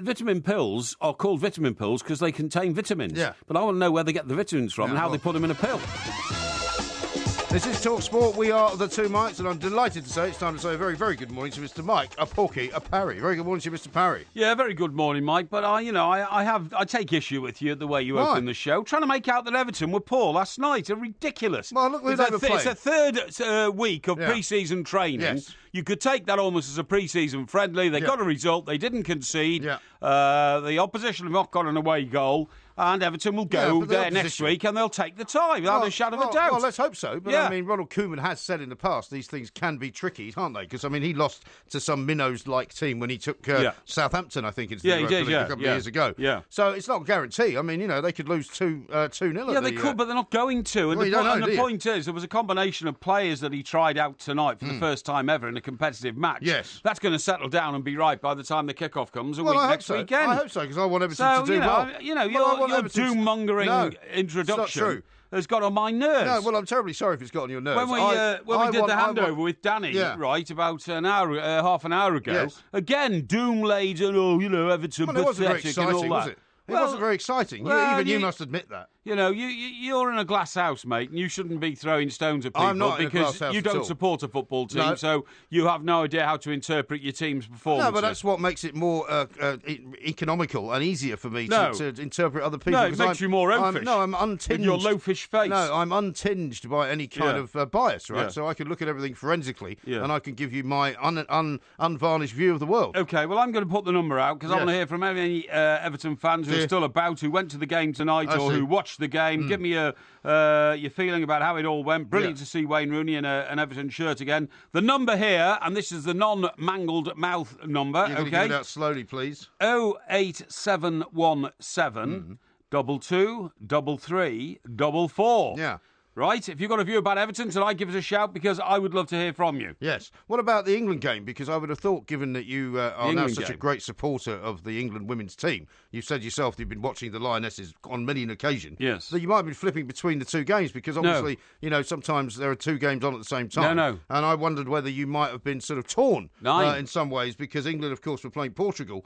vitamin pills are called vitamin pills because they contain vitamins. Yeah. But I want to know where they get the vitamins from and how they put them in a pill. This is Talk Sport. We are the two Mikes, and I'm delighted to say it's time to say a very, very good morning to Mr. Mike, a Porky, a Parry. Very good morning to you, Mr. Parry. Yeah, very good morning, Mike. But I take issue with you the way you open the show, trying to make out that Everton were poor last night. Are ridiculous. Well, look, it's a third week of pre-season training. Yes. You could take that almost as a pre-season friendly. They got a result. They didn't concede. Yeah. The opposition have not got an away goal. And Everton will go there next week and they'll take the tie without a shadow of a doubt. Well, let's hope so. But, I mean, Ronald Koeman has said in the past these things can be tricky, can't they? Because, I mean, he lost to some minnows-like team when he took Southampton, I think, into the Europa League a couple of years ago. Yeah. So it's not a guarantee. I mean, you know, they could lose 2-0. Yeah, they could, but they're not going to. And the point is, there was a combination of players that he tried out tonight for the first time ever in a competitive match. Yes. That's going to settle down and be right by the time the kickoff comes next weekend. I hope so, because I want Everton to do well. Your doom-mongering introduction has got on my nerves. No, well, I'm terribly sorry if it's got on your nerves. When we did the handover with Danny, right, about an hour, half an hour ago, again, doom-laden, Everton pathetic and all that. Was it? It wasn't very exciting. Even you must admit that. You know, you're in a glass house, mate, and you shouldn't be throwing stones at people. I'm not because you don't support a football team, so you have no idea how to interpret your team's performance. No, but that's what makes it more economical and easier for me to interpret other people. No, it makes you more oafish. I'm untinged. With your loafish face. No, I'm untinged by any kind of bias, right? Yeah. So I can look at everything forensically, and I can give you my unvarnished view of the world. Okay, well, I'm going to put the number out, because I want to hear from any Everton fans who are still about, who went to the game tonight who watched the game. Give me your feeling about how it all went. Brilliant to see Wayne Rooney in an Everton shirt again. The number here, and this is the non-mangled mouth number. You're going to give it out slowly, please. 08717 22 33 44. Yeah. Right, if you've got a view about Everton tonight, give us a shout, because I would love to hear from you. Yes. What about the England game? Because I would have thought, given that you are now such a great supporter of the England women's team, you've said yourself you've been watching the Lionesses on many an occain. Yes. That you might have been flipping between the two games, because obviously, sometimes there are two games on at the same time. No. And I wondered whether you might have been sort of torn in some ways, because England, of course, were playing Portugal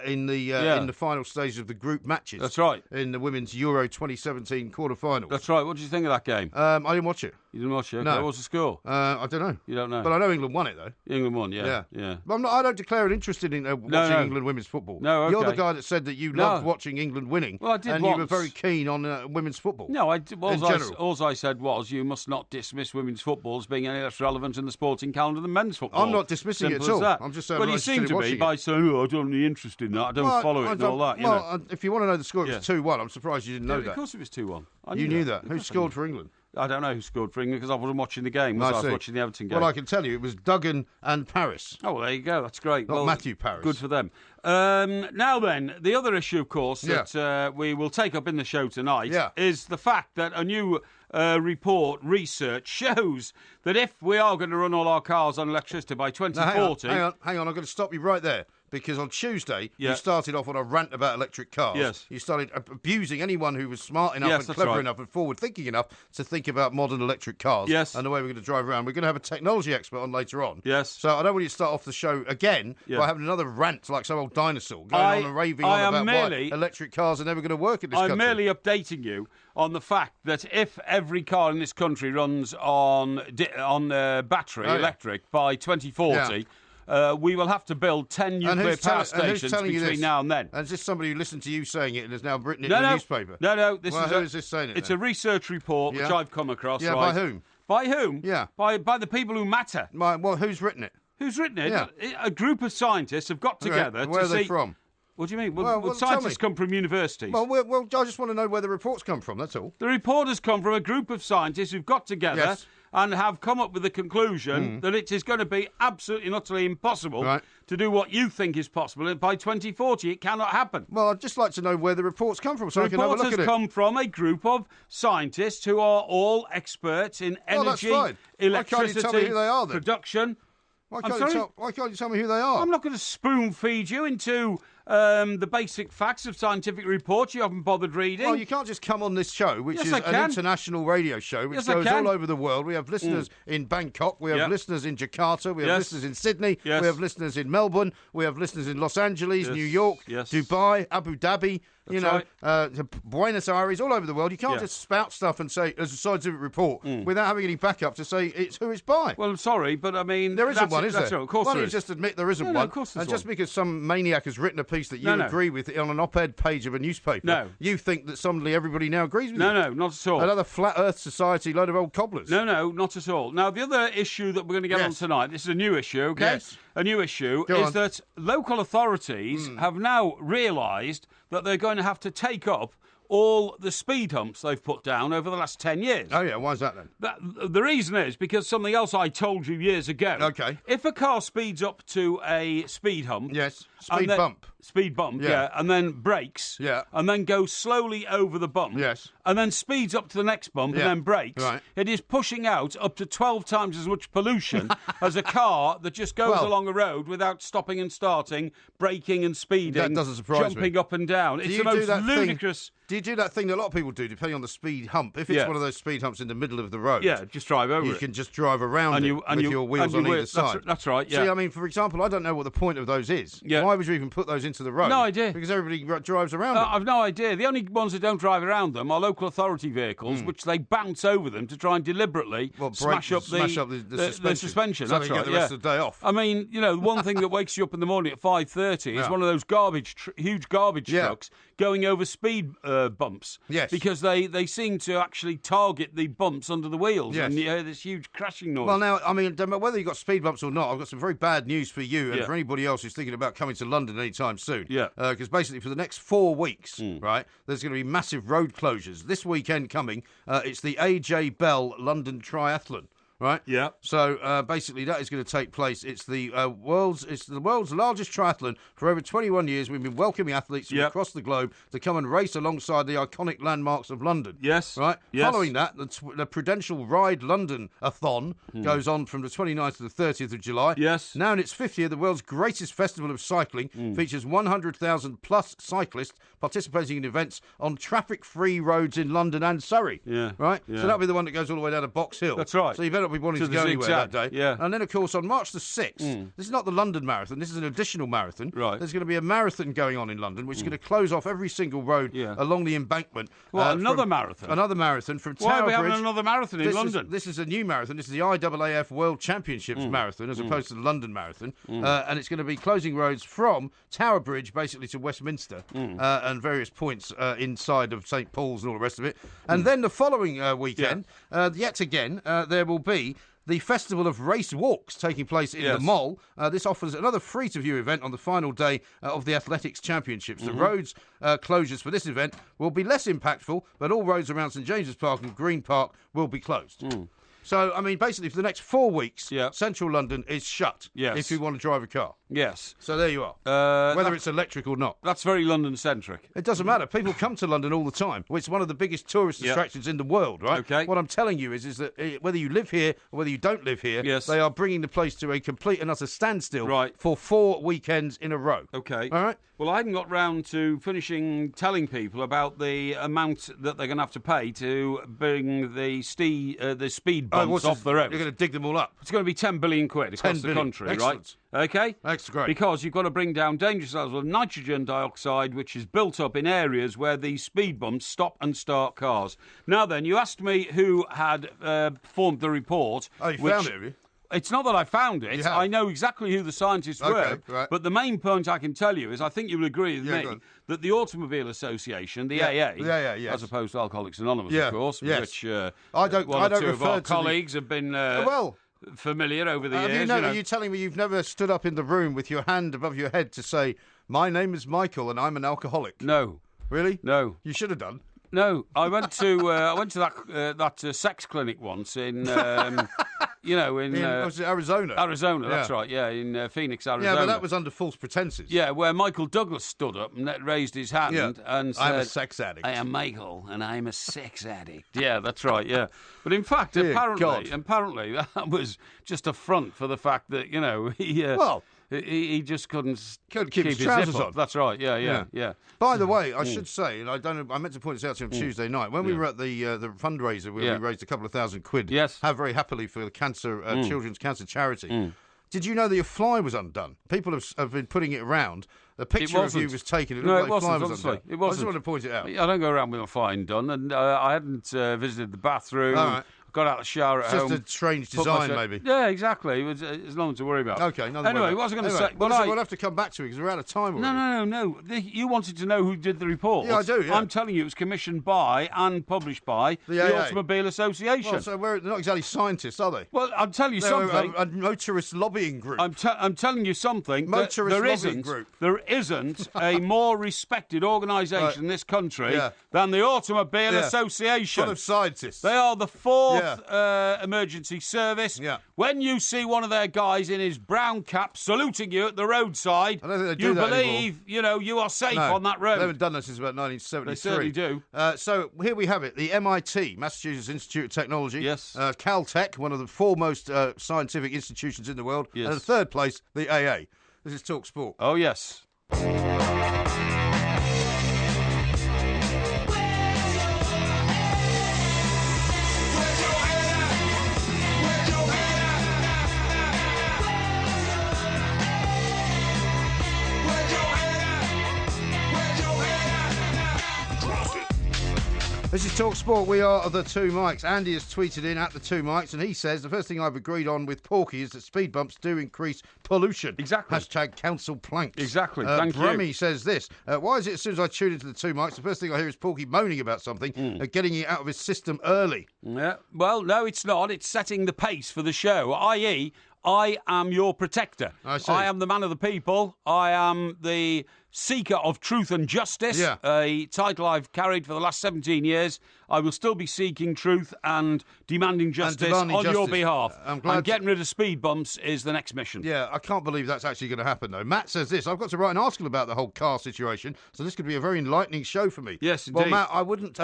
in the final stage of the group matches. That's right. In the Women's Euro 2017 quarter-finals. That's right. What did you think of that game? I didn't watch it. You didn't watch it? No. What was the score? I don't know. You don't know? But I know England won it, though. England won, yeah. But I don't declare an interest in watching England women's football. No, okay. You're the guy that said that you loved watching England winning. Well, I did and once. you were very keen on women's football. No, in general. All I said was you must not dismiss women's football as being any less relevant in the sporting calendar than men's football. I'm not dismissing it at all. I'm just saying. Well, you seem to be by saying, I don't have any interest in that. I don't follow it and all that. If you want to know the score, it was 2-1. I'm surprised you didn't know that. Of course it was 2-1. You knew that. Who scored for England? I don't know who scored for England, because I wasn't watching the game. I was watching the Everton game. Well, I can tell you, it was Duggan and Paris. Oh, well, there you go. That's great. Not Matthew Paris. Good for them. Now then, the other issue, of course, that we will take up in the show tonight is the fact that a new research shows that if we are going to run all our cars on electricity by 2040... Hang on, I'm going to stop you right there. Because on Tuesday, you started off on a rant about electric cars. Yes. You started abusing anyone who was smart enough and clever enough and forward-thinking enough to think about modern electric cars and the way we're going to drive around. We're going to have a technology expert on later on. Yes. So I don't want you to start off the show again by having another rant like some old dinosaur going on and raving on about why electric cars are never going to work in this country. I'm merely updating you on the fact that if every car in this country runs on battery electric by 2040... we will have to build 10 nuclear power stations between now and then. And is this somebody who listened to you saying it and has now written it in the newspaper? No. Who is this saying it? It's a research report which I've come across. Yeah, right? by whom? By whom? Yeah. By the people who matter. Well, who's written it? Who's written it? Yeah. A group of scientists have got together to see... Where are they from? What do you mean? Well, scientists come from universities. Well, I just want to know where the reports come from, that's all. The report has come from a group of scientists who've got together and have come up with the conclusion that it is going to be absolutely and utterly impossible to do what you think is possible. And by 2040, it cannot happen. Well, I'd just like to know where the reports come from so I can have a look at it. The reports have come from a group of scientists who are all experts in energy, electricity, why can't you tell me who they are, then? Production... Why can't you tell me who they are? I'm not going to spoon feed you into the basic facts of scientific reports you haven't bothered reading. Well, you can't just come on this show, which is an international radio show, which goes all over the world. We have listeners in Bangkok, we have listeners in Jakarta, we have listeners in Sydney, we have listeners in Melbourne, we have listeners in Los Angeles, New York, Dubai, Abu Dhabi. Buenos Aires, all over the world. You can't just spout stuff and say, as a scientific report, without having any backup to say it's who it's by. Well, I'm sorry, but I mean... There isn't one, is there? Of course there is. Why don't you just admit there isn't one? Of course there's and just because some maniac has written a piece that you agree with on an op-ed page of a newspaper, you think that suddenly everybody now agrees with you? No, not at all. Another flat Earth society, load of old cobblers. No, not at all. Now, the other issue that we're going to get on tonight, this is a new issue, okay? Yes. A new issue is that local authorities have now realised that they're going to have to take up all the speed humps they've put down over the last 10 years. Oh, yeah, why is that then? The reason is because something else I told you years ago. Okay. If a car speeds up to a speed hump... Yes, speed bump, and then brakes, and then goes slowly over the bump, and then speeds up to the next bump and then brakes, it is pushing out up to 12 times as much pollution as a car that just goes along a road without stopping and starting, braking and speeding, that doesn't surprise jumping me. Up and down. It's the most ludicrous... Do you do that thing that a lot of people do, depending on the speed hump? If it's one of those speed humps in the middle of the road, just drive over it. You can just drive around with your wheels on either side. That's right, yeah. See, I mean, for example, I don't know what the point of those is. Yeah. Why would you even put those into the road? No idea. Because everybody drives around them. I've no idea. The only ones that don't drive around them are local authority vehicles, which they bounce over them to try and deliberately smash up the suspension. So That's they right, get the rest of the day off. I mean, one thing that wakes you up in the morning at 5:30 is one of those huge garbage trucks going over speed bumps. Yes. Because they seem to actually target the bumps under the wheels, and you hear this huge crashing noise. Well, now, I mean, whether you've got speed bumps or not, I've got some very bad news for you and for anybody else who's thinking about coming to London anytime soon. Yeah. Because basically for the next 4 weeks, right, there's going to be massive road closures. This weekend coming, it's the A.J. Bell London Triathlon. Right. Yeah. So basically, that is going to take place. It's the world's largest triathlon. For over 21 years, we've been welcoming athletes from across the globe to come and race alongside the iconic landmarks of London. Yes. Right. Yes. Following that, the Prudential Ride London-a-thon goes on from the 29th to the 30th of July. Yes. Now in its 5th year, the world's greatest festival of cycling features 100,000 plus cyclists participating in events on traffic-free roads in London and Surrey. Yeah. Right. Yeah. So that'll be the one that goes all the way down to Box Hill. That's right. So you better be wanting to go anywhere that day. Yeah. And then, of course, on March the 6th, this is not the London Marathon, this is an additional marathon. Right. There's going to be a marathon going on in London, which is going to close off every single road along the embankment. Another marathon? Another marathon from Tower Why are we Bridge. having another marathon in London? This is a new marathon. This is the IAAF World Championships Marathon, as opposed to the London Marathon. And it's going to be closing roads from Tower Bridge, basically, to Westminster, and various points inside of St. Paul's and all the rest of it. And then the following weekend, yet again, there will be the Festival of Race Walks taking place in the Mall. This offers another free-to-view event on the final day of the Athletics Championships. The roads closures for this event will be less impactful, but all roads around St James's Park and Green Park will be closed. So, I mean, basically, for the next 4 weeks, central London is shut if you want to drive a car. Yes. So there you are. Whether it's electric or not. That's very London-centric. It doesn't matter. People come to London all the time. It's one of the biggest tourist attractions in the world, right? Okay. What I'm telling you is that whether you live here or whether you don't live here, they are bringing the place to a complete and utter standstill for 4 weekends in a row. Okay. All right? Well, I hadn't got round to finishing telling people about the amount that they're going to have to pay to bring the speed bumps off the road. You're going to dig them all up. It's going to be 10 billion quid across the country, Excellent. right? Okay? That's great. Because you've got to bring down dangerous levels of nitrogen dioxide, which is built up in areas where these speed bumps stop and start cars. Now then, you asked me who had performed the report. Oh, you found it, have you? It's not that I found it. I know exactly who the scientists were. Right. But the main point I can tell you is I think you will agree with me that the Automobile Association, the AA, as opposed to Alcoholics Anonymous, of course, which I don't one or two of refer our to colleagues have been familiar over the years. Are you telling me you've never stood up in the room with your hand above your head to say, "My name is Michael and I'm an alcoholic"? No. Really? No. You should have done. No, I went to that sex clinic once in was it Arizona? Arizona, that's right. Yeah, in Phoenix, Arizona. Yeah, but that was under false pretenses. Yeah, where Michael Douglas stood up and raised his hand and said, "I'm a sex addict. I am Michael, and I'm a sex addict." Yeah, that's right. Yeah, but in fact, Dear apparently, that was just a front for the fact that he. He just couldn't keep his trousers on. That's right. Yeah. By the way, I should say, and I meant to point this out to you on Tuesday night, when we were at the fundraiser where we raised a couple of £1,000. Yes. Have very happily for the Children's Cancer Charity. Did you know that your fly was undone? People have been putting it around. The picture of you was taken. It looked like fly was undone. It wasn't. I just want to point it out. I don't go around with my fly undone, and I hadn't visited the bathroom. All right. Got out of the shower at home. Just a strange design, maybe. Yeah, exactly. It's nothing to worry about. Okay, anyway, what was I going to say? We'll have to come back to it because we're out of time already. No. You wanted to know who did the report. Yeah, I do, yeah. I'm telling you, it was commissioned by and published by the Automobile Association. Well, so they're not exactly scientists, are they? Well, I'll tell you something. A motorist lobbying group. I'm telling you something. Motorist lobbying group. There isn't a more respected organisation in this country than the Automobile Association. Full of scientists. They are the fourth emergency service. Yeah. When you see one of their guys in his brown cap saluting you at the roadside, I don't think they do that believe you are safe on that road. They haven't done that since about 1973. They certainly do. So here we have it. The MIT, Massachusetts Institute of Technology. Yes. Caltech, one of the foremost scientific institutions in the world. Yes. And in third place, the AA. This is Talk Sport. Oh, yes. This is Talk Sport. We are the Two Mikes. Andy has tweeted in at the Two Mikes, and he says the first thing I've agreed on with Porky is that speed bumps do increase pollution. Exactly. Hashtag council planks. Exactly. Thank you. Brummy says this. Why is it as soon as I tune into the Two Mikes, the first thing I hear is Porky moaning about something, getting it out of his system early? Yeah. Well, no, it's not. It's setting the pace for the show, i.e., I am your protector. I see. I am the man of the people. I am the seeker of truth and justice, a title I've carried for the last 17 years. I will still be seeking truth and demanding justice on your behalf. I'm glad getting rid of speed bumps is the next mission. Yeah, I can't believe that's actually going to happen, though. Matt says this. I've got to write an article about the whole car situation, so this could be a very enlightening show for me. Yes, indeed. Well, Matt, I wouldn't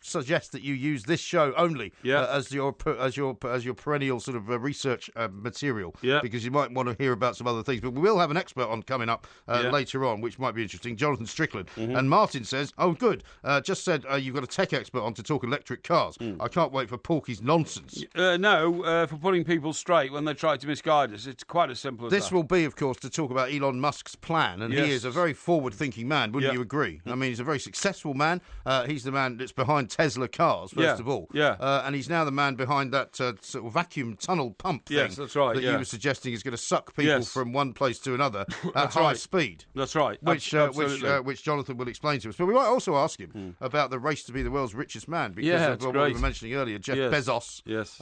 suggest that you use this show only as your perennial sort of research material, because you might want to hear about some other things. But we will have an expert on coming up later on, which might be interesting, Jonathan Strickland. And Martin says, oh, good, just said you've got a tech expert on to talk electric cars. I can't wait for Porky's nonsense. For putting people straight when they try to misguide us. It's quite as simple as that. This will be, of course, to talk about Elon Musk's plan, and he is a very forward-thinking man, wouldn't you agree? I mean, he's a very successful man. He's the man that's behind Tesla cars, first of all. And he's now the man behind that sort of vacuum tunnel pump thing. Yes, that's right. That you were suggesting is going to suck people from one place to another at high speed. That's right. Which Jonathan will explain to us. But we might also ask him about the race to be the world's richest man, because of what we were mentioning earlier, Jeff Bezos. Yes.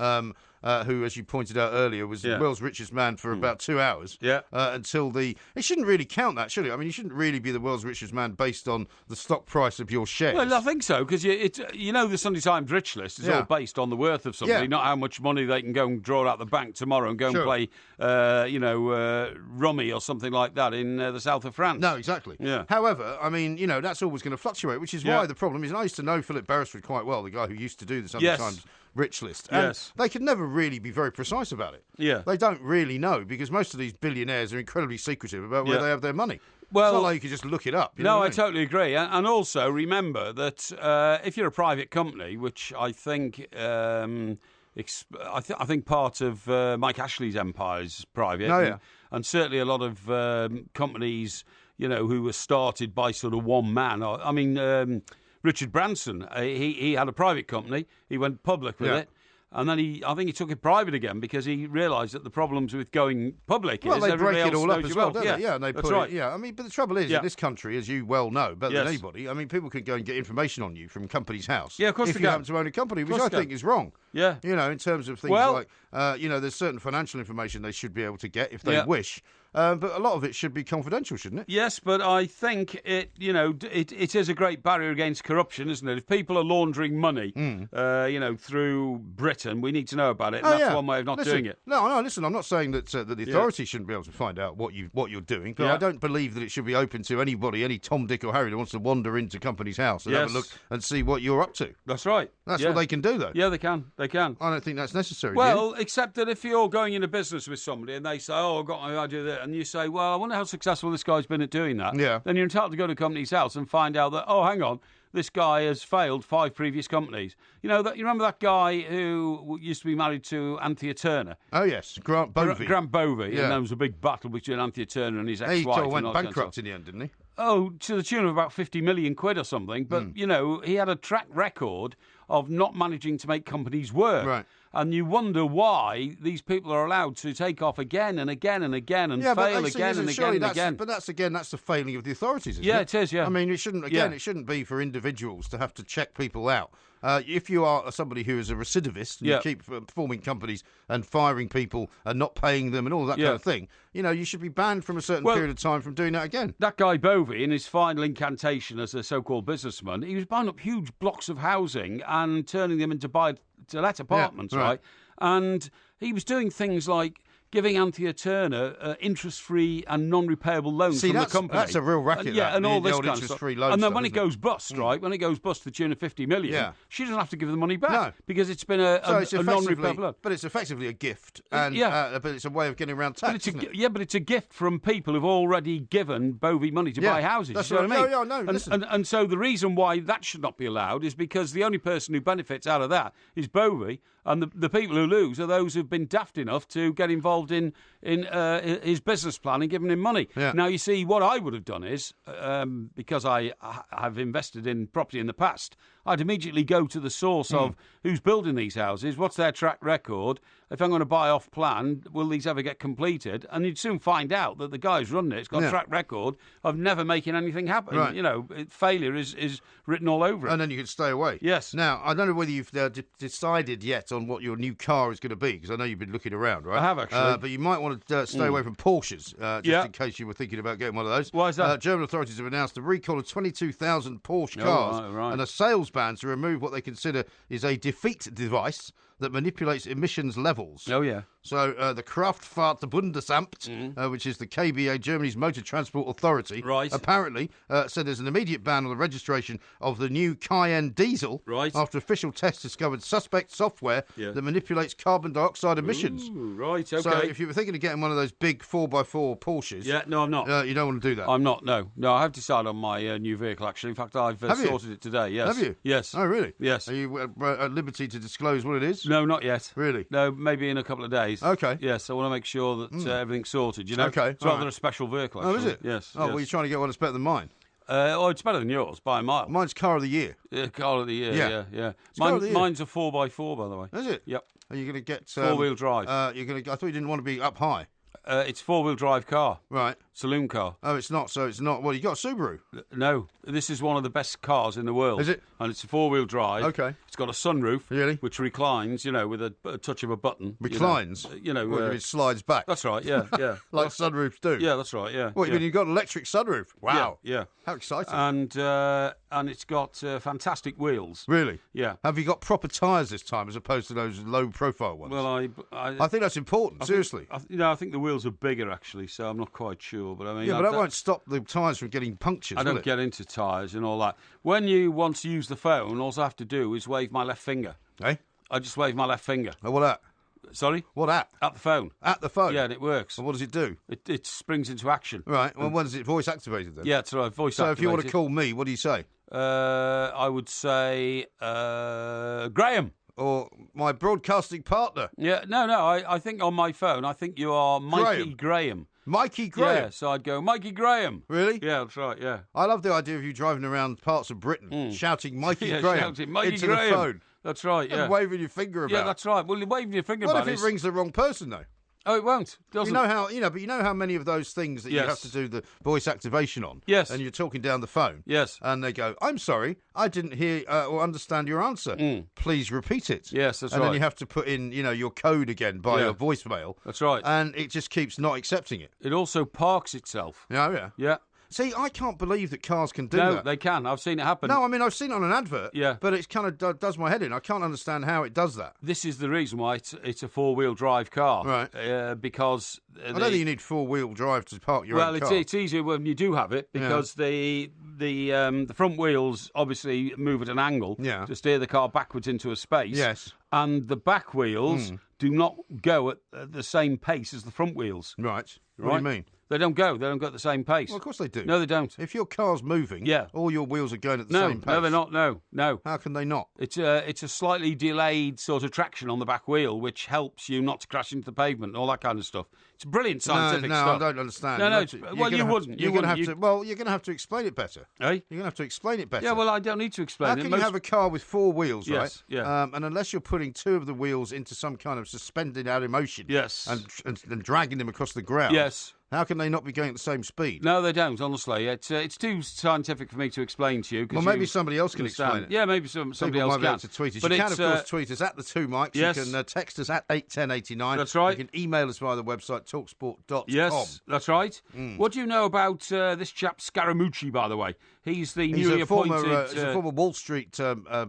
Who, as you pointed out earlier, was the world's richest man for about 2 hours. Until it shouldn't really count that, should it? I mean, you shouldn't really be the world's richest man based on the stock price of your shares. Well, I think so, because the Sunday Times rich list is all based on the worth of somebody, not how much money they can go and draw out the bank tomorrow and go and play, rummy or something like that in the south of France. No, exactly. However, I mean, that's always going to fluctuate, which is why the problem is, and I used to know Philip Beresford quite well, the guy who used to do the Sunday Times rich list. And they can never really be very precise about it. They don't really know, because most of these billionaires are incredibly secretive about where they have their money. Well, it's not like you can just look it up. I totally agree. And also remember that if you're a private company, which I think I think part of Mike Ashley's empire is private. And certainly a lot of companies, who were started by sort of one man. Richard Branson, he had a private company. He went public with it. And then I think he took it private again because he realised that the problems with going public is they break it all up as well, don't they? Yeah, and they put it. I mean, but the trouble is, in this country, as you well know, better than anybody, I mean, people can go and get information on you from company's house. Yeah, of course if you happen to own a company, which I think is wrong. Yeah. In terms of things like, there's certain financial information they should be able to get if they wish. But a lot of it should be confidential, shouldn't it? Yes, but I think it is a great barrier against corruption, isn't it? If people are laundering money, through Britain, we need to know about it. And that's one way of not doing it. No, listen, I'm not saying that the authorities shouldn't be able to find out what you're doing, but I don't believe that it should be open to anybody, any Tom, Dick or Harry that wants to wander into company's house and have a look and see what you're up to. That's right. That's what they can do, though. Yeah, they can. They can. I don't think that's necessary. Well, except that if you're going into business with somebody and they say, "Oh, I've got my idea there," and you say, "Well, I wonder how successful this guy's been at doing that." Yeah. Then you're entitled to go to the company's house and find out that, oh, hang on, this guy has failed 5 previous companies. You remember that guy who used to be married to Anthea Turner? Oh, yes, Grant Bovey. Grant Bovey. Yeah. And there was a big battle between Anthea Turner and his ex-wife. He went bankrupt in the end, didn't he? Oh, to the tune of about 50 million quid or something. But, he had a track record of not managing to make companies work. Right. And you wonder why these people are allowed to take off again and again and again and fail again and again and again. But that's the failing of the authorities, isn't it? Yeah, it is, yeah. I mean, it shouldn't be for individuals to have to check people out. If you are somebody who is a recidivist and you keep forming companies and firing people and not paying them and all that kind of thing, you should be banned from a certain period of time from doing that again. That guy Bovey, in his final incantation as a so-called businessman, he was buying up huge blocks of housing and turning them into buy-to-let apartments, right? And he was doing things like giving Anthea Turner interest-free and non-repayable loans from the company. That's a real racket. And all this kind of stuff. And then when it goes bust, right, when it goes bust to the tune of 50 million, she doesn't have to give the money back because it's been a non-repayable loan. But it's effectively a gift, but it's a way of getting around tax. But it's a gift from people who've already given Bovey money to buy houses. That's you know what I mean? No, listen. And so the reason why that should not be allowed is because the only person who benefits out of that is Bovey, and the people who lose are those who've been daft enough to get involved in his business plan and giving him money. Yeah. Now, you see, what I would have done is, because I have invested in property in the past, I'd immediately go to the source of who's building these houses, what's their track record, if I'm going to buy off plan, will these ever get completed? And you'd soon find out that the guy who's running it's got a track record of never making anything happen. Right. Failure is written all over it. And then you can stay away. Yes. Now, I don't know whether you've decided yet on what your new car is going to be, because I know you've been looking around, right? I have, actually. But you might want to stay away from Porsches, just in case you were thinking about getting one of those. Why is that? German authorities have announced a recall of 22,000 Porsche cars and a sales ban to remove what they consider is a defeat device that manipulates emissions levels. Oh, yeah. So the Kraftfahrtbundesamt, which is the KBA, Germany's Motor Transport Authority, apparently said there's an immediate ban on the registration of the new Cayenne diesel after official tests discovered suspect software that manipulates carbon dioxide emissions. Ooh, right, okay. So if you were thinking of getting one of those big 4x4 Porsches... Yeah, no, I'm not. You don't want to do that. I'm not, no. No, I have decided on my new vehicle, actually. In fact, I've sorted it today, yes. Have you? Yes. Oh, really? Yes. Are you at liberty to disclose what it is? No, not yet. Really? No, maybe in a couple of days. Okay. Yes, I want to make sure that everything's sorted, you know? Okay. It's rather a special vehicle, actually. Oh, is it? Yes. Oh, well, you're trying to get one that's better than mine. It's better than yours, by a mile. Mine's car of the year. Car of the year, yeah. Mine's a 4x4, by the way. Is it? Yep. Are you going to get... four-wheel drive. I thought you didn't want to be up high. It's four-wheel drive car. Right. Saloon car. Oh, it's not. So it's not. Well, you got a Subaru. No, this is one of the best cars in the world. Is it? And it's a four-wheel drive. Okay. It's got a sunroof. Really? Which reclines, with a touch of a button. Reclines? It slides back. That's right, yeah. Like sunroofs do. Yeah, that's right, yeah. What, you mean you've got an electric sunroof? Wow. Yeah. How exciting. And it's got fantastic wheels. Really? Yeah. Have you got proper tyres this time as opposed to those low-profile ones? Well, I think that's important, seriously. I think the wheels are bigger, actually, so I'm not quite sure. But I mean, yeah, but that won't stop the tyres from getting punctured, I don't get into tyres and all that. When you want to use the phone, all I have to do is wave my left finger. Eh? I just wave my left finger. Oh, what at? Sorry? What at? At the phone. At the phone? Yeah, and it works. And what does it do? It springs into action. Right. Well, when is it voice activated then? Yeah, it's right. Voice activated. So if you want to call me, what do you say? I would say Graham. Or my broadcasting partner. Yeah, no. I think on my phone, I think you are Mikey Graham. Mikey Graham? Yeah, so I'd go, Mikey Graham. Really? Yeah, that's right, yeah. I love the idea of you driving around parts of Britain shouting Mikey Graham shouting, Mikey into Graham. the phone. That's right, yeah. And waving your finger about. Yeah, that's right. Well, you're waving your finger about What if it rings the wrong person, though? Oh, it won't. Doesn't. But you know how many of those things that you have to do the voice activation on. Yes. And you're talking down the phone. Yes. And they go, "I'm sorry, I didn't hear or understand your answer. Please repeat it." Yes, that's right. right. And then you have to put in, your code again by your voicemail. That's right. And it just keeps not accepting it. It also parks itself. Oh, yeah. Yeah. See, I can't believe that cars can do that. No, they can. I've seen it happen. No, I mean, I've seen it on an advert. Yeah. But it kind of does my head in. I can't understand how it does that. This is the reason why it's a four-wheel drive car. Right. Because... I don't think you need four-wheel drive to park your own car. Well, it's easier when you do have it because the the front wheels obviously move at an angle to steer the car backwards into a space. Yes. And the back wheels do not go at the same pace as the front wheels. Right. What do you mean? They don't go. They don't go at the same pace. Well, of course they do. No, they don't. If your car's moving, all your wheels are going at the same pace. No, they're not. No. How can they not? It's a slightly delayed sort of traction on the back wheel, which helps you not to crash into the pavement and all that kind of stuff. It's brilliant scientific stuff. No, I don't understand. You wouldn't. You're going to have to explain it better. Eh? You're going to have to explain it better. Yeah, well, I don't need to explain it. How can you have a car with 4 wheels, right? Yes, yeah. And unless you're putting 2 of the wheels into some kind of suspended out motion, yes, and dragging them across the ground, yes. How can they not be going at the same speed? No, they don't, honestly. It's too scientific for me to explain to you. Well, maybe somebody else can explain it. Yeah, maybe somebody else might be able to tweet us. But you can, of course, tweet us at the 2 Mics. Yes. You can text us at 81089. That's right. You can email us via the website talksport.com. Yes, that's right. What do you know about this chap Scaramucci, by the way? He's newly appointed... He's a former Wall Street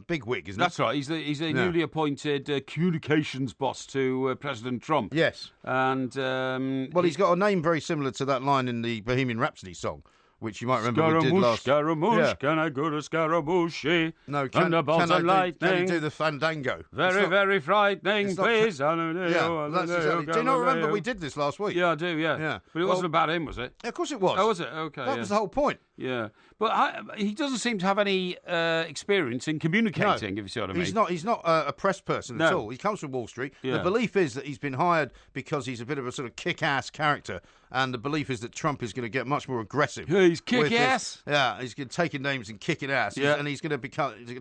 bigwig, isn't he? That's right. He's a newly appointed communications boss to President Trump. Yes. And... he's got a name very similar to that line in the Bohemian Rhapsody song, which you might remember we did last... Scaramouche, can I go to Scaramucci? No, can you do the fandango? Very frightening, please. Do you not remember we did this last week? Yeah, I do, yeah. But it wasn't about him, was it? Yeah, of course it was. Oh, was it? Okay. That was the whole point. Yeah. But he doesn't seem to have any experience in communicating, if you see what I mean. He's not a press person at all. He comes from Wall Street. Yeah. The belief is that he's been hired because he's a bit of a sort of kick-ass character, and the belief is that Trump is going to get much more aggressive. Yeah, he's kick-ass? Yeah, he's going to take names and kicking ass. Yeah. And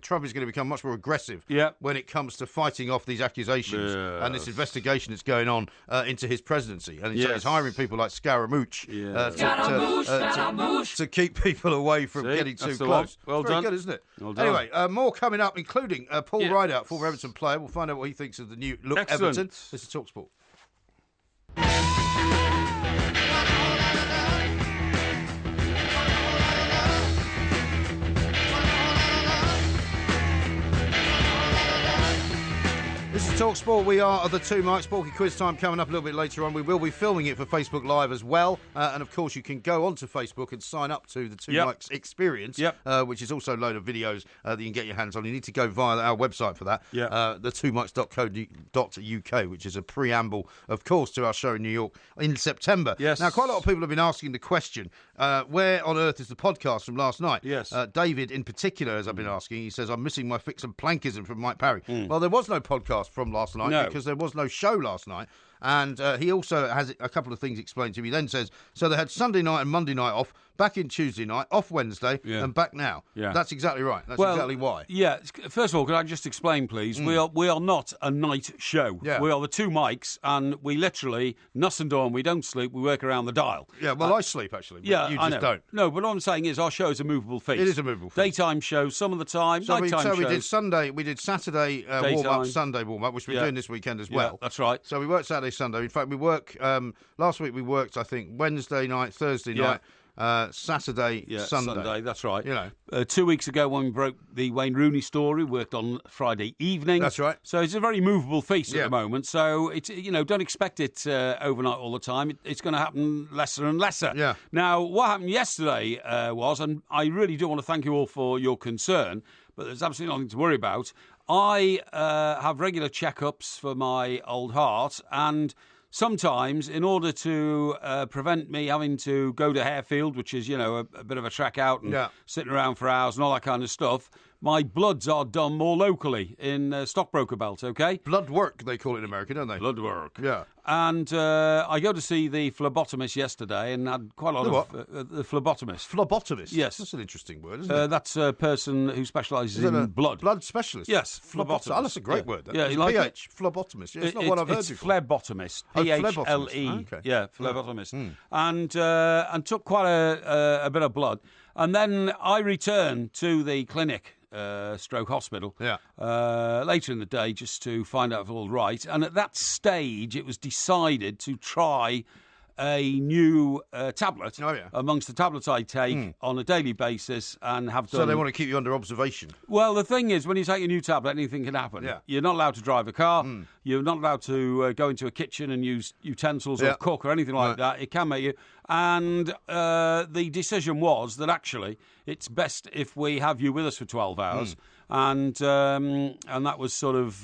Trump is going to become much more aggressive when it comes to fighting off these accusations and this investigation that's going on into his presidency. And so he's hiring people like Scaramouche to keep people away from getting too close. Well Very done. good, isn't it? Well done. Anyway, more coming up, including Paul Rideout, former Everton player. We'll find out what he thinks of the new look Everton. This is TalkSport. This is TalkSport. We are the 2 Mics. Porky Quiz time coming up a little bit later on. We will be filming it for Facebook Live as well. And, of course, you can go onto Facebook and sign up to the 2 Mics experience, which is also a load of videos that you can get your hands on. You need to go via our website for that, the 2mics.co.uk, which is a preamble, of course, to our show in New York in September. Yes. Now, quite a lot of people have been asking the question, where on earth is the podcast from last night? Yes. David, in particular, as I've been asking, he says, I'm missing my fix and plankism from Mike Parry. Well, there was no podcast from last night because there was no show last night. And he also has a couple of things explained to me. He then says, so they had Sunday night and Monday night off, back in Tuesday night, off Wednesday, and back now. Yeah. That's exactly right. That's exactly why. Yeah. First of all, could I just explain, please? We are not a night show. Yeah. We are the 2 Mics, and we literally, nuss and dawn, we don't sleep, we work around the dial. Yeah, well, I sleep, actually. But you just don't. No, but what I'm saying is our show is a movable feast. It is a movable feast. Daytime show, some of the time, nighttime shows. We did Saturday warm-up, Sunday warm-up, which we're doing this weekend as well. That's right. So we worked Saturday, Sunday. In fact, we work, last week we worked, I think, Wednesday night, Thursday night, Saturday, Sunday. That's right. You know, 2 weeks ago when we broke the Wayne Rooney story, we worked on Friday evening. That's right. So it's a very movable feast at the moment. So it's don't expect it overnight all the time. It's going to happen lesser and lesser. Yeah. Now, what happened yesterday was, and I really do want to thank you all for your concern, but there's absolutely nothing to worry about. I have regular checkups for my old heart, and sometimes, in order to prevent me having to go to Harefield, which is, a bit of a trek out and sitting around for hours and all that kind of stuff, my bloods are done more locally in Stockbroker Belt, okay? Blood work, they call it in America, don't they? Blood work. Yeah. And I go to see the phlebotomist yesterday and had quite a lot of... the phlebotomist. Phlebotomist? Yes. That's an interesting word, isn't it? That's a person who specialises in blood. Blood specialist? Yes, phlebotomist. Oh, that's a great word. Yeah, you like PH, phlebotomist. Yeah, it's not what I've heard before. It's phlebotomist. P-H-L-E. Okay. Yeah, phlebotomist. And took quite a bit of blood. And then I returned to the clinic, stroke hospital, later in the day just to find out if it was all right. And at that stage, it was decided to try a new tablet Oh, amongst the tablets I take on a daily basis and have done. So they want to keep you under observation. Well, the thing is, when you take a new tablet, anything can happen. Yeah. You're not allowed to drive a car. You're not allowed to go into a kitchen and use utensils or cook or anything like that. It can make you. And the decision was that actually it's best if we have you with us for 12 hours. And that was sort of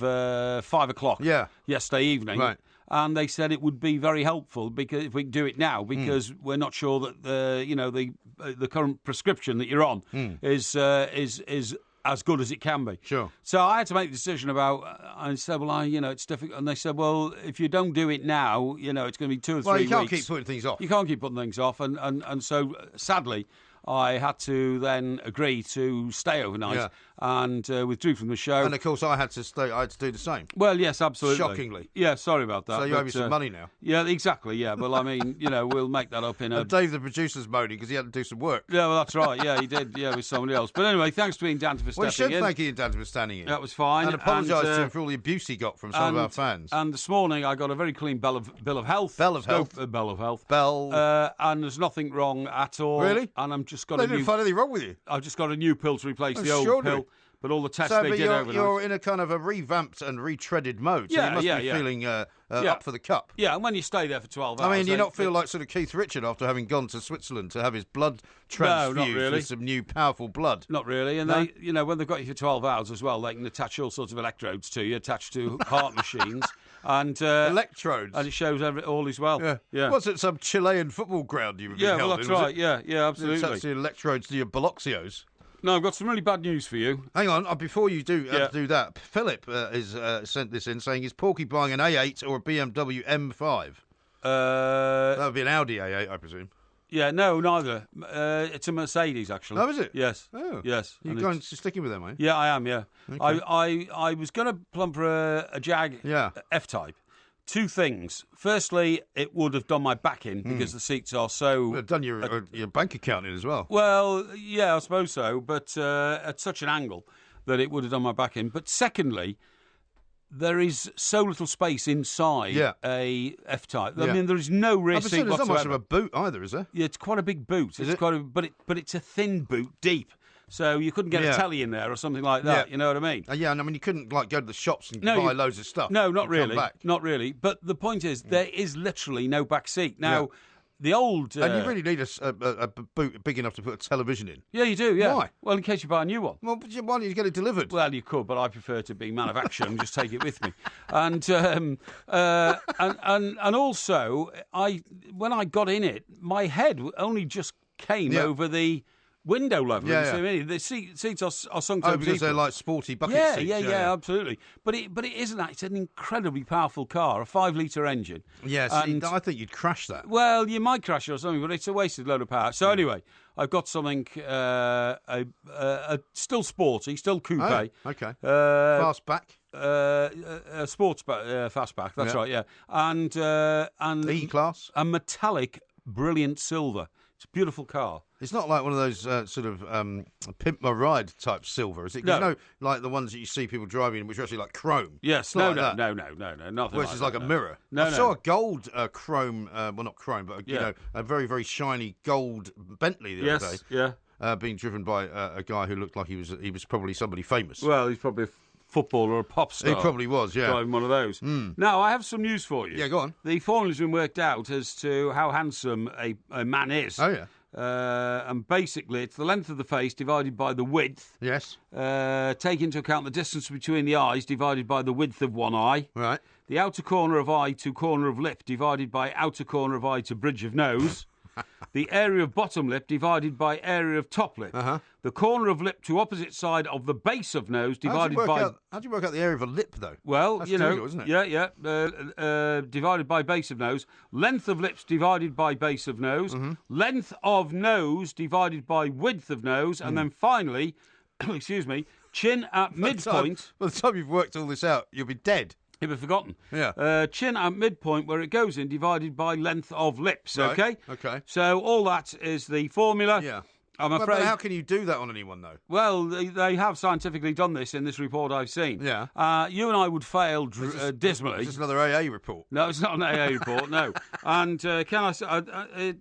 5 o'clock yesterday evening. Right. And they said it would be very helpful because if we can do it now, because we're not sure that the current prescription that you're on is as good as it can be. Sure. So I had to make the decision about. I said, well, it's difficult. And they said, well, if you don't do it now, it's going to be 2 or 3 weeks. Well, you can't keep putting things off. You can't keep putting things off, and so sadly, I had to then agree to stay overnight and withdrew from the show. And of course, I had to stay. I had to do the same. Well, yes, absolutely. Shockingly. Yeah, sorry about that. So you owe me some money now. Yeah, exactly. Yeah, well, I mean, we'll make that up in a. And Dave, the producer's moaning because he had to do some work. Yeah, well, that's right. Yeah, he did. Yeah, with somebody else. But anyway, thanks to Ian Danter for stepping in. We should thank Ian Danter for standing in. That was fine. And apologise to him for all the abuse he got from some of our fans. And this morning, I got a very clean bill of health. Bill of health. Bill of health. Bell. And there's nothing wrong at all. Really? And I'm just got They didn't find anything wrong with you. I've just got a new pill to replace the old pill. But all the tests they did overnight. You're in a kind of a revamped and retreaded mode. So you must be feeling up for the cup. Yeah, and when you stay there for 12 hours... I mean, you not feel like sort of Keith Richard after having gone to Switzerland to have his blood transfused with some new powerful blood. Not really. And they, when they've got you for 12 hours as well, they can attach all sorts of electrodes to you, attached to heart machines. And electrodes. And it shows all is well. Yeah. What's it, some Chilean football ground you were being held in? That's right. Yeah, absolutely. Attach the electrodes to your Biloxios. No, I've got some really bad news for you. Hang on, before you do that, Philip has sent this in saying, is Porky buying an A8 or a BMW M5? That would be an Audi A8, I presume. Yeah, no, neither. It's a Mercedes, actually. Oh, is it? Yes. Oh. Yes. You're sticking with them, are you? Yeah, I am, yeah. Okay. I was going to plump for a Jag F-Type. 2 things. Firstly, it would have done my back in because the seats are so... Would have done your bank account in as well. Well, yeah, I suppose so, but at such an angle that it would have done my back in. But secondly, there is so little space inside a F-Type. I mean, there is no rear seat whatsoever. There's not much of a boot either, is there? Yeah, it's quite a big boot. But it's a thin boot, deep. So you couldn't get a telly in there or something like that. You know what I mean? Yeah, and I mean you couldn't go to the shops and buy loads of stuff. No, not really. Not really. But the point is, there is literally no back seat now. The old and you really need a boot big enough to put a television in. Yeah, you do. Yeah. Why? Well, in case you buy a new one. Well, why don't you get it delivered? Well, you could, but I prefer to be man of action and just take it with me. And also, when I got in it, my head only just came over the window level. The seats are sunk so because they're like sporty bucket seats. Yeah, absolutely. But it isn't that. It's an incredibly powerful car, a 5-litre engine. Yes, I think you'd crash that. Well, you might crash it or something, but it's a wasted load of power. So anyway, I've got something still sporty, still coupe. Oh, okay. Fastback. A sports fastback. That's right. Yeah, and E-Class, a metallic, brilliant silver. It's a beautiful car. It's not like one of those sort of pimp my ride type silver, is it? No, like the ones that you see people driving, which are actually like chrome. Yes, no, nothing. Which is like a mirror. I saw a gold chrome, well not chrome, but a very very shiny gold Bentley the other day. Being driven by a guy who looked like he was probably somebody famous. Well, he's probably a footballer or a pop star. He probably was, yeah. Driving one of those. Now, I have some news for you. Yeah, go on. The formula's been worked out as to how handsome a man is. Oh, yeah. And basically, it's the length of the face divided by the width. Yes. Take into account the distance between the eyes divided by the width of one eye. Right. The outer corner of eye to corner of lip divided by outer corner of eye to bridge of nose. The area of bottom lip divided by area of top lip. The corner of lip to opposite side of the base of nose divided by... How do you work out the area of a lip, though? Well, that's difficult, isn't it? Yeah. Divided by base of nose. Length of lips divided by base of nose. Length of nose divided by width of nose. And then finally, excuse me, chin at midpoint. By the time you've worked all this out, you'll be dead. You'll be forgotten. Yeah. Chin at midpoint where it goes in divided by length of lips, right. okay? Okay. So all that is the formula. Yeah. I'm afraid. But how can you do that on anyone, though? Well, they have scientifically done this in this report I've seen. Yeah. You and I would fail dismally. Is this another AA report? No, it's not an AA report, no. And can I say,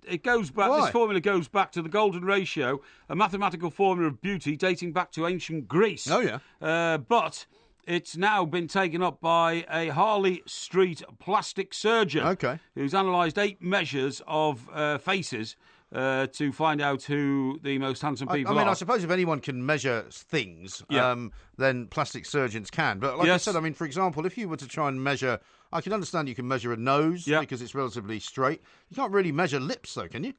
it goes back, Why? this formula goes back to the golden ratio, a mathematical formula of beauty dating back to ancient Greece. Oh, yeah. But it's now been taken up by a Harley Street plastic surgeon who's analysed 8 measures of faces to find out who the most handsome people are. I suppose if anyone can measure things, then plastic surgeons can. But like I said, for example, if you were to try and measure... I can understand you can measure a nose because it's relatively straight. You can't really measure lips, though, can you?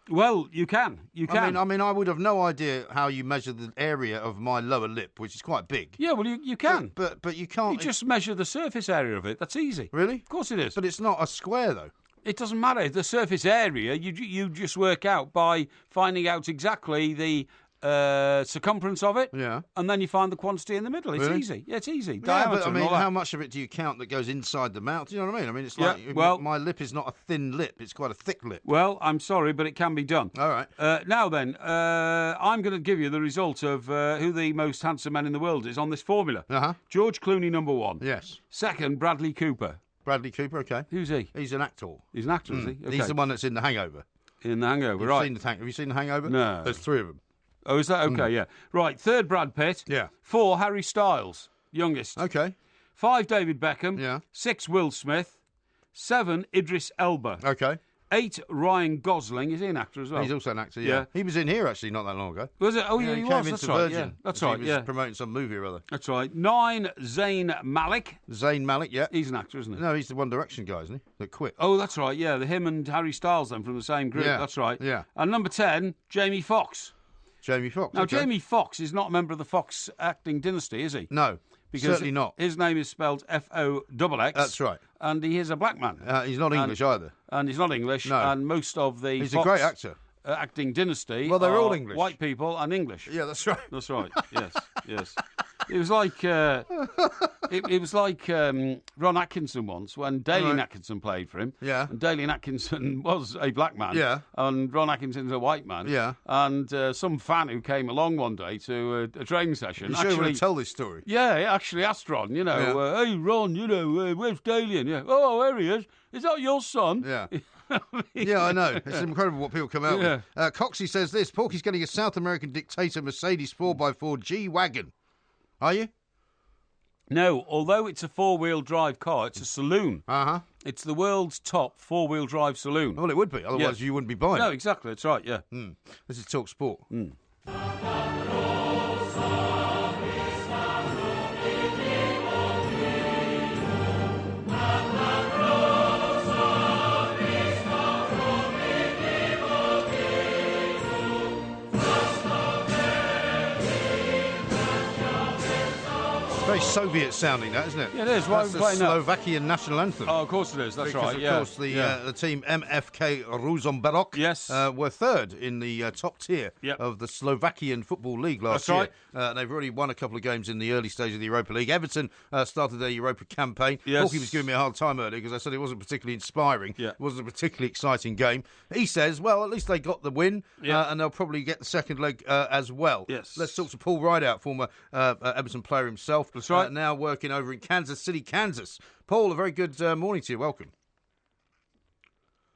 Well, you can. You can. I would have no idea how you measure the area of my lower lip, which is quite big. Yeah, well, you can. But you can't... You just measure the surface area of it. That's easy. Really? Of course it is. But it's not a square, though. It doesn't matter. The surface area, you just work out by finding out exactly the circumference of it, and then you find the quantity in the middle. It's easy. Yeah, it's easy. Diameter, but how much of it do you count that goes inside the mouth? Do you know what I mean? It's like, my lip is not a thin lip; it's quite a thick lip. Well, I'm sorry, but it can be done. All right. Now then, I'm going to give you the result of who the most handsome man in the world is on this formula. George Clooney, number 1. Yes. Second, Bradley Cooper. Bradley Cooper, okay. Who's he? He's an actor. He's an actor, is he? Okay. He's the one that's in The Hangover. In The Hangover, right. Have you seen The Hangover? No. There's 3 of them. Oh, is that? Okay, yeah. Right, 3rd, Brad Pitt. Yeah. 4, Harry Styles, youngest. Okay. 5, David Beckham. Yeah. 6, Will Smith. 7, Idris Elba. Okay. 8, Ryan Gosling. Is he an actor as well? He's also an actor, yeah. He was in here, actually, not that long ago. Was it? Oh, yeah, he was. Came That's into right. Virgin. Yeah. That's right, He was promoting some movie or other. That's right. 9, Zayn Malik. Zayn Malik, yeah. He's an actor, isn't he? No, he's the One Direction guy, isn't he? That quit. Oh, that's right, yeah. Him and Harry Styles, then, from the same group. Yeah. That's right. Yeah. And number 10, Jamie Foxx. Jamie Foxx. Now, Jamie Foxx is not a member of the Fox acting dynasty, is he? No, certainly not. His name is spelled Foxx. That's right. And he is a black man. He's not English either. And he's not English. No. And most of the He's Fox a great actor. Acting dynasty they're are all English. white people and English. Yeah, that's right. That's right. Yes, yes. It was like it was like Ron Atkinson once when Dalian Atkinson played for him. Yeah. And Dalian Atkinson was a black man. Yeah. And Ron Atkinson's a white man. Yeah. And some fan who came along one day to a training session. You sure you want to tell this story? Yeah, he actually asked Ron, hey Ron, where's Dalian? Yeah. Oh, there he is. Is that your son? Yeah. Yeah, I know. It's incredible what people come out with. Coxie says this: Porky's getting a South American dictator Mercedes 4x4 G-Wagon. Are you? No, although it's a 4-wheel drive car, it's a saloon. It's the world's top 4-wheel drive saloon. Well, it would be. Otherwise, you wouldn't be buying it. No, exactly. That's right, yeah. This is Talk Sport. Very Soviet sounding, that, isn't it? Yeah, it is. That's the Slovakian national anthem. Oh, of course it is. That's because, right. Of yeah. course, the team MFK Ružomberok were 3rd in the top tier of the Slovakian Football League last year. Right. They've already won a couple of games in the early stage of the Europa League. Everton started their Europa campaign. Yes. Porky was giving me a hard time earlier because I said it wasn't particularly inspiring. Yeah. It wasn't a particularly exciting game. He says, well, at least they got the win, and they'll probably get the second leg as well. Yes. Let's talk to Paul Rideout, former Everton player himself. That's right. Now working over in Kansas City, Kansas. Paul, a very good morning to you. Welcome.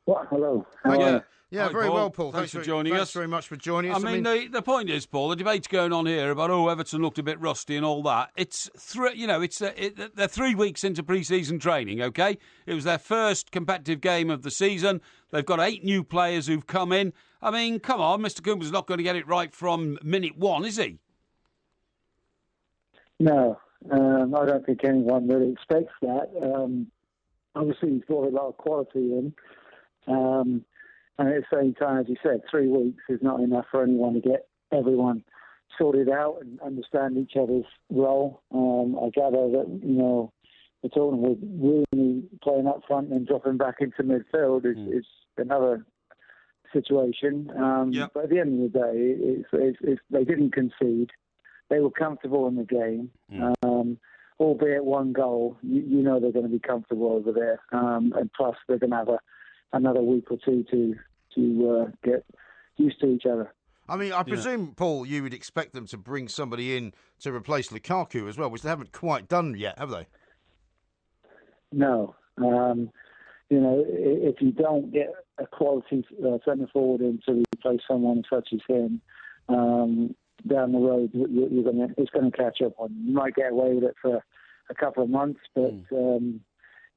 Well, hello. Yeah, Hi, very Paul. well, Paul. Thanks for joining us. Thanks very much for joining us. I mean, the point is, Paul, the debate's going on here about Everton looked a bit rusty and all that. It's they're 3 weeks into pre-season training. Okay, it was their first competitive game of the season. They've got 8 new players who've come in. I mean, come on, Mr. Cooper's not going to get it right from minute 1, is he? No, I don't think anyone really expects that. Obviously, he's brought a lot of quality in. And at the same time, as you said, 3 weeks is not enough for anyone to get everyone sorted out and understand each other's role. I gather that, the talking with Rooney playing up front and dropping back into midfield is another situation. But at the end of the day, they didn't concede. They were comfortable in the game, albeit 1 goal. You know they're going to be comfortable over there, and plus they're going to have another week or two to get used to each other. I mean, I presume, Paul, you would expect them to bring somebody in to replace Lukaku as well, which they haven't quite done yet, have they? No. If you don't get a quality centre forward in to replace someone such as him, down the road, it's going to catch up on you. You might get away with it for a couple of months, but Wayne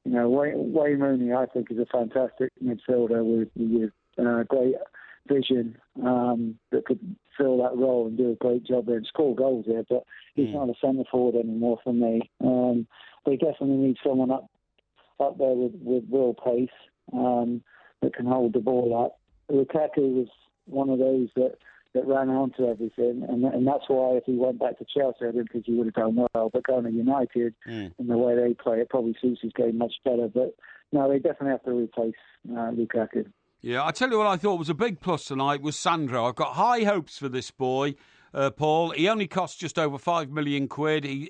Rooney, I think, is a fantastic midfielder with great vision that could fill that role and do a great job there and score goals there. But he's not a centre forward anymore for me. They definitely need someone up there with real pace that can hold the ball up. Lukaku was one of those that ran onto everything, and that's why if he went back to Chelsea, I didn't think he would have done well. But going to United, and the way they play, it probably suits his game much better. But no, they definitely have to replace Lukaku. Yeah, I tell you what I thought was a big plus tonight was Sandro. I've got high hopes for this boy. Paul, he only cost just over £5 million.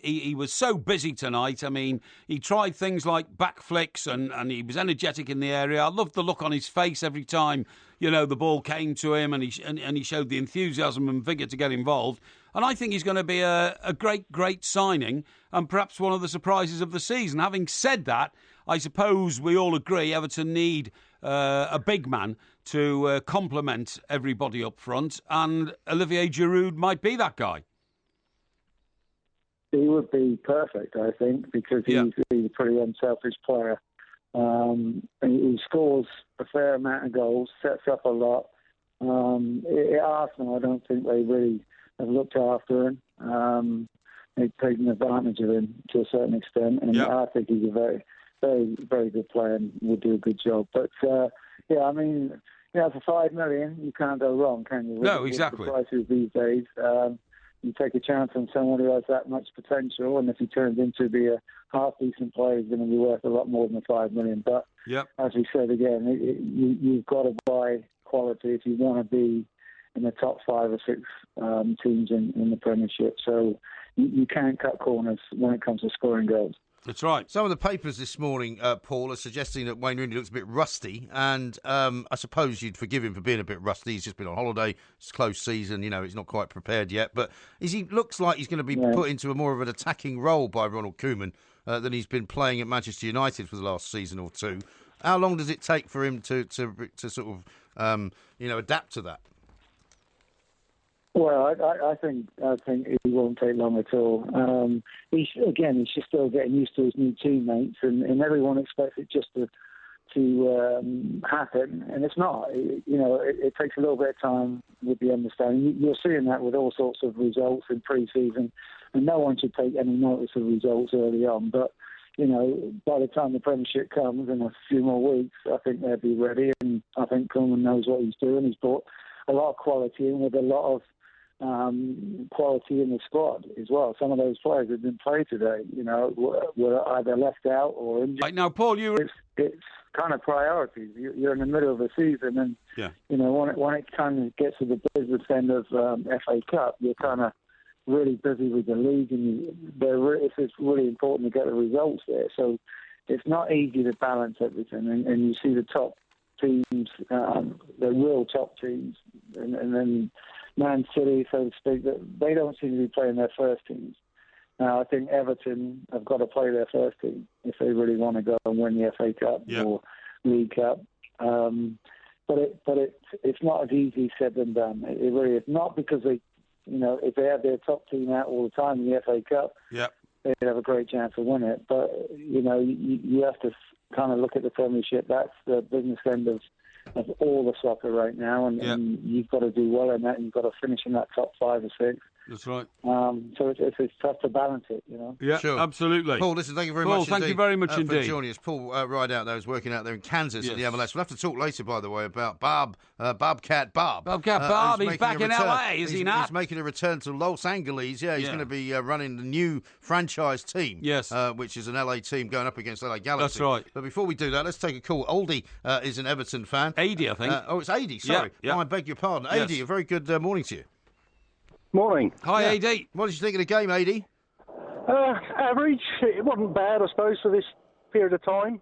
He was so busy tonight. I mean, he tried things like back flicks and he was energetic in the area. I loved the look on his face every time, the ball came to him and he showed the enthusiasm and vigour to get involved. And I think he's going to be a great signing and perhaps one of the surprises of the season. Having said that, I suppose we all agree Everton need a big man to complement everybody up front, and Olivier Giroud might be that guy. He would be perfect, I think, because he's a pretty unselfish player. He scores a fair amount of goals, sets up a lot. At Arsenal, I don't think they really have looked after him. They've taken advantage of him to a certain extent, and I think he's a very, very, very good player and would do a good job. But, for $5 million, you can't go wrong, can you? No, exactly. With the prices these days, you take a chance on someone who has that much potential, and if he turns into be a half-decent player, he's going to be worth a lot more than the $5 million. But as we said again, you've got to buy quality if you want to be in the top 5 or 6 teams in the Premiership. So you can't cut corners when it comes to scoring goals. That's right. Some of the papers this morning, Paul, are suggesting that Wayne Rooney looks a bit rusty, and I suppose you'd forgive him for being a bit rusty. He's just been on holiday. It's a close season. He's not quite prepared yet. But he looks like he's going to be put into a more of an attacking role by Ronald Koeman than he's been playing at Manchester United for the last season or two. How long does it take for him to sort of adapt to that? Well, I think he won't take long at all. He's just still getting used to his new teammates, and everyone expects it just to happen, and it's not. It takes a little bit of time with the understanding. You're seeing that with all sorts of results in pre-season, and no one should take any notice of results early on. But by the time the Premiership comes in a few more weeks, I think they'll be ready, and I think Koeman knows what he's doing. He's brought a lot of quality in with a lot of quality in the squad as well. Some of those players that didn't play today, were either left out or injured. Right, now, Paul, it's kind of priorities. You're in the middle of a season, and when it kind of gets to the business end of FA Cup, you're kind of really busy with the league, and it's really important to get the results there. So it's not easy to balance everything, and you see the top teams, the real top teams, and then Man City, so to speak, that they don't seem to be playing their first teams. Now, I think Everton have got to play their first team if they really want to go and win the FA Cup or League Cup. But it's not as easy said than done. It really is not, because they, if they have their top team out all the time in the FA Cup, they'd have a great chance to win it. But you have to kind of look at the Premiership. That's the business end of all the soccer right now, and you've got to do well in that, and you've got to finish in that top 5 or 6. That's right. So it's tough to balance it, Yeah, sure. Absolutely. Paul, listen, thank you very much indeed. Paul, thank you very much indeed. For joining us. Paul Rideout there is working out there in Kansas at the MLS. We'll have to talk later, by the way, about Bobcat Bob. Bobcat Bob, he's back in LA, is he not? He's making a return to Los Angeles. Yeah, he's going to be running the new franchise team, which is an LA team going up against LA Galaxy. That's right. But before we do that, let's take a call. Oldie is an Everton fan. Adi, I think. It's Adi, sorry. I beg your pardon. Adi, a very good morning to you. Morning. Hi, AD. What did you think of the game, AD? Average. It wasn't bad, I suppose, for this period of time.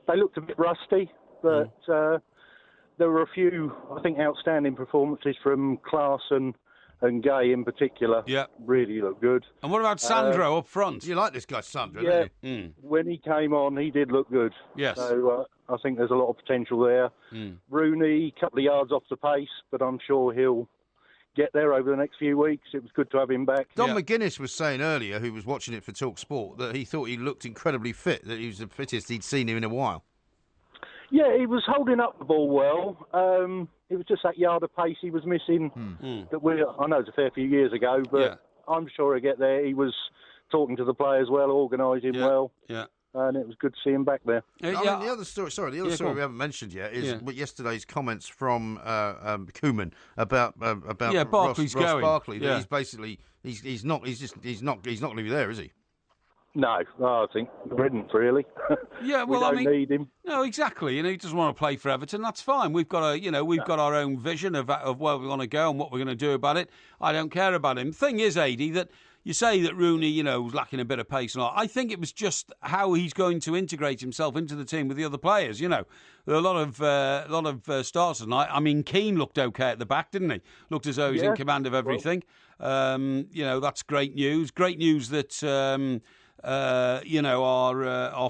They looked a bit rusty, but the there were a few, I think, outstanding performances from Klaassen and Gay in particular. Yeah. Really looked good. And what about Sandro up front? You like this guy, Sandro, Yeah. don't you? When he came on, he did look good. Yes. So I think there's a lot of potential there. Rooney, a couple of yards off the pace, but I'm sure he'll get there over the next few weeks. It was good to have him back. Don McGuinness was saying earlier, who was watching it for Talk Sport, that he thought he looked incredibly fit, that he was the fittest he'd seen him in a while. Yeah, he was holding up the ball well. It was just that yard of pace he was missing. I know it's a fair few years ago, but I'm sure he'll get there. He was talking to the players well, organising well. Yeah. And it was good to see him back there. I mean, the other story we haven't mentioned yet is yesterday's comments from Koeman about Barkley's Ross going. Barkley. That he's basically he's not going to be there, is he? No, I think Bridden, really. Yeah, well, we don't need him. No, exactly. He doesn't want to play for Everton. That's fine. We've got got our own vision of where we want to go and what we're going to do about it. I don't care about him. The thing is, Adi, that you say that Rooney, was lacking a bit of pace and all. I think it was just how he's going to integrate himself into the team with the other players. There are a lot of starts tonight. I mean, Keane looked okay at the back, didn't he? Looked as though he's in command of everything. That's great news. Great news that. Our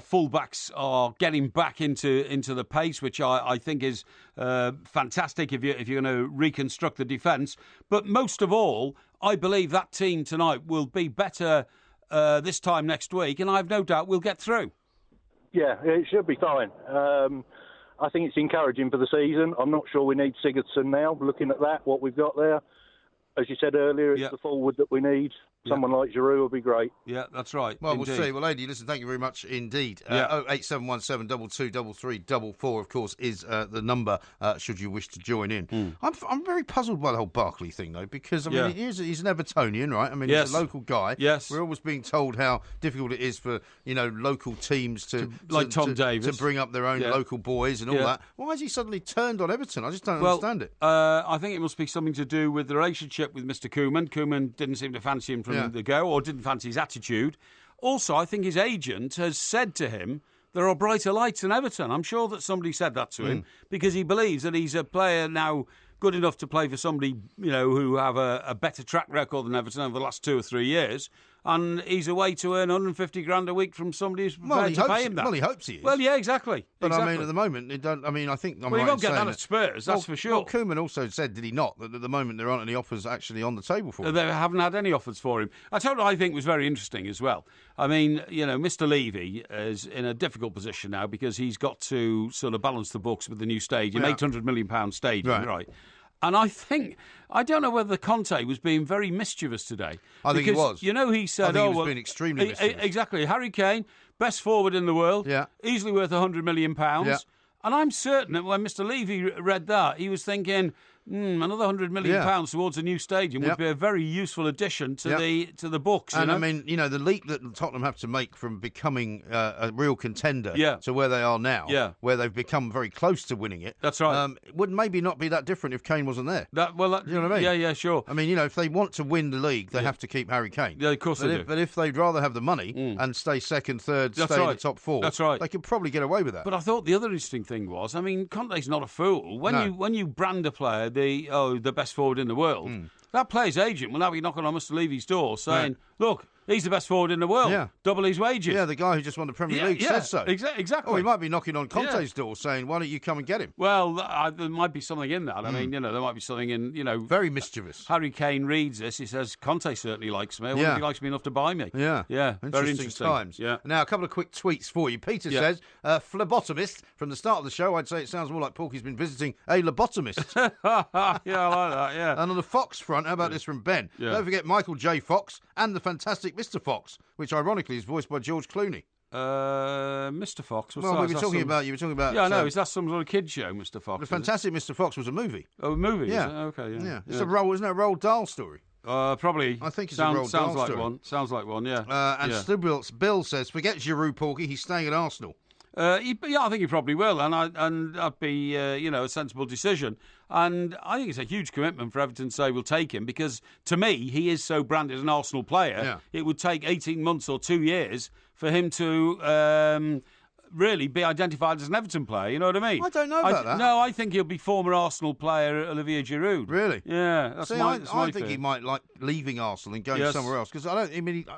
fullbacks are getting back into the pace, which I think is fantastic if you're going to reconstruct the defence. But most of all, I believe that team tonight will be better this time next week, and I've no doubt we'll get through. Yeah, it should be fine. I think it's encouraging for the season. I'm not sure we need Sigurdsson now, looking at that, what we've got there. As you said earlier, it's the forward that we need. Someone like Giroud will be great. Yeah, that's right. Well, indeed. We'll see. Well, lady, listen, thank you very much indeed. 08717 223344, of course, is the number should you wish to join in. I'm very puzzled by the whole Barkley thing, though, because, I mean, he's an Evertonian, right? I mean, he's a local guy. Yes. We're always being told how difficult it is for, local teams to Tom Davies, to bring up their own local boys and all that. Why has he suddenly turned on Everton? I just don't understand it. I think it must be something to do with the relationship with Mr. Koeman. Koeman didn't seem to fancy him from the go, or didn't fancy his attitude. Also, I think his agent has said to him, there are brighter lights in Everton. I'm sure that somebody said that to him because he believes that he's a player now good enough to play for somebody, who have a better track record than Everton over the last 2 or 3 years. And he's away to earn 150 grand a week from somebody who's prepared to pay him that. Well, he hopes he is. Well, yeah, exactly. But I mean, at the moment, I think. Well, you won't get that at Spurs, that's for sure. Well, Koeman also said, did he not, that at the moment there aren't any offers actually on the table for him? They haven't had any offers for him. I told you I think was very interesting as well. I mean, Mr. Levy is in a difficult position now because he's got to sort of balance the books with the new stadium, £800 million stadium, right? And I don't know whether Conte was being very mischievous today. I think he was. He said, he was being extremely mischievous. Exactly. Harry Kane, best forward in the world, easily worth £100 million. Yeah. And I'm certain that when Mr. Levy read that, he was thinking, another £100 million towards a new stadium would be a very useful addition to the books. And I mean, the leap that Tottenham have to make from becoming a real contender to where they are now, where they've become very close to winning it. That's right. Would maybe not be that different if Kane wasn't there. You know what I mean? Yeah, sure. I mean, if they want to win the league, they have to keep Harry Kane. Yeah, of course they do. But if they'd rather have the money and stay second, third, stay in the top four, they could probably get away with that. But I thought the other interesting thing was, I mean, Conte's not a fool. When you brand a player the best forward in the world, that player's agent will now be knocking on Mr. Levy's door saying, look, he's the best forward in the world. Double his wages. Yeah, the guy who just won the Premier League says so. Exactly. Oh, he might be knocking on Conte's door saying, why don't you come and get him? Well, there might be something in that. I mean, there might be something in, very mischievous. Harry Kane reads this. He says, Conte certainly likes me. I wonder if he likes me enough to buy me. Yeah. Very interesting times. Yeah. Now, a couple of quick tweets for you. Peter says, phlebotomist. From the start of the show, I'd say it sounds more like Porky's been visiting a lobotomist. Yeah, I like that, yeah. And on the Fox front, how about this from Ben? Yeah. Don't forget Michael J. Fox and the fantastic Mr. Fox, which ironically is voiced by George Clooney. Mr. Fox? Well, you were talking about... Yeah, I know. Is that some sort of kid show, Mr. Fox? The Fantastic Mr. Fox was a movie. Oh, a movie? Yeah. Is it? Okay, yeah. It's a Roald, isn't it a Roald Dahl story? Probably. I think it's a Roald Dahl story. Sounds like one, yeah. And Bill says, forget Giroud, Porky, he's staying at Arsenal. I think he probably will, and that'd be a sensible decision. And I think it's a huge commitment for Everton to say we'll take him because, to me, he is so branded an Arsenal player. Yeah. It would take 18 months or 2 years for him to really be identified as an Everton player. You know what I mean? I don't know about that. No, I think he'll be former Arsenal player Olivier Giroud. Really? Yeah. That's I think he might like leaving Arsenal and going somewhere else, because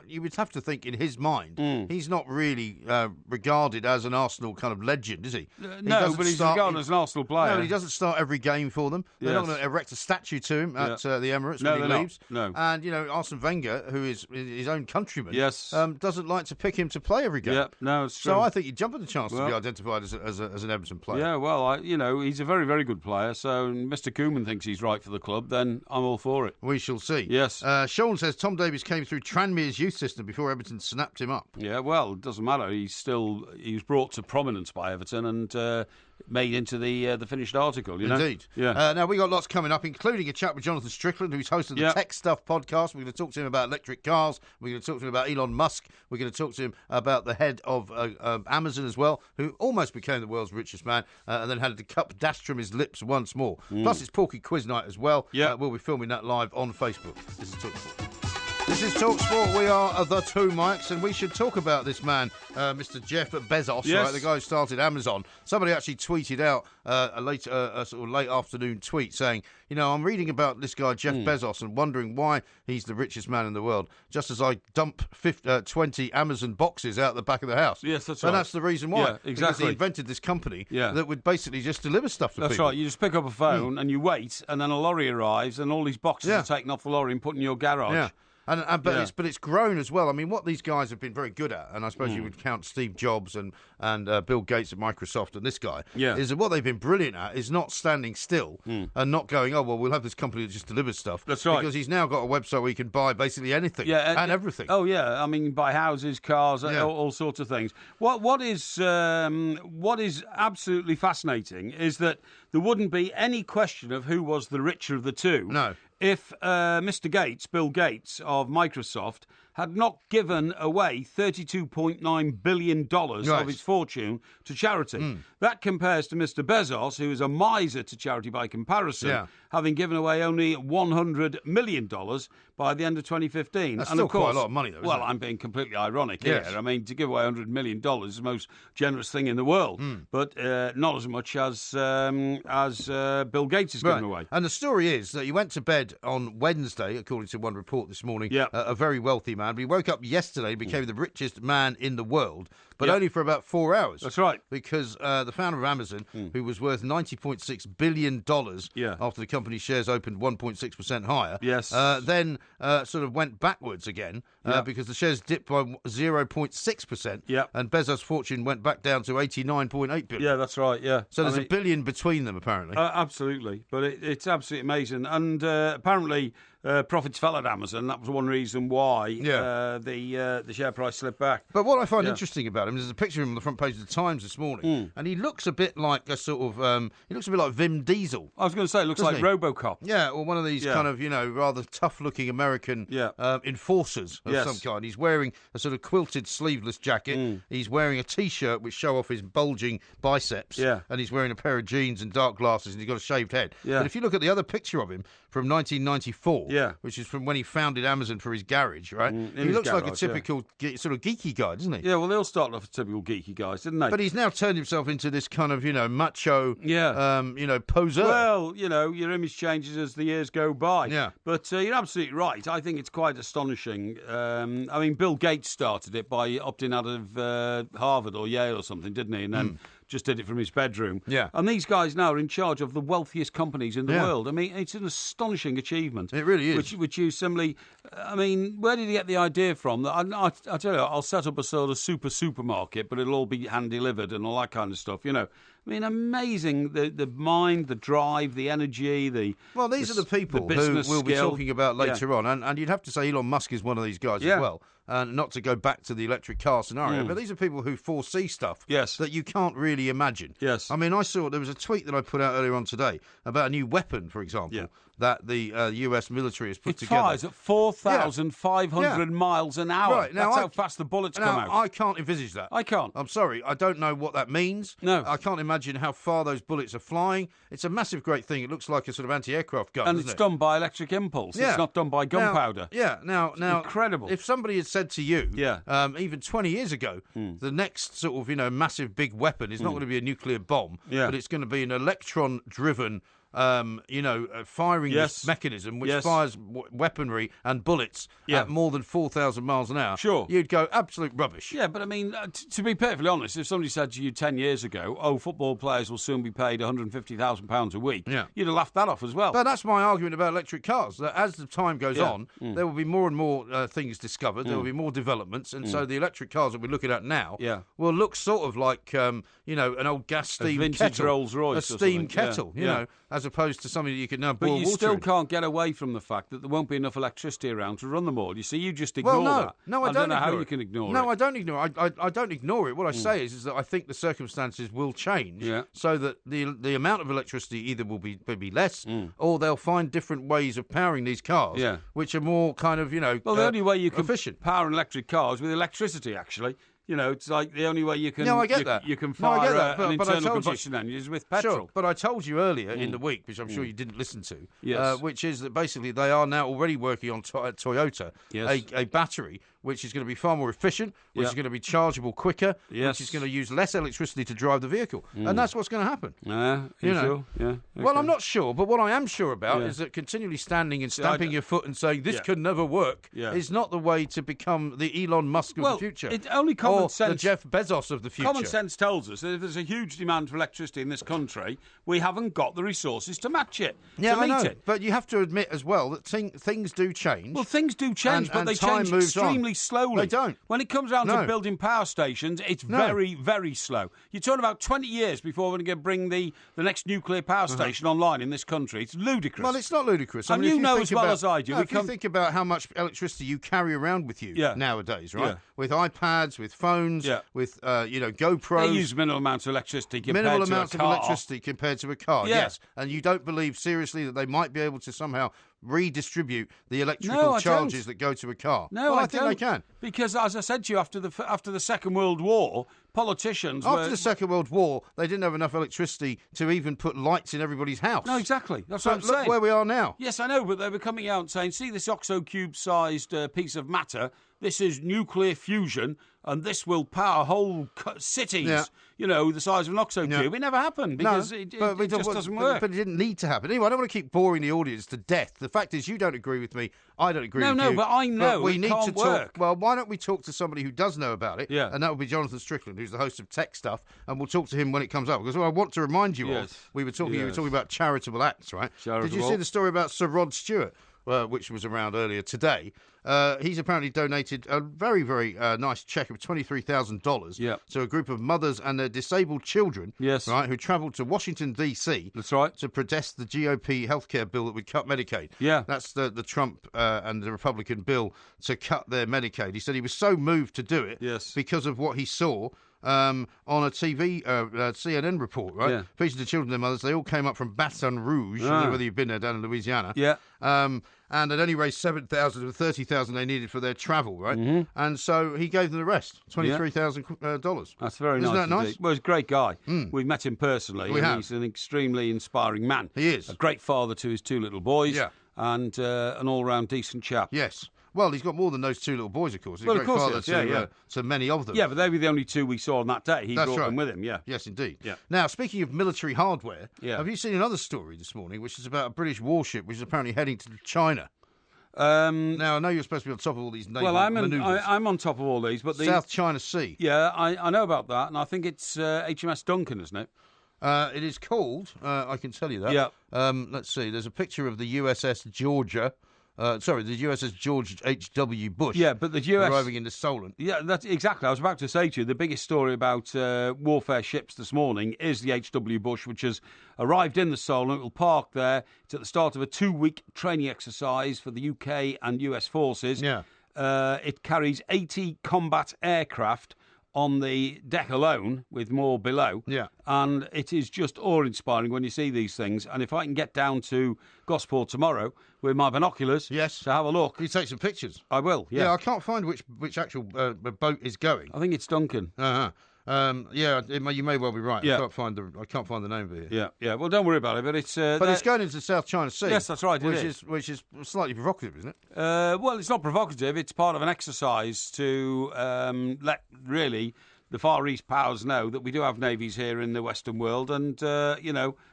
you would have to think in his mind he's not really regarded as an Arsenal kind of legend, is he? No, but he's regarded as an Arsenal player. No, but he doesn't start every game for them. They're not going to erect a statue to him at the Emirates when he leaves. No. And Arsene Wenger, who is his own countryman, doesn't like to pick him to play every game. Yeah, no, it's true. So I think he'd jump at the chance to be identified as an Everton player. Yeah, well, he's a very, very good player. So Mr. Koeman thinks he's right for the club. Then I'm all for it. We shall see. Yes. Sean says Tom Davies came through Tranmere's youth system before Everton snapped him up. Yeah, well, it doesn't matter. He was brought to prominence by Everton and made into the finished article. Indeed. Yeah. Now we got lots coming up, including a chat with Jonathan Strickland, who's hosted the Tech Stuff podcast. We're going to talk to him about electric cars. We're going to talk to him about Elon Musk. We're going to talk to him about the head of Amazon as well, who almost became the world's richest man and then had the cup dashed from his lips once more. Plus, it's Porky Quiz night as well. Yeah. We'll be filming that live on Facebook. This is TalkSport. We are the two mics, and we should talk about this man, Mr. Jeff Bezos, right, the guy who started Amazon. Somebody actually tweeted out a sort of late afternoon tweet saying, I'm reading about this guy, Jeff Bezos, and wondering why he's the richest man in the world, just as I dump 20 Amazon boxes out the back of the house. Yes, that's right. And that's the reason why. Yeah, exactly. Because he invented this company that would basically just deliver stuff to people. That's right. You just pick up a phone and you wait, and then a lorry arrives, and all these boxes are taken off the lorry and put in your garage. Yeah. But it's grown as well. I mean, what these guys have been very good at, and I suppose you would count Steve Jobs and Bill Gates at Microsoft and this guy, is that what they've been brilliant at is not standing still and not going, we'll have this company that just delivers stuff. That's right. Because he's now got a website where you can buy basically anything and everything. Oh, yeah. I mean, buy houses, cars, all sorts of things. What is absolutely fascinating is that there wouldn't be any question of who was the richer of the two. No. If Mr. Gates, Bill Gates of Microsoft, had not given away $32.9 billion of his fortune to charity. That compares to Mr. Bezos, who is a miser to charity by comparison, having given away only $100 million by the end of 2015. That's and still of course, quite a lot of money, though, isn't well, it? I'm being completely ironic here. I mean, to give away $100 million is the most generous thing in the world, but not as much as Bill Gates has given away. And the story is that he went to bed on Wednesday, according to one report this morning, a very wealthy man, but he woke up yesterday and became the richest man in the world, but only for about 4 hours. That's right. Because the founder of Amazon, who was worth $90.6 billion after the company's shares opened 1.6% higher, then sort of went backwards again because the shares dipped by 0.6%, and Bezos' fortune went back down to $89.8 billion. Yeah, that's right, So there's a billion between them, apparently. Absolutely. But it's absolutely amazing. And apparently profits fell at Amazon. That was one reason why the share price slipped back. But what I find interesting about him is there's a picture of him on the front page of the Times this morning, and he looks a bit like a sort of he looks a bit like Vin Diesel. I was going to say, looks like RoboCop. Yeah, or one of these kind of rather tough-looking American enforcers of some kind. He's wearing a sort of quilted sleeveless jacket. He's wearing a T-shirt which show off his bulging biceps, and he's wearing a pair of jeans and dark glasses, and he's got a shaved head. But if you look at the other picture of him from 1994, which is from when he founded Amazon for his garage, right? He looks like a typical sort of geeky guy, doesn't he? Yeah, well, they all started off as typical geeky guys, didn't they? But he's now turned himself into this kind of, macho, poser. Well, your image changes as the years go by. Yeah. But you're absolutely right. I think it's quite astonishing. I mean, Bill Gates started it by opting out of Harvard or Yale or something, didn't he? And then just did it from his bedroom. Yeah. And these guys now are in charge of the wealthiest companies in the world. I mean, it's an astonishing achievement. It really is. Which you simply, I mean, where did he get the idea from? I tell you, I'll set up a sort of supermarket, but it'll all be hand-delivered and all that kind of stuff, I mean, amazing, the mind, the drive, the energy, Well, these are the people who we'll be talking about later on. And you'd have to say Elon Musk is one of these guys as well. And not to go back to the electric car scenario, but these are people who foresee stuff that you can't really imagine. Yes. I mean, I saw there was a tweet that I put out earlier on today about a new weapon, for example, that the US military has put together. It fires at 4,500 miles an hour. Right. Now, that's how fast the bullets come out. I can't envisage that. I can't. I'm sorry. I don't know what that means. No. I can't imagine imagine how far those bullets are flying. It's a massive, great thing. It looks like a sort of anti-aircraft gun, and it's done by electric impulse. It's not done by gunpowder. Now, incredible. If somebody had said to you, even 20 years ago, the next sort of massive big weapon is not going to be a nuclear bomb, but it's going to be an electron-driven firing mechanism which fires weaponry and bullets at more than 4,000 miles an hour. Sure. You'd go absolute rubbish. Yeah, but I mean, to be perfectly honest, if somebody said to you 10 years ago, football players will soon be paid £150,000 a week, you'd have laughed that off as well. But that's my argument about electric cars, that as the time goes on, there will be more and more things discovered, there will be more developments, and so the electric cars that we're looking at now will look sort of like, an old gas steam kettle. Rolls-Royce a steam kettle, you know, as opposed to something that you can now boil water in. But you still can't get away from the fact that there won't be enough electricity around to run them all. You see, you just ignore that. No, I don't know how you can ignore it. No, I don't ignore it. I don't ignore it. What I say is that I think the circumstances will change so that the amount of electricity either will be less or they'll find different ways of powering these cars, which are more kind of, Well, the only way you can efficient. power an electric car is with electricity, actually. It's like the only way you can. No, I get that. You can fire an internal combustion engine is with petrol. Sure, but I told you earlier in the week, which I'm sure you didn't listen to, which is that basically they are now already working on Toyota a battery which is going to be far more efficient, which is going to be chargeable quicker, which is going to use less electricity to drive the vehicle, and that's what's going to happen. Sure? Yeah. Okay. Well, I'm not sure, but what I am sure about is that continually standing and stamping your foot and saying this could never work is not the way to become the Elon Musk of the future. Only common sense. The Jeff Bezos of the future. Common sense tells us that if there's a huge demand for electricity in this country, we haven't got the resources to match it. Yeah, I know. It. But you have to admit as well that things do change. Well, things do change, but they change extremely slowly. They don't. When it comes down to building power stations, it's very, very slow. You're talking about 20 years before we're going to bring the next nuclear power station online in this country. It's ludicrous. Well, it's not ludicrous. And you know as well as I do. If you think about how much electricity you carry around with you nowadays, right? Yeah. With iPads, with phones, with GoPros. They use minimal amounts of electricity compared to a car. Minimal amounts of electricity compared to a car, yes. And you don't believe seriously that they might be able to somehow redistribute the electrical charges that go to a car? No, I think they can. Because, as I said to you, after the Second World War, politicians After the Second World War, they didn't have enough electricity to even put lights in everybody's house. No, exactly. That's what I'm saying. Look where we are now. Yes, I know, but they were coming out and saying, see this OXO cube-sized piece of matter, this is nuclear fusion, and this will power whole cities, the size of an OXO cube. It never happened because it just doesn't work. But it didn't need to happen. Anyway, I don't want to keep boring the audience to death. The fact is, you don't agree with me. I don't agree with you. No, but I know we need can't to work. talk. Well, why don't we talk to somebody who does know about it? Yeah. And that would be Jonathan Strickland, who's the host of Tech Stuff, and we'll talk to him when it comes up. Because what I want to remind you of, you were talking about charitable acts, right? Did you see the story about Sir Rod Stewart? Which was around earlier today. He's apparently donated a very, very nice cheque of $23,000 to a group of mothers and their disabled children, right, who travelled to Washington, D.C. That's right. to protest the GOP healthcare bill that would cut Medicaid. Yeah. That's the Trump and the Republican bill to cut their Medicaid. He said he was so moved to do it because of what he saw on a TV CNN report, right? Yeah. Featured the children and their mothers. They all came up from Baton Rouge. I don't know whether you've been there, down in Louisiana. Yeah. And they'd only raised $7,000 of the $30,000 they needed for their travel, right? Mm-hmm. And so he gave them the rest, $23,000. That's very nice. Isn't that nice? Well, he's a great guy. We've met him personally. We have. He's an extremely inspiring man. He is. A great father to his two little boys. Yeah. And an all-round decent chap. Yes. Well, he's got more than those two little boys, of course. He's a great father to many of them. Yeah, but they were the only two we saw on that day. He brought them with him, Yes, indeed. Yeah. Now, speaking of military hardware, have you seen another story this morning, which is about a British warship which is apparently heading to China? Now, I know you're supposed to be on top of all these naval manoeuvres. I'm on top of all these. But South China Sea. Yeah, I know about that, and I think it's HMS Duncan, isn't it? It is called, I can tell you that. Yeah. Let's see, there's a picture of the USS Georgia. The USS George H.W. Bush. Yeah, but the US arriving into Solent. Yeah, that's exactly. I was about to say to you, the biggest story about warfare ships this morning is the H.W. Bush, which has arrived in the Solent. It will park there. It's at the start of a 2-week training exercise for the UK and US forces. Yeah. It carries 80 combat aircraft on the deck alone, with more below. Yeah. And it is just awe-inspiring when you see these things. And if I can get down to Gosport tomorrow with my binoculars to have a look. Can you take some pictures? I will, Yeah, I can't find which actual boat is going. I think it's Duncan. Uh-huh. You may well be right. Yeah. I can't find the name of it here. Yeah. Well, don't worry about it. But it's it's going into the South China Sea. Yes, that's right. Which is slightly provocative, isn't it? Well, it's not provocative. It's part of an exercise to let really the Far East powers know that we do have navies here in the Western world, and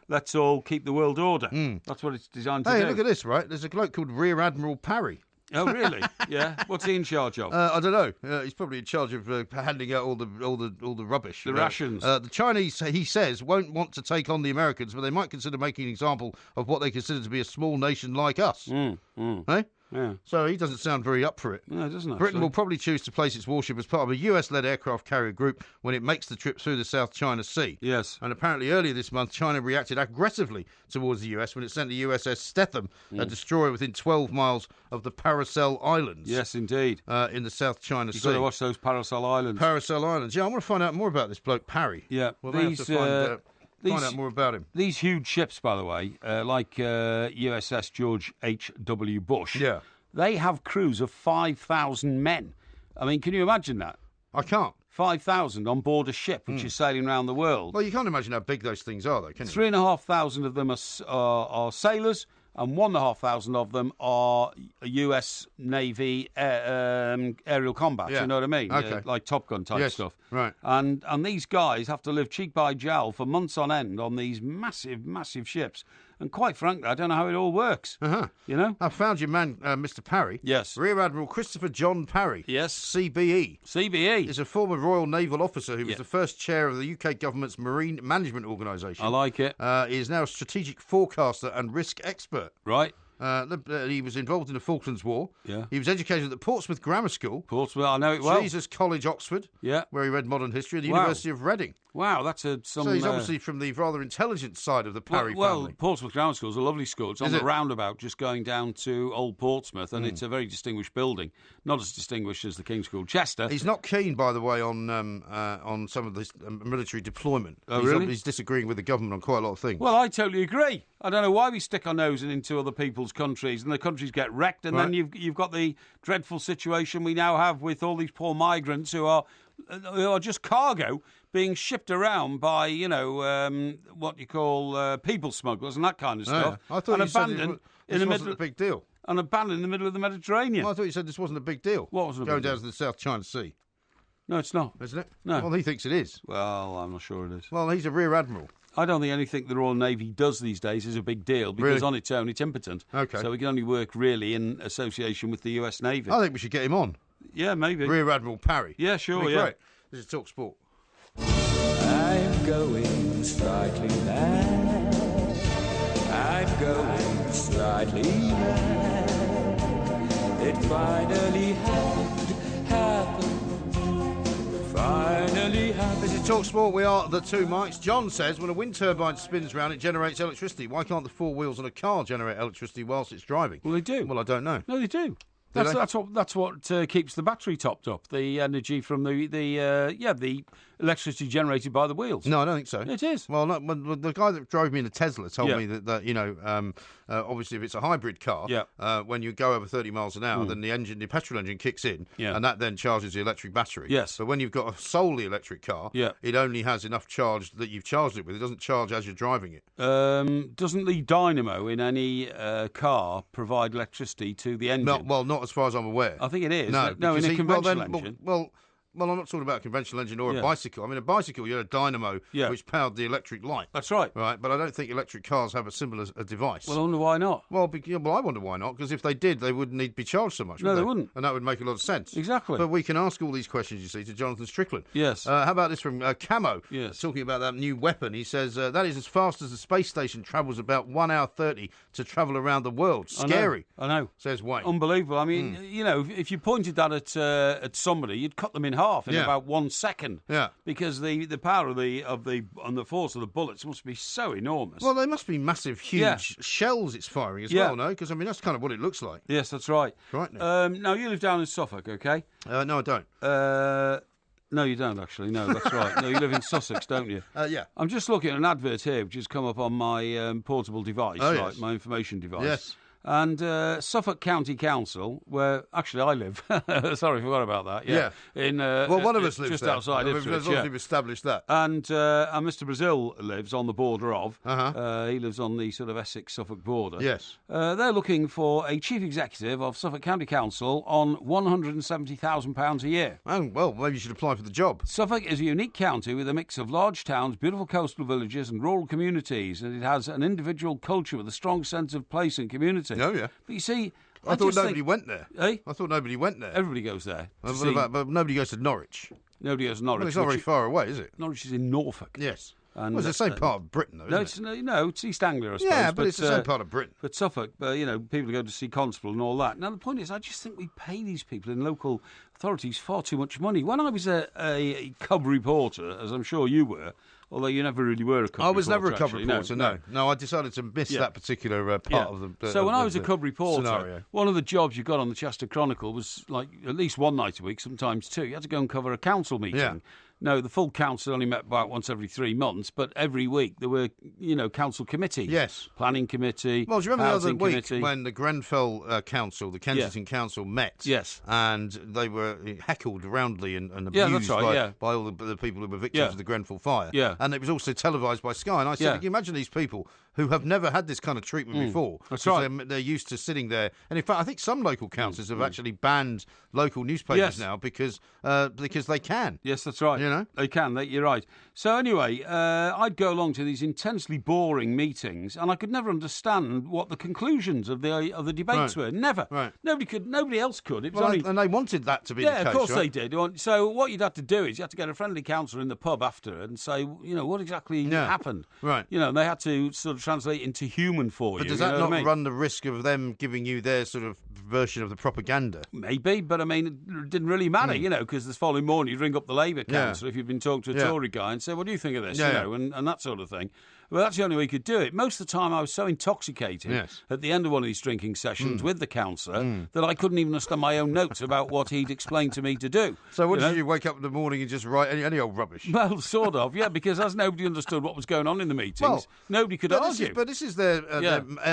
let's all keep the world order. That's what it's designed to do. Hey, look at this, right? There's a bloke called Rear Admiral Parry. Oh, really? Yeah. What's he in charge of? I don't know. He's probably in charge of handing out all the rubbish. The rations. The Chinese, he says, won't want to take on the Americans, but they might consider making an example of what they consider to be a small nation like us. Hey? Yeah. So he doesn't sound very up for it. No, it doesn't. Britain will probably choose to place its warship as part of a US-led aircraft carrier group when it makes the trip through the South China Sea. Yes. And apparently earlier this month, China reacted aggressively towards the US when it sent the USS Stetham, a destroyer within 12 miles of the Paracel Islands. Yes, indeed. In the South China Sea. You've got to watch those Paracel Islands. Paracel Islands. Yeah, I want to find out more about this bloke, Parry. Yeah. Well, they have to find out more about him. These huge ships, by the way, like USS George H.W. Bush, they have crews of 5,000 men. I mean, can you imagine that? I can't. 5,000 on board a ship which is sailing around the world. Well, you can't imagine how big those things are, though, can you? 3,500 of them are sailors, and 1,500 of them are US Navy aerial combat. Yeah. You know what I mean? Okay. Like Top Gun type stuff. Right. And these guys have to live cheek by jowl for months on end on these massive, massive ships. And quite frankly, I don't know how it all works. You know? I found your man, Mr. Parry. Yes. Rear Admiral Christopher John Parry. Yes. CBE. CBE. Is a former Royal Naval officer who was the first chair of the UK government's Marine Management Organisation. I like it. He is now a strategic forecaster and risk expert. Right. He was involved in the Falklands War. Yeah. He was educated at the Portsmouth Grammar School. Portsmouth, I know it well. Jesus College, Oxford. Yeah. Where he read modern history, and the University of Reading. Wow, that's some... So he's obviously from the rather intelligent side of the Parry family. Well, Portsmouth Grammar School is a lovely school. It's on the roundabout just going down to Old Portsmouth, and it's a very distinguished building. Not as distinguished as the King's School Chester. He's not keen, by the way, on some of this military deployment. Oh, really? He's disagreeing with the government on quite a lot of things. Well, I totally agree. I don't know why we stick our nose into other people's countries, and the countries get wrecked, and then you've got the dreadful situation we now have with all these poor migrants who are just cargo being shipped around by, what you call people smugglers and that kind of stuff. Yeah. I thought you said this wasn't a big deal. And abandoned in the middle of the Mediterranean. Well, I thought you said this wasn't a big deal. What wasn't a Going big deal? down to the South China Sea. No, it's not. Isn't it? No. Well, he thinks it is. Well, I'm not sure it is. Well, he's a Rear Admiral. I don't think anything the Royal Navy does these days is a big deal because on its own it's impotent. Okay. So we can only work really in association with the US Navy. I think we should get him on. Yeah, maybe. Rear Admiral Parry. Yeah, sure, Great. This is Talk Sport. I'm going slightly mad. I'm going slightly mad. It finally happened. Finally happened. This is Talk Sport. We are the two Mikes. John says when a wind turbine spins round, it generates electricity. Why can't the four wheels on a car generate electricity whilst it's driving? Well, they do. Well, I don't know. No, they do. they? That's what keeps the battery topped up. The energy from the electricity generated by the wheels. No, I don't think so. It is. Well, the guy that drove me in a Tesla told me that obviously if it's a hybrid car, when you go over 30 miles an hour, then the petrol engine kicks in, and that then charges the electric battery. Yes. But when you've got a solely electric car, it only has enough charge that you've charged it with. It doesn't charge as you're driving it. Doesn't the dynamo in any car provide electricity to the engine? Not as far as I'm aware. I think it is. No, in a conventional engine. Well, I'm not talking about a conventional engine or a bicycle. I mean, a bicycle, you had a dynamo which powered the electric light. That's right. Right, but I don't think electric cars have a similar device. Well, I wonder why not. Well, I wonder why not, because if they did, they wouldn't need to be charged so much. No, they wouldn't. And that would make a lot of sense. Exactly. But we can ask all these questions, you see, to Jonathan Strickland. Yes. How about this from Camo? Yes. Talking about that new weapon. He says, that is as fast as the space station travels about 1 hour 30 to travel around the world. Scary. I know. Says Wayne. Unbelievable. I mean, if you pointed that at somebody, you'd cut them in half in about 1 second. Yeah. Because the power of the force of the bullets must be so enormous. Well, they must be massive, huge shells it's firing as well, no? Because, I mean, that's kind of what it looks like. Yes, that's right. Right. Now, you live down in Suffolk, okay? No, I don't. No, you don't, actually. No, that's right. No, you live in Sussex, don't you? Yeah. I'm just looking at an advert here which has come up on my portable device, yes. my information device. Yes. And Suffolk County Council, where actually I live. Sorry, I forgot about that. Yeah. In one of us lives just there. outside Ipswich. We've established that. And Mr. Brazil lives on the border of. He lives on the sort of Essex-Suffolk border. Yes. They're looking for a chief executive of Suffolk County Council on £170,000 a year. Oh, well, maybe you should apply for the job. Suffolk is a unique county with a mix of large towns, beautiful coastal villages and rural communities, and it has an individual culture with a strong sense of place and community. Oh, yeah. But you see, I thought nobody went there. Eh? I thought nobody went there. Everybody goes there. But nobody goes to Norwich. Nobody goes to Norwich. Well, it's not very far away, is it? Norwich is in Norfolk. Yes. And, it's the same part of Britain, though, isn't it? No, it's East Anglia, I suppose. Yeah, but it's the same part of Britain. But Suffolk, people go to see Constable and all that. Now, the point is, I just think we pay these people in local authorities far too much money. When I was a cub reporter, as I'm sure you were, although you never really were a cub reporter. I was never a cub reporter, no. I decided to miss that particular part of the So when I was a cub reporter, scenario. One of the jobs you got on the Chester Chronicle was like at least one night a week, sometimes two. You had to go and cover a council meeting. Yeah. No, the full council only met about once every 3 months, but every week there were, council committees. Yes. Planning committee, Well, do you remember the other week committee? when the Grenfell Council, the Kensington Council met? Yes. And they were heckled roundly and Yeah, abused that's right, by all the people who were victims of the Grenfell fire. Yeah. And it was also televised by Sky. And I said, can you imagine these people who have never had this kind of treatment before? That's right. They're used to sitting there. And in fact, I think some local councils have actually banned local newspapers now because they can. Yes, that's right. You know? They can. You're right. So anyway, I'd go along to these intensely boring meetings, and I could never understand what the conclusions of the debates were. Never. Right. Nobody else could. It was And they wanted that to be the case, of course right? they did. So what you'd have to do is you had to get a friendly counsellor in the pub after and say, what exactly happened. Right. They had to sort of translate into human for you. But does that not what I mean? run the risk of them giving you their sort of version of the propaganda? Maybe, but I mean, it didn't really matter, because the following morning you'd ring up the Labour councillor if you'd been talking to a Tory guy and say, what do you think of this? And that sort of thing. Well, that's the only way you could do it. Most of the time I was so intoxicated at the end of one of these drinking sessions with the counsellor that I couldn't even understand my own notes about what he'd explained to me to do. So what did you wake up in the morning and just write any old rubbish? Well, sort of, because as nobody understood what was going on in the meetings, nobody could argue. This is their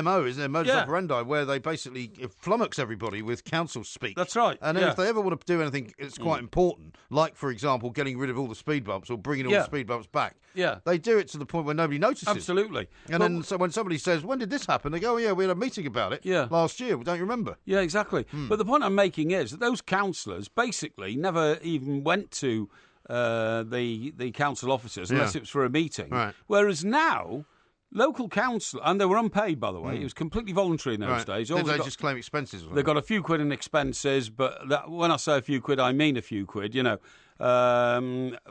MO, is their modus operandi, where they basically flummox everybody with council speak. That's right. And then if they ever want to do anything that's quite important, like, for example, getting rid of all the speed bumps or bringing all the speed bumps back, they do it to the point where nobody notices. Absolutely. And then so when somebody says, when did this happen? They go, we had a meeting about it last year. Don't you remember? Yeah, exactly. But the point I'm making is that those councillors basically never even went to the council officers unless it was for a meeting. Right. Whereas now, local council, and they were unpaid, by the way. It was completely voluntary in those days. Did they just claim expenses? They got a few quid in expenses, but when I say a few quid, I mean a few quid,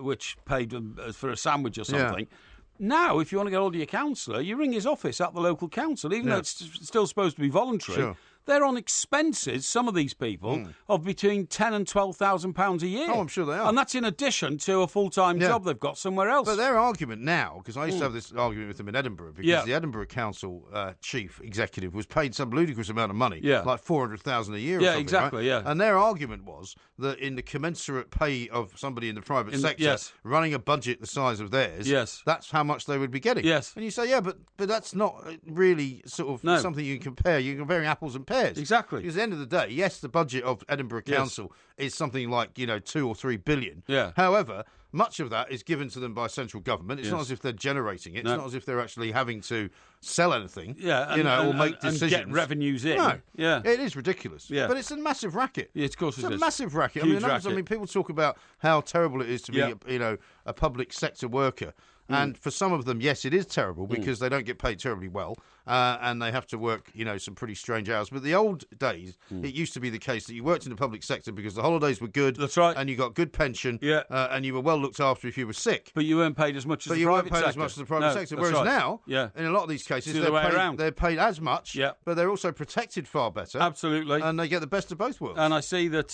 which paid for a sandwich or something. Yeah. Now, if you want to get hold of your councillor, you ring his office at the local council, even though it's still supposed to be voluntary. Sure. They're on expenses, some of these people, of between £10,000 and £12,000 a year. Oh, I'm sure they are. And that's in addition to a full-time job they've got somewhere else. But their argument now, because I used to have this argument with them in Edinburgh, because the Edinburgh Council chief executive was paid some ludicrous amount of money, like $400,000 a year or something. Exactly, right? And their argument was that in the commensurate pay of somebody in the private sector, running a budget the size of theirs, that's how much they would be getting. Yes. And you say, but that's not really sort of something you can compare. You're comparing apples and pears. Exactly. Because at the end of the day, yes, the budget of Edinburgh Council is something like, 2 or 3 billion. Yeah. However, much of that is given to them by central government. It's not as if they're generating it. It's not as if they're actually having to sell anything, or make decisions. And get revenues in. No. Yeah. It is ridiculous. Yeah. But it's a massive racket. Yeah, of course it is. It's a massive racket. Huge racket. I mean, people talk about how terrible it is to be, a public sector worker. And for some of them, yes, it is terrible because they don't get paid terribly well and they have to work, some pretty strange hours. But the old days, it used to be the case that you worked in the public sector because the holidays were good. That's right. And you got good pension. And you were well looked after if you were sick. But you weren't paid as much as the private sector. But you weren't paid as much as the private sector. Whereas now, in a lot of these cases, they're paid as much, but they're also protected far better. Absolutely. And they get the best of both worlds. And I see that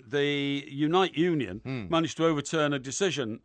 the Unite Union managed to overturn a decision.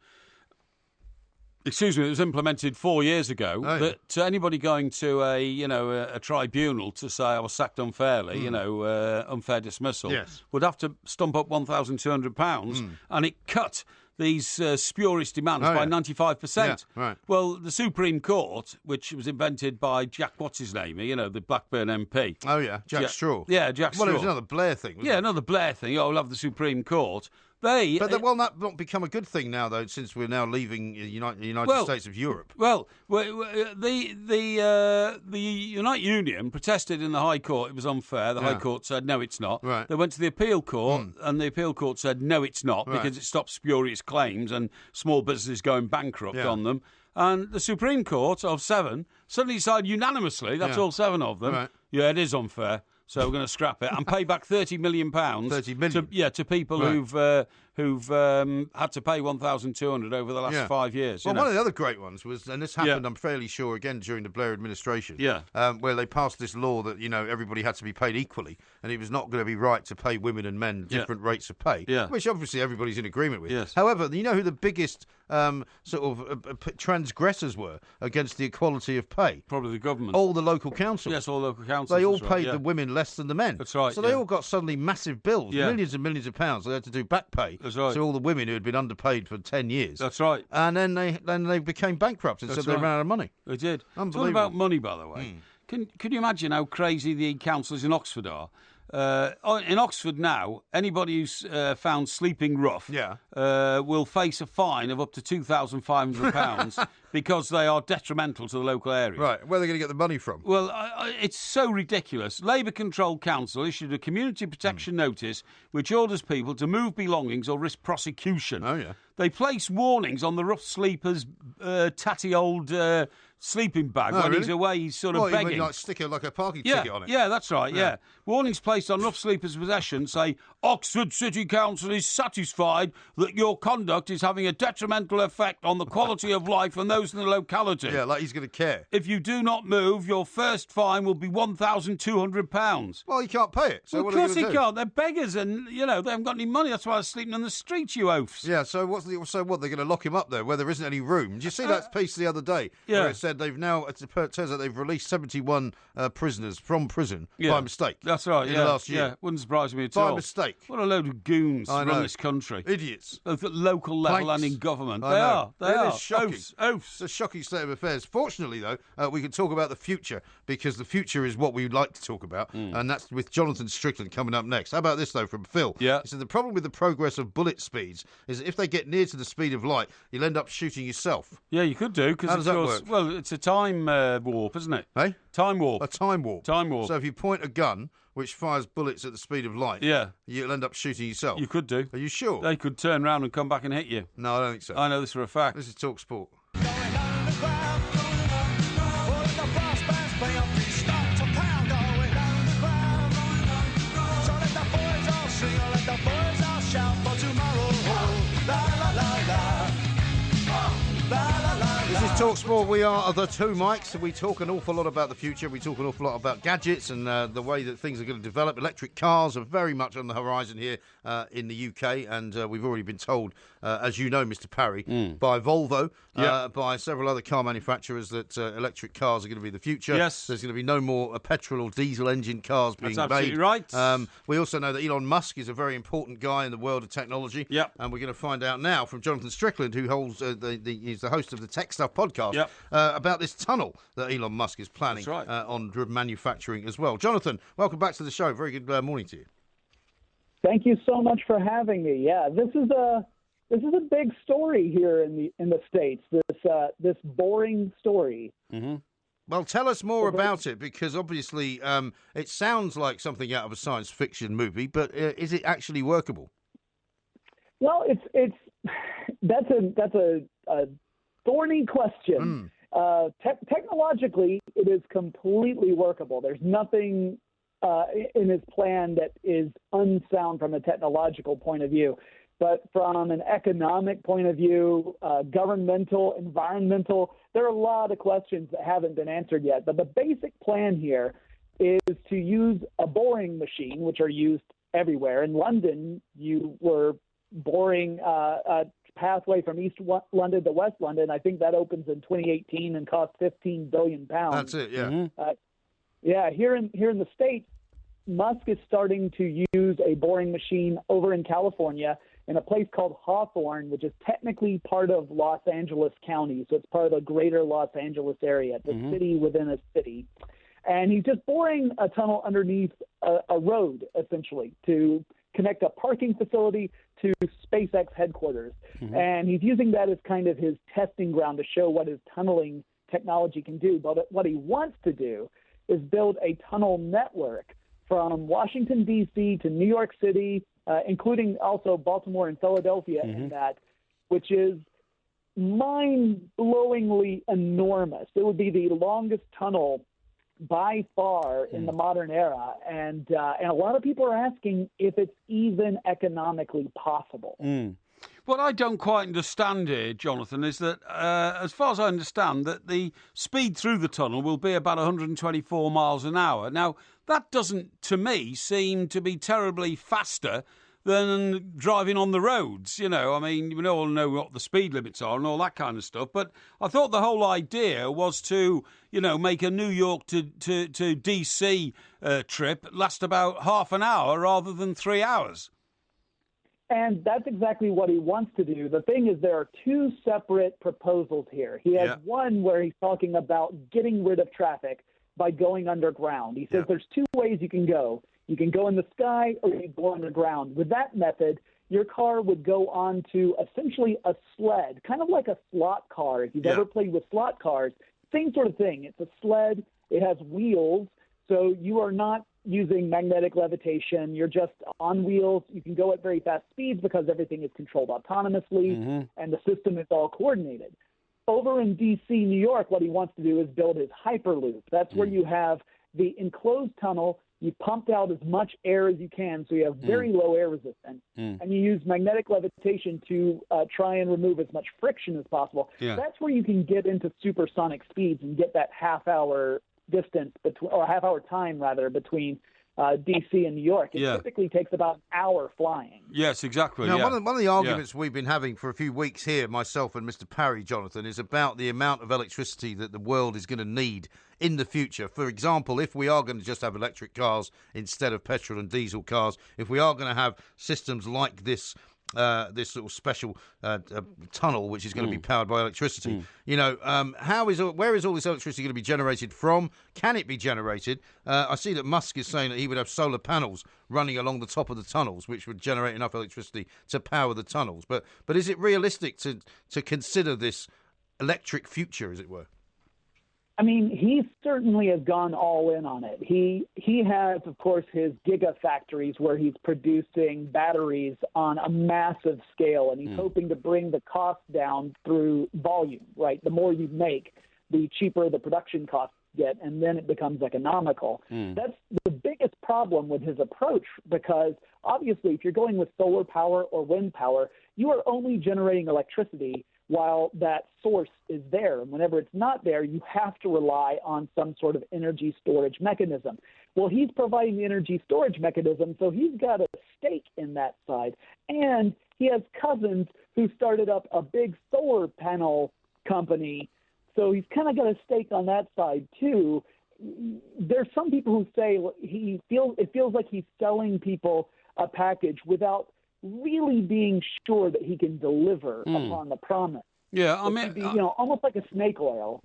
It was implemented 4 years ago. That anybody going to a tribunal to say I was sacked unfairly, unfair dismissal, would have to stump up £1,200, and it cut these spurious demands by 95%. Yeah, right. Well, the Supreme Court, which was invented by Jack, what's his name, the Blackburn MP. Oh, yeah, Jack Straw. Yeah, Jack Straw. Well, it was another Blair thing, wasn't it? Yeah, another Blair thing. We'll have the Supreme Court. But will that not become a good thing now, though, since we're now leaving the United States of Europe? Well, the United Union protested in the High Court. It was unfair. The High Court said, no, it's not. Right. They went to the Appeal Court, and the Appeal Court said, no, it's not, because it stops spurious claims and small businesses going bankrupt on them. And the Supreme Court of 7 suddenly decided unanimously, that's all 7 of them, it is unfair. So we're going to scrap it and pay back £30 million. 30 million? To people who've had to pay 1,200 over the last 5 years. Well, one of the other great ones was, and this happened, I'm fairly sure, again during the Blair administration, where they passed this law that everybody had to be paid equally, and it was not going to be right to pay women and men different rates of pay, which obviously everybody's in agreement with. Yes. However, you know who the biggest transgressors were against the equality of pay? Probably the government. All the local councils. Yes, all local councils. They all paid the women less than the men. That's right. So they all got suddenly massive bills, millions and millions of pounds. They had to do back pay. That's right. To all the women who had been underpaid for 10 years. That's right. And then they became bankrupt and so they ran out of money. They did. Unbelievable. It's all about money, by the way. Can you imagine how crazy the councillors in Oxford are? In Oxford now, anybody who's found sleeping rough will face a fine of up to £2,500 because they are detrimental to the local area. Right. Where are they going to get the money from? Well, it's so ridiculous. Labour-controlled council issued a community protection notice which orders people to move belongings or risk prosecution. Oh, yeah. They place warnings on the rough sleeper's tatty old sleeping bag when he's away. He's sort of begging. You stick like a parking ticket on it. Yeah, that's right. Yeah. Warnings placed on rough sleepers' possession say Oxford City Council is satisfied that your conduct is having a detrimental effect on the quality of life and those in the locality. Yeah, like he's going to care. If you do not move, your first fine will be £1,200. Well, he can't pay it. So of course he can't. They're beggars, and they haven't got any money. That's why they're sleeping on the streets, you oafs. Yeah. So what? They're going to lock him up there where there isn't any room. Did you see that piece the other day? Where it said they've now. It turns out they've released 71 prisoners from prison by mistake. That's right. In the last year. Yeah, wouldn't surprise me at all. By mistake. What a load of goons run this country. Idiots. Both at local level Planks. and in government. They are. It's shocking. Oafs. It's a shocking state of affairs. Fortunately, though, we can talk about the future because the future is what we'd like to talk about, and that's with Jonathan Strickland coming up next. How about this, though, from Phil? Yeah. He said the problem with the progress of bullet speeds is that if they get near to the speed of light, you'll end up shooting yourself. Yeah, you could do. How does that work? Well, it's a time warp, isn't it? Hey? Time warp. A time warp. Time warp. So if you point a gun which fires bullets at the speed of light, you'll end up shooting yourself. You could do. Are you sure? They could turn around and come back and hit you. No, I don't think so. I know this for a fact. This is Talk Sport. Talk Sport, we are the two mics. We talk an awful lot about the future. We talk an awful lot about gadgets and the way that things are going to develop. Electric cars are very much on the horizon here in the UK, and we've already been told, as you know, Mr. Parry, by Volvo, by several other car manufacturers that electric cars are going to be the future. Yes. There's going to be no more petrol or diesel engine cars being made. That's absolutely right. We also know that Elon Musk is a very important guy in the world of technology. Yep. And we're going to find out now from Jonathan Strickland, who holds he's the host of the Tech Stuff podcast, about this tunnel that Elon Musk is planning on manufacturing as well. Jonathan, welcome back to the show. Very good morning to you. Thank you so much for having me. Yeah, this is a big story here in the States. This boring story. Mm-hmm. Well, tell us more about it, because obviously it sounds like something out of a science fiction movie, but is it actually workable? Well, that's a thorny question. Technologically, it is completely workable. There's nothing in his plan that is unsound from a technological point of view. But from an economic point of view, governmental, environmental, there are a lot of questions that haven't been answered yet. But the basic plan here is to use a boring machine, which are used everywhere. In London, you were boring a pathway from East London to West London. I think that opens in 2018 and costs £15 billion. That's it, yeah. Mm-hmm. Here in the States, Musk is starting to use a boring machine over in California, in a place called Hawthorne, which is technically part of Los Angeles County. So it's part of the greater Los Angeles area, the city within a city. And he's just boring a tunnel underneath a road, essentially, to connect a parking facility to SpaceX headquarters. And he's using that as kind of his testing ground to show what his tunneling technology can do. But what he wants to do is build a tunnel network from Washington, D.C. to New York City, including also Baltimore and Philadelphia in that, which is mind-blowingly enormous. It would be the longest tunnel by far in the modern era, and a lot of people are asking if it's even economically possible. What I don't quite understand here, Jonathan, is that, as far as I understand, that the speed through the tunnel will be about 124 miles an hour. Now, that doesn't, to me, seem to be terribly faster than driving on the roads. You know, I mean, we all know what the speed limits are and all that kind of stuff. But I thought the whole idea was to, you know, make a New York to DC trip last about half an hour rather than 3 hours. And that's exactly what he wants to do. The thing is, there are two separate proposals here. He has one where he's talking about getting rid of traffic by going underground. He says there's two ways you can go. You can go in the sky or you can go underground. With that method, your car would go onto essentially a sled, kind of like a slot car. If you've ever played with slot cars, same sort of thing. It's a sled. It has wheels, so you are not using magnetic levitation. You're just on wheels. You can go at very fast speeds because everything is controlled autonomously, and the system is all coordinated. Over in D.C., New York, what he wants to do is build his Hyperloop. That's where you have the enclosed tunnel. You pumped out as much air as you can, so you have very low air resistance. And you use magnetic levitation to try and remove as much friction as possible. That's where you can get into supersonic speeds and get that half-hour distance, or half-hour time, rather, between D.C. and New York. It typically takes about an hour flying. Yes, exactly. Now, one of the arguments we've been having for a few weeks here, myself and Mr. Parry, Jonathan, is about the amount of electricity that the world is going to need in the future. For example, if we are going to just have electric cars instead of petrol and diesel cars, if we are going to have systems like this sort of special tunnel, which is going to be powered by electricity. You know, where is all this electricity going to be generated from? Can it be generated? I see that Musk is saying that he would have solar panels running along the top of the tunnels, which would generate enough electricity to power the tunnels. But is it realistic to consider this electric future, as it were? I mean, he certainly has gone all in on it. He has, of course, his gigafactories where he's producing batteries on a massive scale, and he's hoping to bring the cost down through volume, right? The more you make, the cheaper the production costs get, and then it becomes economical. That's the biggest problem with his approach, because obviously if you're going with solar power or wind power, you are only generating electricity while that source is there. And whenever it's not there, you have to rely on some sort of energy storage mechanism. Well, he's providing the energy storage mechanism, so he's got a stake in that side. And he has cousins who started up a big solar panel company, so he's kind of got a stake on that side too. There's some people who say it feels like he's selling people a package without really being sure that he can deliver upon the promise. Yeah, I mean, almost like a snake oil.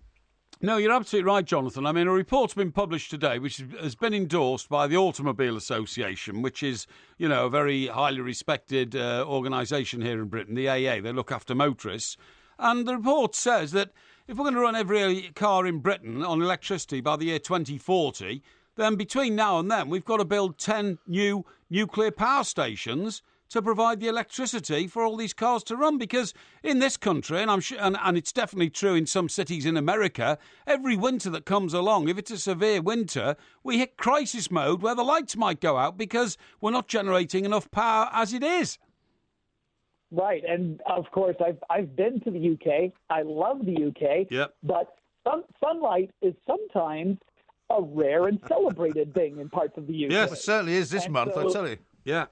No, you're absolutely right, Jonathan. I mean, a report's been published today, which has been endorsed by the Automobile Association, which is, you know, a very highly respected organisation here in Britain, the AA. They look after motorists. And the report says that if we're going to run every car in Britain on electricity by the year 2040, then between now and then, we've got to build 10 new nuclear power stations to provide the electricity for all these cars to run. Because in this country, and I'm sure, and it's definitely true in some cities in America, every winter that comes along, if it's a severe winter, we hit crisis mode where the lights might go out because we're not generating enough power as it is. Right, and of course, I've been to the UK. I love the UK. Yep. But sunlight is sometimes a rare and celebrated thing in parts of the UK. Yes, it certainly is this month, I tell you. Yeah.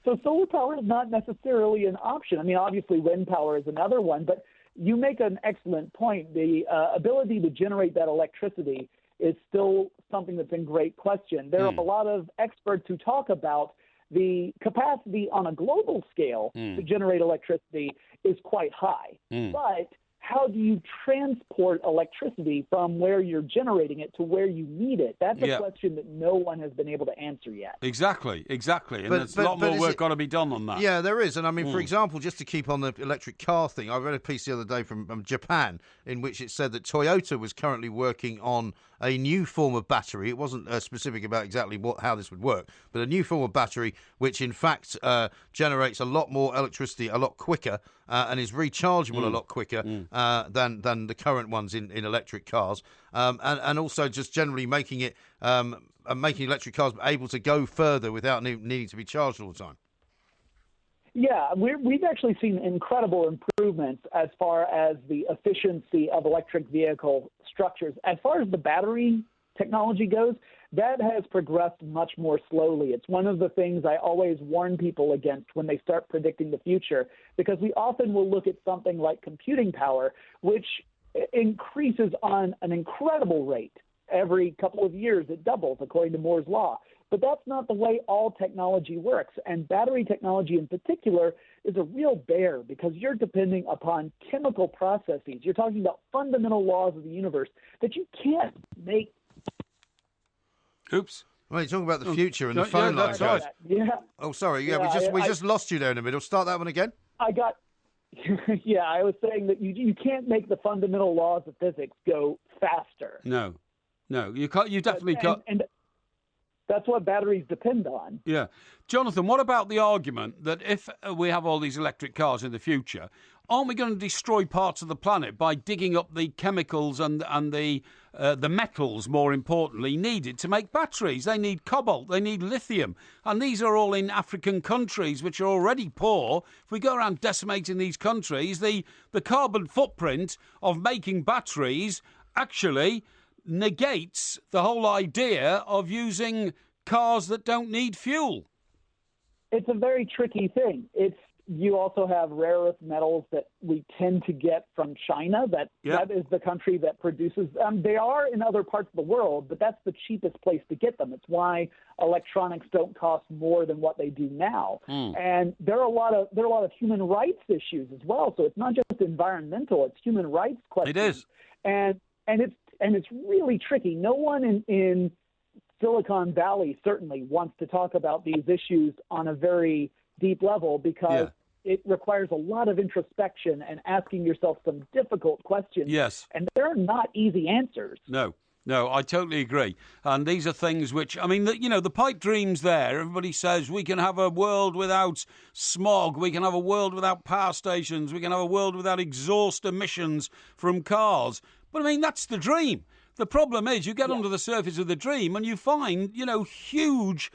So solar power is not necessarily an option. I mean, obviously wind power is another one, but you make an excellent point. The ability to generate that electricity is still something that's in great question. There are a lot of experts who talk about the capacity on a global scale to generate electricity is quite high. But how do you transport electricity from where you're generating it to where you need it? That's a question that no one has been able to answer yet. Exactly. And there's a lot more work got to be done on that. Yeah, there is. And I mean, for example, just to keep on the electric car thing, I read a piece the other day from Japan in which it said that Toyota was currently working on a new form of battery. It wasn't specific about exactly how this would work, but a new form of battery which in fact generates a lot more electricity a lot quicker and is rechargeable a lot quicker than the current ones in electric cars, and also just generally making electric cars able to go further without needing to be charged all the time. Yeah, we've actually seen incredible improvements as far as the efficiency of electric vehicle structures. As far as the battery technology goes, that has progressed much more slowly. It's one of the things I always warn people against when they start predicting the future, because we often will look at something like computing power, which increases on an incredible rate. Every couple of years it doubles, according to Moore's law. But that's not the way all technology works. And battery technology in particular is a real bear because you're depending upon chemical processes. You're talking about fundamental laws of the universe that you can't make. Oops. Well, you're talking about the future and the phone line, guys. Yeah. Oh, sorry. Yeah, we just lost you there in the middle. Start that one again. I was saying that you can't make the fundamental laws of physics go faster. No, you can't. You definitely can't. And that's what batteries depend on. Yeah. Jonathan, what about the argument that if we have all these electric cars in the future, aren't we going to destroy parts of the planet by digging up the chemicals and the metals, more importantly, needed to make batteries? They need cobalt, they need lithium, and these are all in African countries which are already poor. If we go around decimating these countries, the carbon footprint of making batteries actually negates the whole idea of using cars that don't need fuel. It's a very tricky thing. You also have rare earth metals that we tend to get from China. That is the country that produces them. They are in other parts of the world, but that's the cheapest place to get them. It's why electronics don't cost more than what they do now. And there are a lot of human rights issues as well. So it's not just environmental; it's human rights questions. It is, and it's really tricky. No one in Silicon Valley certainly wants to talk about these issues on a very deep level because it requires a lot of introspection and asking yourself some difficult questions. Yes. And there are not easy answers. No, I totally agree. And these are things which, I mean, the pipe dream's there. Everybody says we can have a world without smog. We can have a world without power stations. We can have a world without exhaust emissions from cars. But, I mean, that's the dream. The problem is you get under the surface of the dream and you find, huge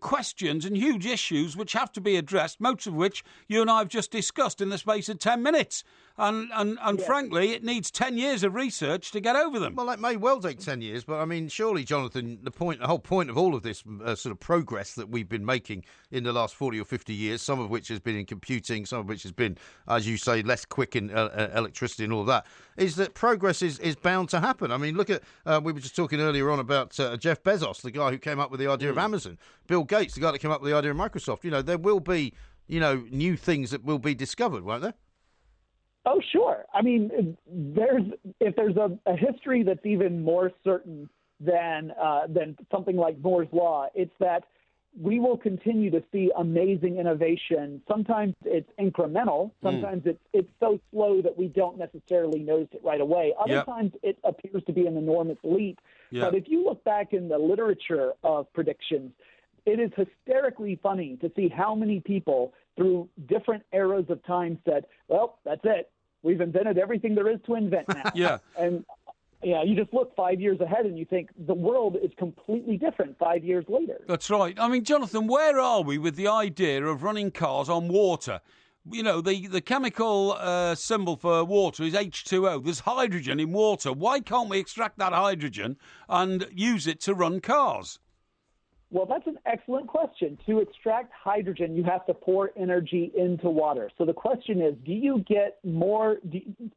questions and huge issues which have to be addressed, most of which you and I have just discussed in the space of 10 minutes. And frankly, it needs 10 years of research to get over them. Well, it may well take 10 years, but I mean, surely, Jonathan, the whole point of all of this sort of progress that we've been making in the last 40 or 50 years, some of which has been in computing, some of which has been, as you say, less quick in electricity and all of that, is that progress is bound to happen. I mean, look at, we were just talking earlier on about Jeff Bezos, the guy who came up with the idea of Amazon, Bill Gates, the guy that came up with the idea of Microsoft. There will be, new things that will be discovered, won't there? Oh, sure. I mean, if there's a history that's even more certain than something like Moore's Law, it's that we will continue to see amazing innovation. Sometimes it's incremental. Sometimes it's so slow that we don't necessarily notice it right away. Other times it appears to be an enormous leap. But if you look back in the literature of predictions, it is hysterically funny to see how many people through different eras of time said, well, that's it. We've invented everything there is to invent now. And you just look 5 years ahead and you think the world is completely different 5 years later. That's right. I mean, Jonathan, where are we with the idea of running cars on water? The chemical symbol for water is H2O. There's hydrogen in water. Why can't we extract that hydrogen and use it to run cars? Well, that's an excellent question. To extract hydrogen, you have to pour energy into water. So the question is, do you get more?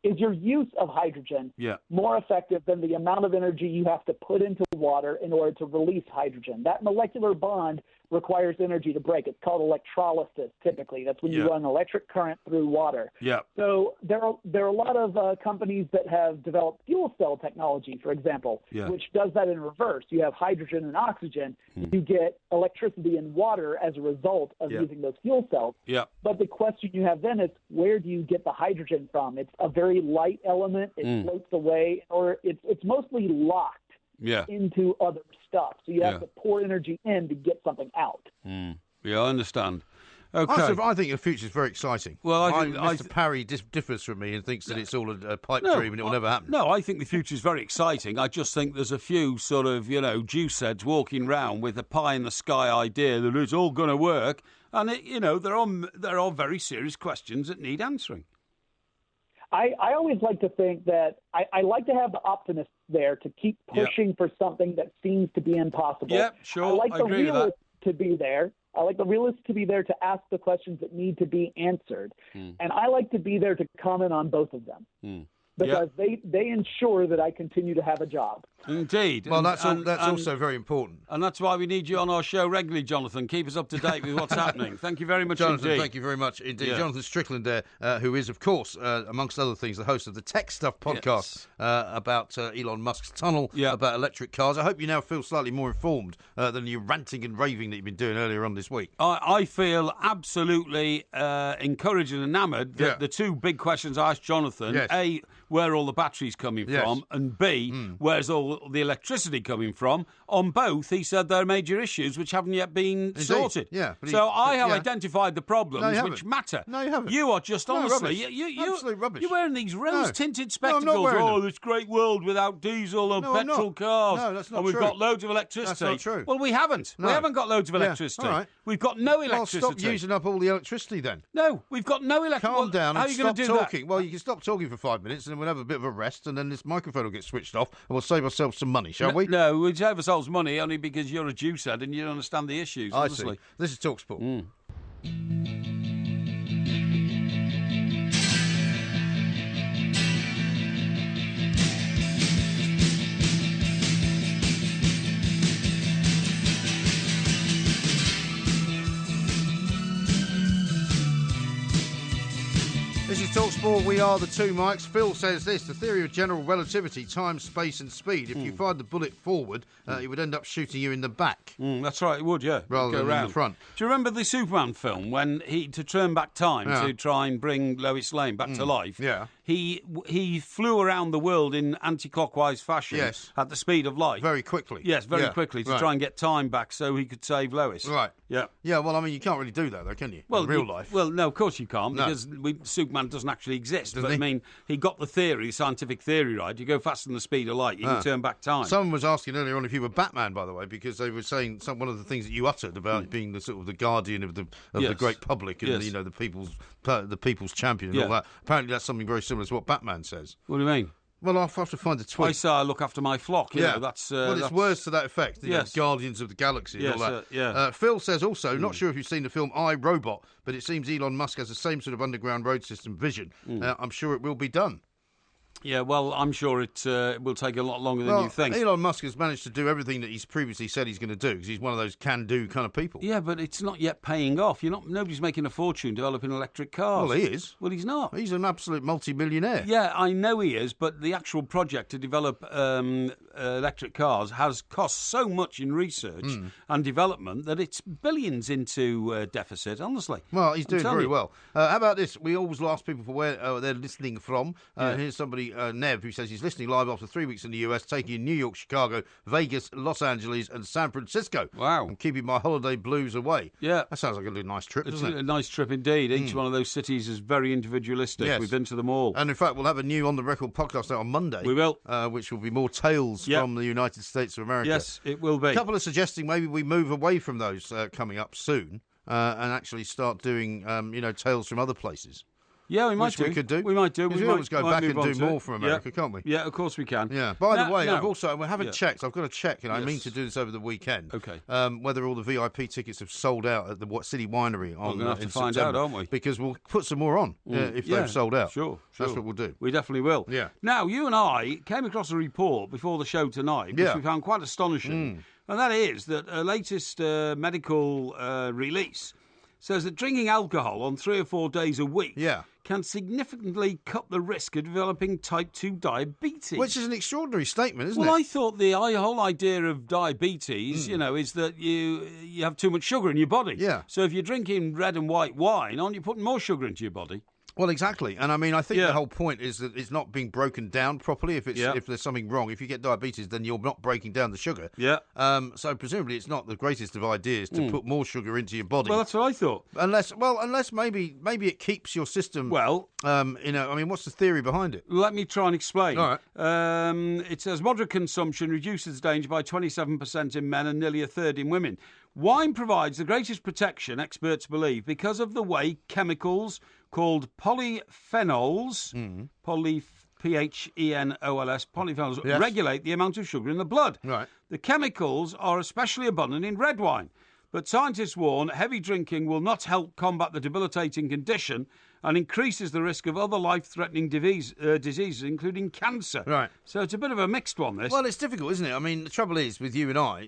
Is your use of hydrogen more effective than the amount of energy you have to put into water in order to release hydrogen? That molecular bond requires energy to break. It's called electrolysis, typically. That's when you run electric current through water. Yeah. So there are a lot of companies that have developed fuel cell technology, for example, which does that in reverse. You have hydrogen and oxygen. You get electricity and water as a result of using those fuel cells. Yeah. But the question you have then is, where do you get the hydrogen from? It's a very light element. It floats away, or it's mostly locked into other stuff. So you have to pour energy in to get something out. Yeah, I understand. Okay. I think the future is very exciting. Well, Mr. Parry differs from me and thinks that it's all a pipe dream and it will never happen. No, I think the future is very exciting. I just think there's a few sort of, juice heads walking round with a pie in the sky idea that it's all going to work. And, there are very serious questions that need answering. I always like to think that I like to have the optimists there to keep pushing for something that seems to be impossible. Yeah, sure. I like the agree with that. realists to be there. I like the realists to be there to ask the questions that need to be answered. And I like to be there to comment on both of them. Because they ensure that I continue to have a job. Indeed. Well, that's also very important. And that's why we need you on our show regularly, Jonathan. Keep us up to date with what's happening. Thank you very much Jonathan, indeed. thank you very much indeed. Yeah. Jonathan Strickland there, who is, of course, amongst other things, the host of the Tech Stuff podcast about Elon Musk's tunnel, about electric cars. I hope you now feel slightly more informed than your ranting and raving that you've been doing earlier on this week. I feel absolutely encouraged and enamoured that the two big questions I asked Jonathan, A, where are all the batteries coming from, and B, where's all the electricity coming from? On both, he said there are major issues which haven't yet been sorted. Yeah, so I have identified the problems which matter. No, you haven't. You are just honestly, you absolute rubbish. You're wearing these rose-tinted spectacles. No, this great world without diesel or petrol cars. No, that's not and we've true. got loads of electricity. That's not true. Well, we haven't. No. We haven't got loads of electricity. All right. We've got no electricity. Well, stop using up all the electricity then. No, we've got no electricity. Calm down How and are you going stop to do talking. that? Well, you can stop talking for 5 minutes and then we'll have a bit of a rest and then this microphone will get switched off and we'll save ourselves some money, shall we? No, we'd save ourselves money only because you're a juice head and you don't understand the issues, honestly. I see. This is TalkSport. This is TalkSport. We are the two Mikes. Phil says this: the theory of general relativity, time, space, and speed. If you fired the bullet forward, it would end up shooting you in the back. That's right, it would, yeah. Rather than in the front. Do you remember the Superman film when to turn back time to try and bring Lois Lane back to life? Yeah. He flew around the world in anti-clockwise fashion at the speed of light. Very quickly. Yes, very quickly to try and get time back so he could save Lois. Right. Yeah. Yeah, well, I mean, you can't really do that, though, can you? In real life. Well, no, of course you can't, because Superman doesn't actually exist. Doesn't but, he? I mean, he got the theory, scientific theory, right? You go faster than the speed of light, you can turn back time. Someone was asking earlier on if you were Batman, by the way, because they were saying one of the things that you uttered about being the sort of the guardian of the great public and the people's champion and all that. Apparently, that's something very similar to what Batman says. What do you mean? Well, I'll have to find the tweet. I say I look after my flock. You know, that's it's words to that effect. You know, Guardians of the Galaxy and all that. Phil says also, not sure if you've seen the film I, Robot, but it seems Elon Musk has the same sort of underground road system vision. I'm sure it will be done. Yeah, well, I'm sure it will take a lot longer than you think. Elon Musk has managed to do everything that he's previously said he's going to do because he's one of those can-do kind of people. Yeah, but it's not yet paying off. Nobody's making a fortune developing electric cars. Well, he is. Well, he's not. He's an absolute multi-millionaire. Yeah, I know he is, but the actual project to develop electric cars has cost so much in research and development that it's billions into deficit, honestly. Well, he's doing very well. How about this? We always ask people for where they're listening from. Here's somebody, Nev, who says he's listening live after 3 weeks in the US, taking in New York, Chicago, Vegas, Los Angeles and San Francisco. Wow. I'm keeping my holiday blues away. Yeah. That sounds like a nice trip, doesn't it? It's a nice trip indeed. Each one of those cities is very individualistic. Yes. We've been to them all. And in fact, we'll have a new On The Record podcast out on Monday. We will. Which will be more tales from the United States of America. Yes, it will be. A couple are suggesting maybe we move away from those coming up soon and actually start doing, tales from other places. Yeah, we might which do. we could do. We might do. We always go back and do more from America, can't we? Yeah, of course we can. Yeah. By the way, we haven't checked. I've got to check, and I mean to do this over the weekend. Okay. Whether all the VIP tickets have sold out at the City Winery We're going to have to find out, aren't we? Because we'll put some more on if they've sold out. Sure. That's what we'll do. We definitely will. Yeah. Now, you and I came across a report before the show tonight, which we found quite astonishing, and that is that a latest medical release says that drinking alcohol on 3 or 4 days a week can significantly cut the risk of developing type 2 diabetes. Which is an extraordinary statement, isn't it? Well, I thought the whole idea of diabetes, is that you have too much sugar in your body. Yeah. So if you're drinking red and white wine, aren't you putting more sugar into your body? Well, exactly, and I mean, I think the whole point is that it's not being broken down properly. If there's something wrong, if you get diabetes, then you're not breaking down the sugar. Yeah. So presumably, it's not the greatest of ideas to put more sugar into your body. Well, that's what I thought. Unless maybe it keeps your system. Well, I mean, what's the theory behind it? Let me try and explain. All right. It says moderate consumption reduces danger by 27% in men and nearly a third in women. Wine provides the greatest protection, experts believe, because of the way chemicals called polyphenols, P-H-E-N-O-L-S, polyphenols, regulate the amount of sugar in the blood. Right. The chemicals are especially abundant in red wine, but scientists warn heavy drinking will not help combat the debilitating condition and increases the risk of other life-threatening diseases, including cancer. Right. So it's a bit of a mixed one, this. Well, it's difficult, isn't it? I mean, the trouble is, with you and I,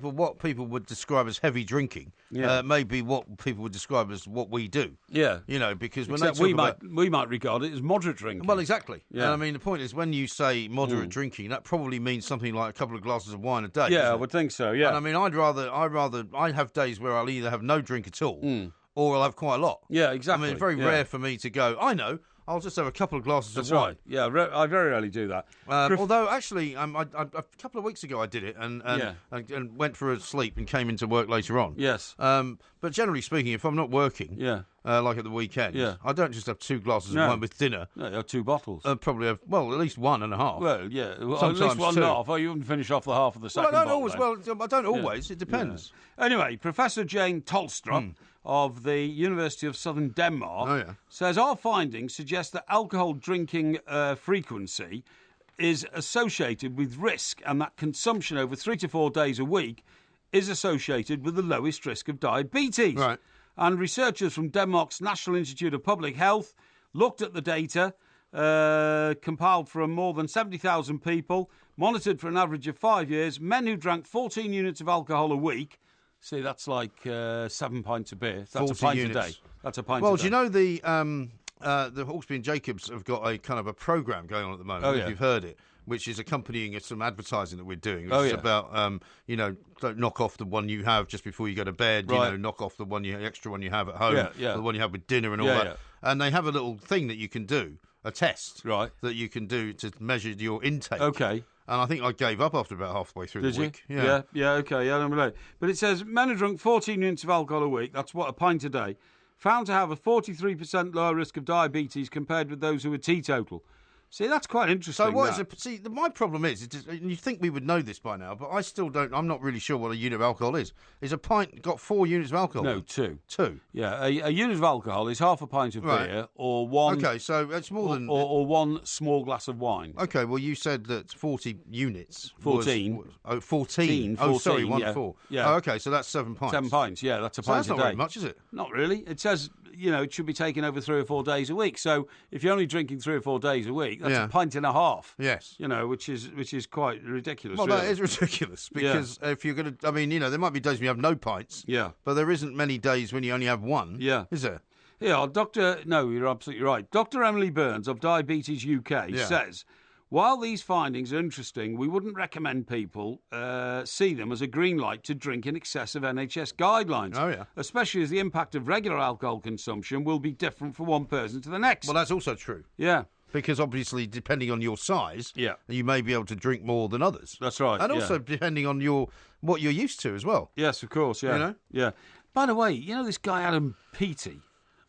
what people would describe as heavy drinking may be what people would describe as what we do. Yeah. Because when Except they talk we might regard it as moderate drinking. Well, exactly. Yeah. And I mean, the point is, when you say moderate drinking, that probably means something like a couple of glasses of wine a day. Yeah, I would think so, yeah. And I mean, I have days where I'll either have no drink at all or I'll have quite a lot. Yeah, exactly. I mean, it's very rare for me to go, I'll just have a couple of glasses of wine. Right. Yeah, I very rarely do that. Although, actually, a couple of weeks ago I did it and went for a sleep and came into work later on. Yes. But generally speaking, if I'm not working, like at the weekend, I don't just have 2 glasses of wine with dinner. No, you have 2 bottles. Probably have, at least 1.5. Well, yeah. Sometimes at least 1.5. Oh, you wouldn't finish off the half of the second bottle. I don't always. It depends. Yeah. Anyway, Professor Jane Tolstrup of the University of Southern Denmark says our findings suggest that alcohol drinking frequency is associated with risk and that consumption over 3 to 4 days a week is associated with the lowest risk of diabetes. Right. And researchers from Denmark's National Institute of Public Health looked at the data compiled from more than 70,000 people, monitored for an average of 5 years, men who drank 14 units of alcohol a week. See, that's like 7 pints of beer. That's a pint a day. That's a pint a day. Well, do you know the Hawksby and Jacobs have got a kind of a programme going on at the moment, if you've heard it, which is accompanying some advertising that we're doing. It's about, don't knock off the one you have just before you go to bed, knock off the extra one you have at home, or the one you have with dinner and all that. Yeah. And they have a little thing that you can do, a test that you can do to measure your intake. Okay. And I think I gave up after about halfway through the week. Yeah, okay, I don't know. But it says men who drunk 14 units of alcohol a week, that's a pint a day, found to have a 43% lower risk of diabetes compared with those who were teetotal. See, that's quite interesting. So my problem is, and you think we would know this by now, but I still don't. I'm not really sure what a unit of alcohol is. Is a pint got 4 units of alcohol? No, 2. 2. Yeah, a unit of alcohol is half a pint of beer, or one. Okay, so it's more than or one small glass of wine. Okay, well you said that 40 units. 14. 14. Oh, sorry, 4. Yeah. Oh, okay, so that's 7 pints. 7 pints. Yeah, that's a pint that's a day. Not very much, is it? Not really. It says it should be taken over 3 or 4 days a week. So if you're only drinking 3 or 4 days a week, that's a pint and a half. Yes. Which is quite ridiculous. Well, really. that is ridiculous because if you're going to, there might be days when you have no pints. Yeah. But there isn't many days when you only have one. Yeah. Is there? Yeah, you're absolutely right. Dr. Emily Burns of Diabetes UK says, while these findings are interesting, we wouldn't recommend people see them as a green light to drink in excess of NHS guidelines. Oh, yeah. Especially as the impact of regular alcohol consumption will be different from one person to the next. Well, that's also true. Yeah. Because obviously, depending on your size, you may be able to drink more than others. That's right. And also depending on what you're used to as well. Yes, of course, yeah. Yeah. By the way, this guy Adam Peaty.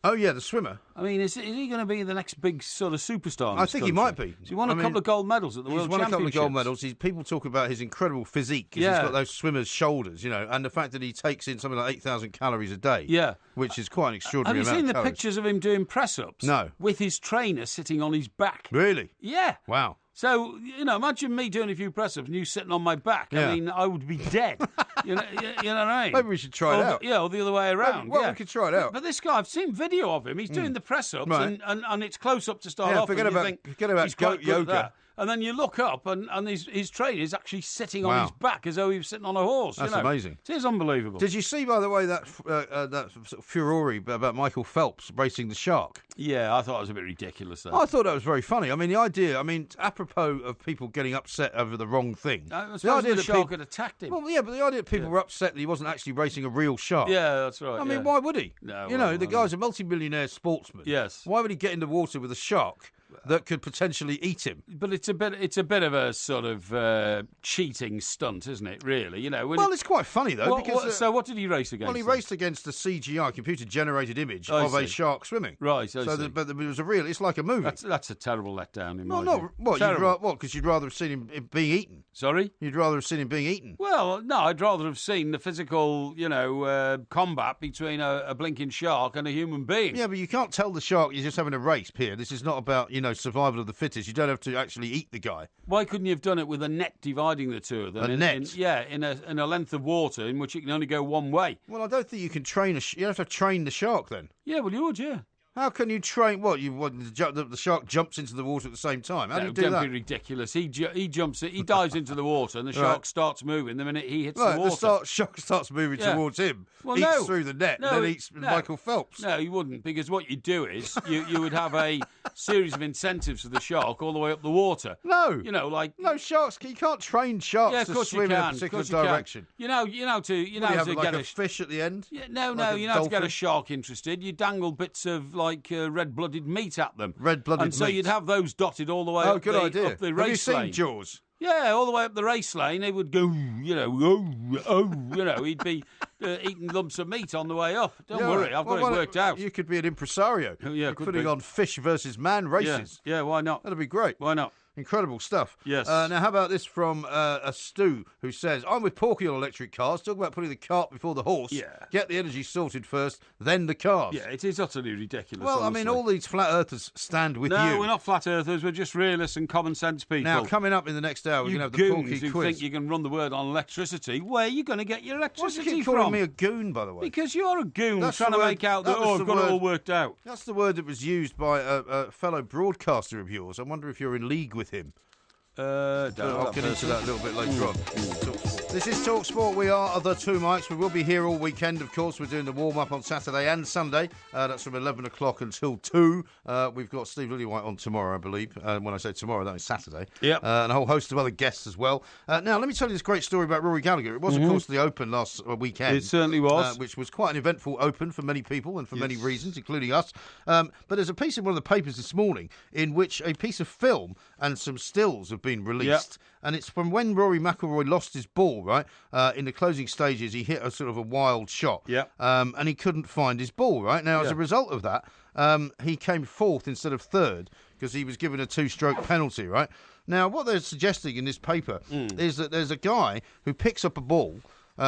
Oh, yeah, the swimmer. I mean, is he going to be the next big sort of superstar in this think he might be. He won a couple of gold medals at the World Championships. He's won a couple of gold medals. People talk about his incredible physique because he's got those swimmer's shoulders, and the fact that he takes in something like 8,000 calories a day, which is quite an extraordinary amount of calories. Have you seen the pictures of him doing press-ups? No. With his trainer sitting on his back. Really? Yeah. Wow. So, imagine me doing a few press-ups and you sitting on my back. Yeah. I mean, I would be dead. you know what I mean? Maybe we should try it out. Yeah, or the other way around. We could try it out. But this guy, I've seen video of him. He's doing the press-ups and it's close-up to start off. Forget about goat yoga. And then you look up, and his trainer is actually sitting on his back as though he was sitting on a horse. That's amazing. It is unbelievable. Did you see, by the way, that sort of furore about Michael Phelps racing the shark? Yeah, I thought it was a bit ridiculous, though. I thought that was very funny. I mean, the idea, apropos of people getting upset over the wrong thing. I suppose the shark had attacked him. Well, yeah, but the idea that people were upset that he wasn't actually racing a real shark. Yeah, that's right. I mean, why would he? No, the guy's a multi-millionaire sportsman. Yes. Why would he get in the water with a shark that could potentially eat him? But it's a bit of a sort of cheating stunt, isn't it? Really, Well, it's quite funny though. So what did he race against? Well, he raced against the CGI, computer-generated image of a shark swimming. Right. But it was it's like a movie. That's a terrible letdown in my view. What? Because you'd rather have seen him being eaten. Sorry? You'd rather have seen him being eaten. Well, no, I'd rather have seen the physical, combat between a blinking shark and a human being. Yeah, but you can't tell the shark you're just having a race, Pierre. This is not about, survival of the fittest. You don't have to actually eat the guy. Why couldn't you have done it with a net dividing the two of them? A net? In a length of water in which it can only go one way. Well, I don't think you can train you have to train the shark then. Yeah, well, you would, yeah. How can you train? What the shark jumps into the water at the same time? How do you do that? Don't be ridiculous. He dives into the water, and the shark starts moving the minute he hits the water. The shark starts moving towards him, eats through the net, and then eats Michael Phelps. No, you wouldn't, because what you'd do is you would have a series of incentives for the shark all the way up the water. No, no sharks. You can't train sharks to swim in a particular direction. You know to get a fish at the end. No, to get a shark interested, you dangle bits of red-blooded meat at them. Red-blooded meat. And so you'd have those dotted all the way up, good idea. Up the race lane. Have you seen Jaws? Yeah, all the way up the race lane. He would go, he'd be eating lumps of meat on the way up. Don't worry, I've got it worked out. You could be an impresario. Yeah, putting on fish versus man races. Yeah, why not? That'd be great. Why not? Incredible stuff. Yes. Now, how about this from a Stu who says, I'm with Porky on electric cars. Talk about putting the cart before the horse. Yeah. Get the energy sorted first, then the cars. Yeah, it is utterly ridiculous. Well, honestly. I mean, all these flat earthers stand with you. No, we're not flat earthers. We're just realists and common sense people. Now, coming up in the next hour, we're going to have the Porky who Quiz. Think you can run the word on electricity. Where are you going to get your electricity from? Why do you keep from? calling me a goon, by the way? Because you're a goon trying to make out that, I've got it all worked out. That's the word that was used by a fellow broadcaster of yours. I wonder if you're in league with him. I'll get into that a little bit later on. This is TalkSport. We are the Two Mics. We will be here all weekend, of course. We're doing the warm-up on Saturday and Sunday. That's from 11 o'clock until 2. We've got Steve Lillywhite on tomorrow, I believe. When I say tomorrow, that is Saturday. Yep. And a whole host of other guests as well. Now, let me tell you this great story about Rory Gallagher. It was, of course, the Open last weekend. It certainly was. Which was quite an eventful Open for many people and for many reasons, including us. But there's a piece in one of the papers this morning in which a piece of film and some stills have been released. Yep. And it's from when Rory McIlroy lost his ball, right? In the closing stages, he hit a sort of a wild shot. Yep. And he couldn't find his ball, right? Now, as a result of that, he came fourth instead of third because he was given a 2-stroke penalty, right? Now, what they're suggesting in this paper is that there's a guy who picks up a ball,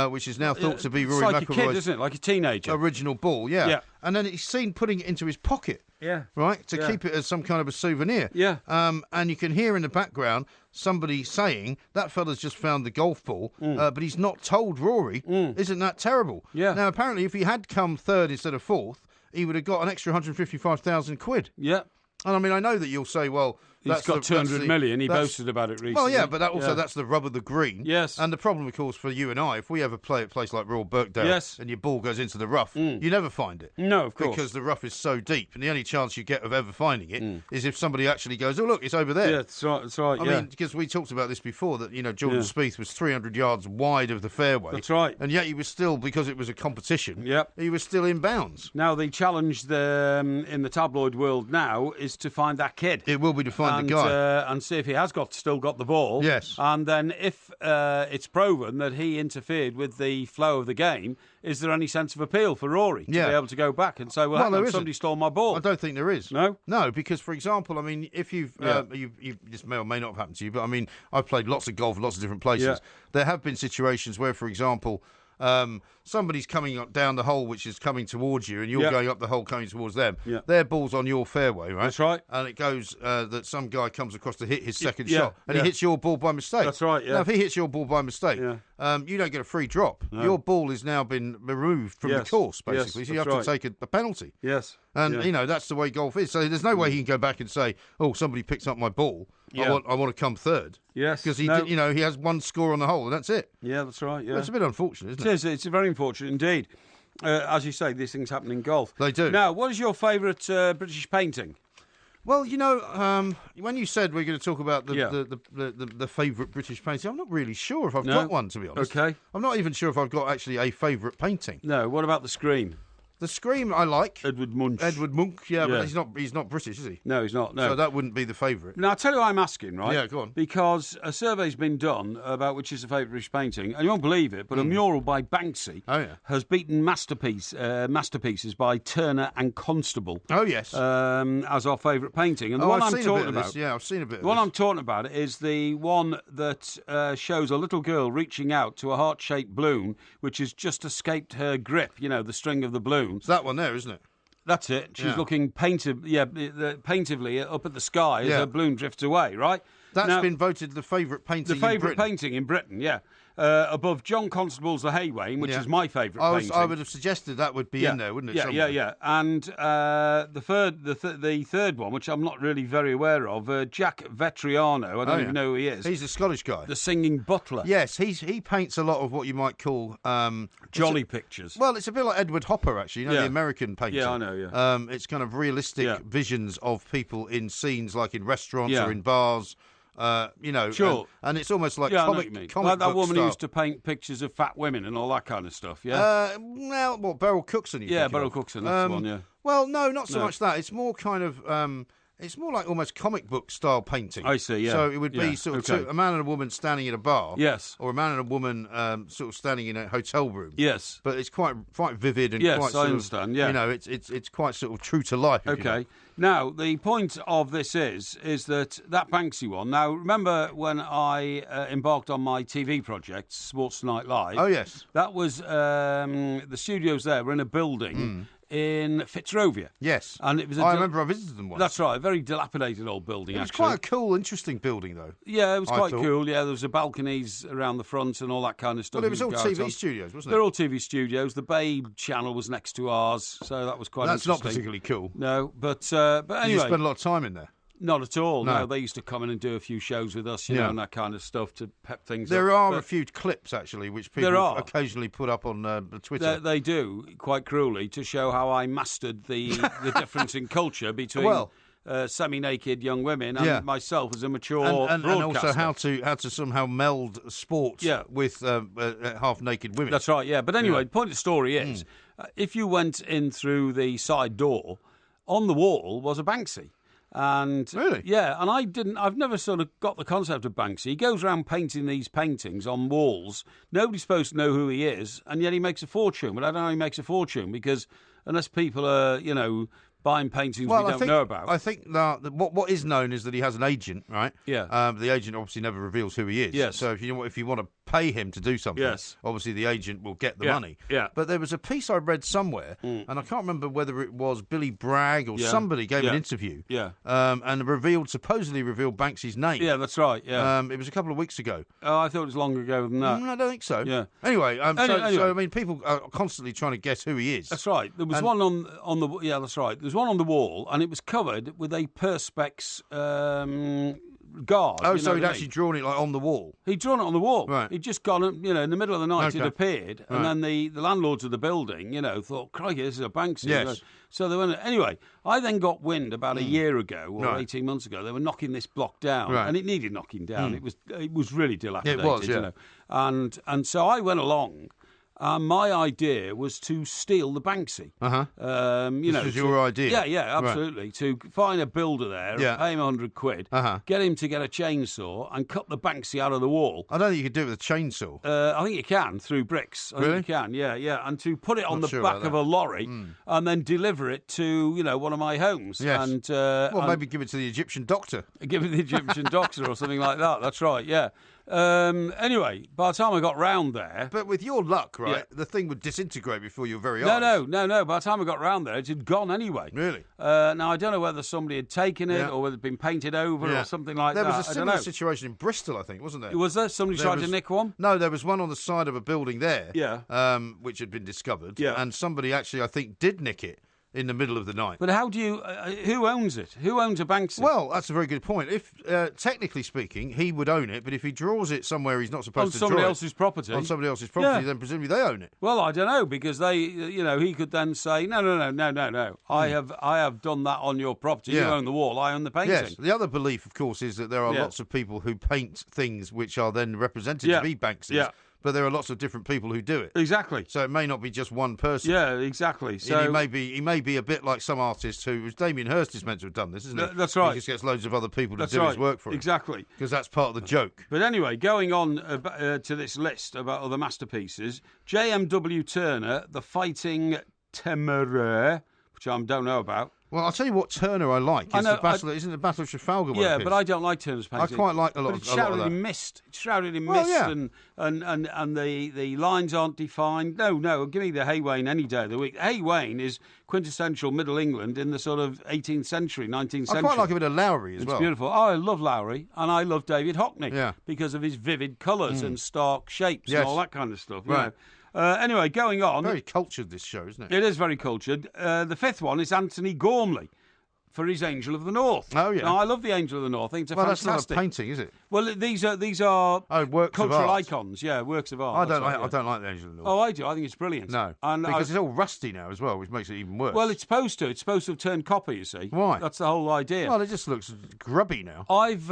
which is now thought to be Rory McIlroy's... It's like a kid, isn't it? Like a teenager. Original ball, yeah. And then he's seen putting it into his pocket. Yeah. Right? To keep it as some kind of a souvenir. Yeah. And you can hear in the background somebody saying, that fella's just found the golf ball, but he's not told Rory. Isn't that terrible? Yeah. Now, apparently, if he had come third instead of fourth, he would have got an extra 155,000 quid. Yeah. And I mean, I know that you'll say, well... He's got 200 million. He boasted about it recently. Well, yeah, but that's the rub of the green. Yes. And the problem, of course, for you and I, if we ever play at a place like Royal Birkdale and your ball goes into the rough, you never find it. No, of course. Because the rough is so deep. And the only chance you get of ever finding it is if somebody actually goes, oh, look, it's over there. Yeah, that's right. I mean, because we talked about this before, that, Jordan Spieth was 300 yards wide of the fairway. That's right. And yet he was still, because it was a competition, he was still in bounds. Now, the challenge in the tabloid world now is to find that kid. It will be to find find the guy. And see if he has still got the ball. Yes. And then if it's proven that he interfered with the flow of the game, is there any sense of appeal for Rory to be able to go back and say, well, hang on, somebody stole my ball? I don't think there is. No? No, because, for example, I mean, if you've this may or may not have happened to you, but, I mean, I've played lots of golf, lots of different places. Yeah. There have been situations where, for example, somebody's coming up down the hole which is coming towards you, and you're going up the hole coming towards them. Yeah. Their ball's on your fairway, right? That's right. And it goes that some guy comes across to hit his second shot, and he hits your ball by mistake. That's right, yeah. Now, if he hits your ball by mistake, you don't get a free drop. No. Your ball has now been removed from the course, basically, so you have to take a penalty. Yes. And, that's the way golf is. So there's no way he can go back and say, oh, somebody picked up my ball. I want to come third. Yes. Because he has one score on the hole, and that's it. Yeah, that's right. Yeah. Well, it's a bit unfortunate, isn't it? It is. It's very unfortunate indeed. As you say, these things happen in golf. They do. Now, what is your favourite British painting? Well, when you said we're going to talk about the favourite British painting, I'm not really sure if I've got one, to be honest. Okay. I'm not even sure if I've got actually a favourite painting. No. What about the Scream? The Scream I like. Edward Munch, but he's not British, is he? No, he's not. No. So that wouldn't be the favourite. Now, I'll tell you why I'm asking, right? Yeah, go on. Because a survey's been done about which is the favourite British painting, and you won't believe it, but a mural by Banksy has beaten masterpieces by Turner and Constable. Oh, yes. As our favourite painting. And the one I'm talking about... Yeah, I've seen a bit of the one I'm talking about is the one that shows a little girl reaching out to a heart-shaped balloon, which has just escaped her grip, the string of the balloon. It's that one there, isn't it? That's it. She's looking plaintively up at the sky as her balloon drifts away, right? That's been voted the favourite painting in Britain. The favourite painting in Britain, yeah. Above John Constable's The Haywain, which is my favourite painting. I would have suggested that would be in there, wouldn't it? Yeah. And the third one, which I'm not really very aware of, Jack Vetriano. I don't even know who he is. He's a Scottish guy. The Singing Butler. Yes, he paints a lot of what you might call jolly pictures. Well, it's a bit like Edward Hopper, actually. The American painter. Yeah, I know. Yeah. It's kind of realistic visions of people in scenes, like in restaurants or in bars. Sure. And it's almost like comic like that woman style. who used to paint pictures of fat women and all that kind of stuff, Beryl Cookson, Beryl Cookson, that's the one, yeah. Well, no, not so much that. It's more kind of... it's more like almost comic book style painting. I see, yeah. So it would be sort of a man and a woman standing in a bar. Yes. Or a man and a woman sort of standing in a hotel room. Yes. But it's quite vivid and quite I understand, it's quite sort of true to life. Okay. Now, the point of this is that Banksy one. Now, remember when I embarked on my TV project, Sports Tonight Live? Oh, yes. That was the studios there were in a building in Fitzrovia. Yes. And it was I remember I visited them once. That's right, a very dilapidated old building, It was quite a cool, interesting building, though. Yeah, it was quite cool. Yeah, there was balconies around the front and all that kind of stuff. Well, it was all TV studios, wasn't it? They're all TV studios. The Babe channel was next to ours, so that was quite interesting. That's not particularly cool. No, but anyway. You spent a lot of time in there? Not at all. No, they used to come in and do a few shows with us, and that kind of stuff to pep things up. There are a few clips, actually, which people occasionally put up on Twitter. They do, quite cruelly, to show how I mastered the difference in culture between semi-naked young women and myself as a mature broadcaster. And also how to somehow meld sport with half-naked women. That's right, yeah. But anyway, the point of the story is, if you went in through the side door, on the wall was a Banksy. And really? Yeah, and I've never sort of got the concept of Banksy. He goes around painting these paintings on walls. Nobody's supposed to know who he is, and yet he makes a fortune. But I don't know how he makes a fortune, because unless people are, buying paintings we don't know about. I think what is known is that he has an agent, right? Yeah. The agent obviously never reveals who he is. Yes. So if you want to pay him to do something, obviously the agent will get the money. Yeah. But there was a piece I read somewhere, and I can't remember whether it was Billy Bragg or somebody gave an interview. Yeah. And supposedly revealed Banksy's name. Yeah, that's right. Yeah. It was a couple of weeks ago. Oh, I thought it was longer ago than that. I don't think so. Yeah. Anyway, so I mean, people are constantly trying to guess who he is. That's right. There was one on the that's right. There was one on the wall, and it was covered with a Perspex guard. Oh, so he'd actually drawn it on the wall. He'd drawn it on the wall. Right. He'd just gone, in the middle of the night it appeared, and then the landlords of the building, thought, crikey, this is a Banksy. Yes. So they went, anyway, I then got wind about a year ago, or 18 months ago, they were knocking this block down, and it needed knocking down. It was really dilapidated, It was, yeah. And so I went along, My idea was to steal the Banksy. This was your idea? Yeah, absolutely. Right. To find a builder there, pay him £100, get him to get a chainsaw and cut the Banksy out of the wall. I don't think you could do it with a chainsaw. I think you can, through bricks. I think you can, yeah. And to put it on the back of a lorry and then deliver it to, one of my homes. Yes. And maybe give it to the Egyptian doctor. Give it to the Egyptian doctor or something like that. That's right, yeah. Anyway, by the time I got round there... But with your luck, right, the thing would disintegrate before your very eyes. No. By the time I got round there, it had gone anyway. Really? Now, I don't know whether somebody had taken it or whether it had been painted over or something like that. There was a similar situation in Bristol, I think, wasn't there? Was there? Somebody tried to nick one? No, there was one on the side of a building there, which had been discovered, Yeah. and somebody actually, I think, did nick it in the middle of the night. But how do you... who owns it? Who owns a Banksy? Well, that's a very good point. If, technically speaking, he would own it, but if he draws it somewhere he's not supposed to draw it... On somebody else's property, then presumably they own it. Well, I don't know, because they, he could then say, no. I have done that on your property. You own the wall, I own the painting. Yes. The other belief, of course, is that there are lots of people who paint things which are then represented to be Banksys. Yeah. But there are lots of different people who do it. Exactly. So it may not be just one person. Yeah, exactly. So he may be a bit like some artists who... Damien Hirst is meant to have done this, isn't it? That's right. He just gets loads of other people to do his work for him. Exactly. Because that's part of the joke. But anyway, going on to this list about other masterpieces, JMW Turner, The Fighting Temeraire, which I don't know about. Well, I'll tell you what Turner I like. Isn't the Battle of Trafalgar one? Yeah, but I don't like Turner's painting. I quite like a lot of that. It's shrouded in mist. It's shrouded in mist, and the lines aren't defined. No, give me the Haywain any day of the week. Haywain is quintessential Middle England in the sort of 18th century, 19th century. I quite like a bit of Lowry as well. It's beautiful. Oh, I love Lowry, and I love David Hockney because of his vivid colours and stark shapes and all that kind of stuff. Right. Anyway, going on. Very cultured, this show, isn't it? It is very cultured. The fifth one is Anthony Gormley for his Angel of the North. Oh, yeah. Now, I love the Angel of the North. I think it's fantastic. That's not a painting, is it? Well, these are works cultural of art. Icons. Yeah, works of art. I don't like the Angel of the North. Oh, I do. I think it's brilliant. No, because it's all rusty now as well, which makes it even worse. Well, it's supposed to. It's supposed to have turned copper, you see. Why? That's the whole idea. Well, it just looks grubby now. I've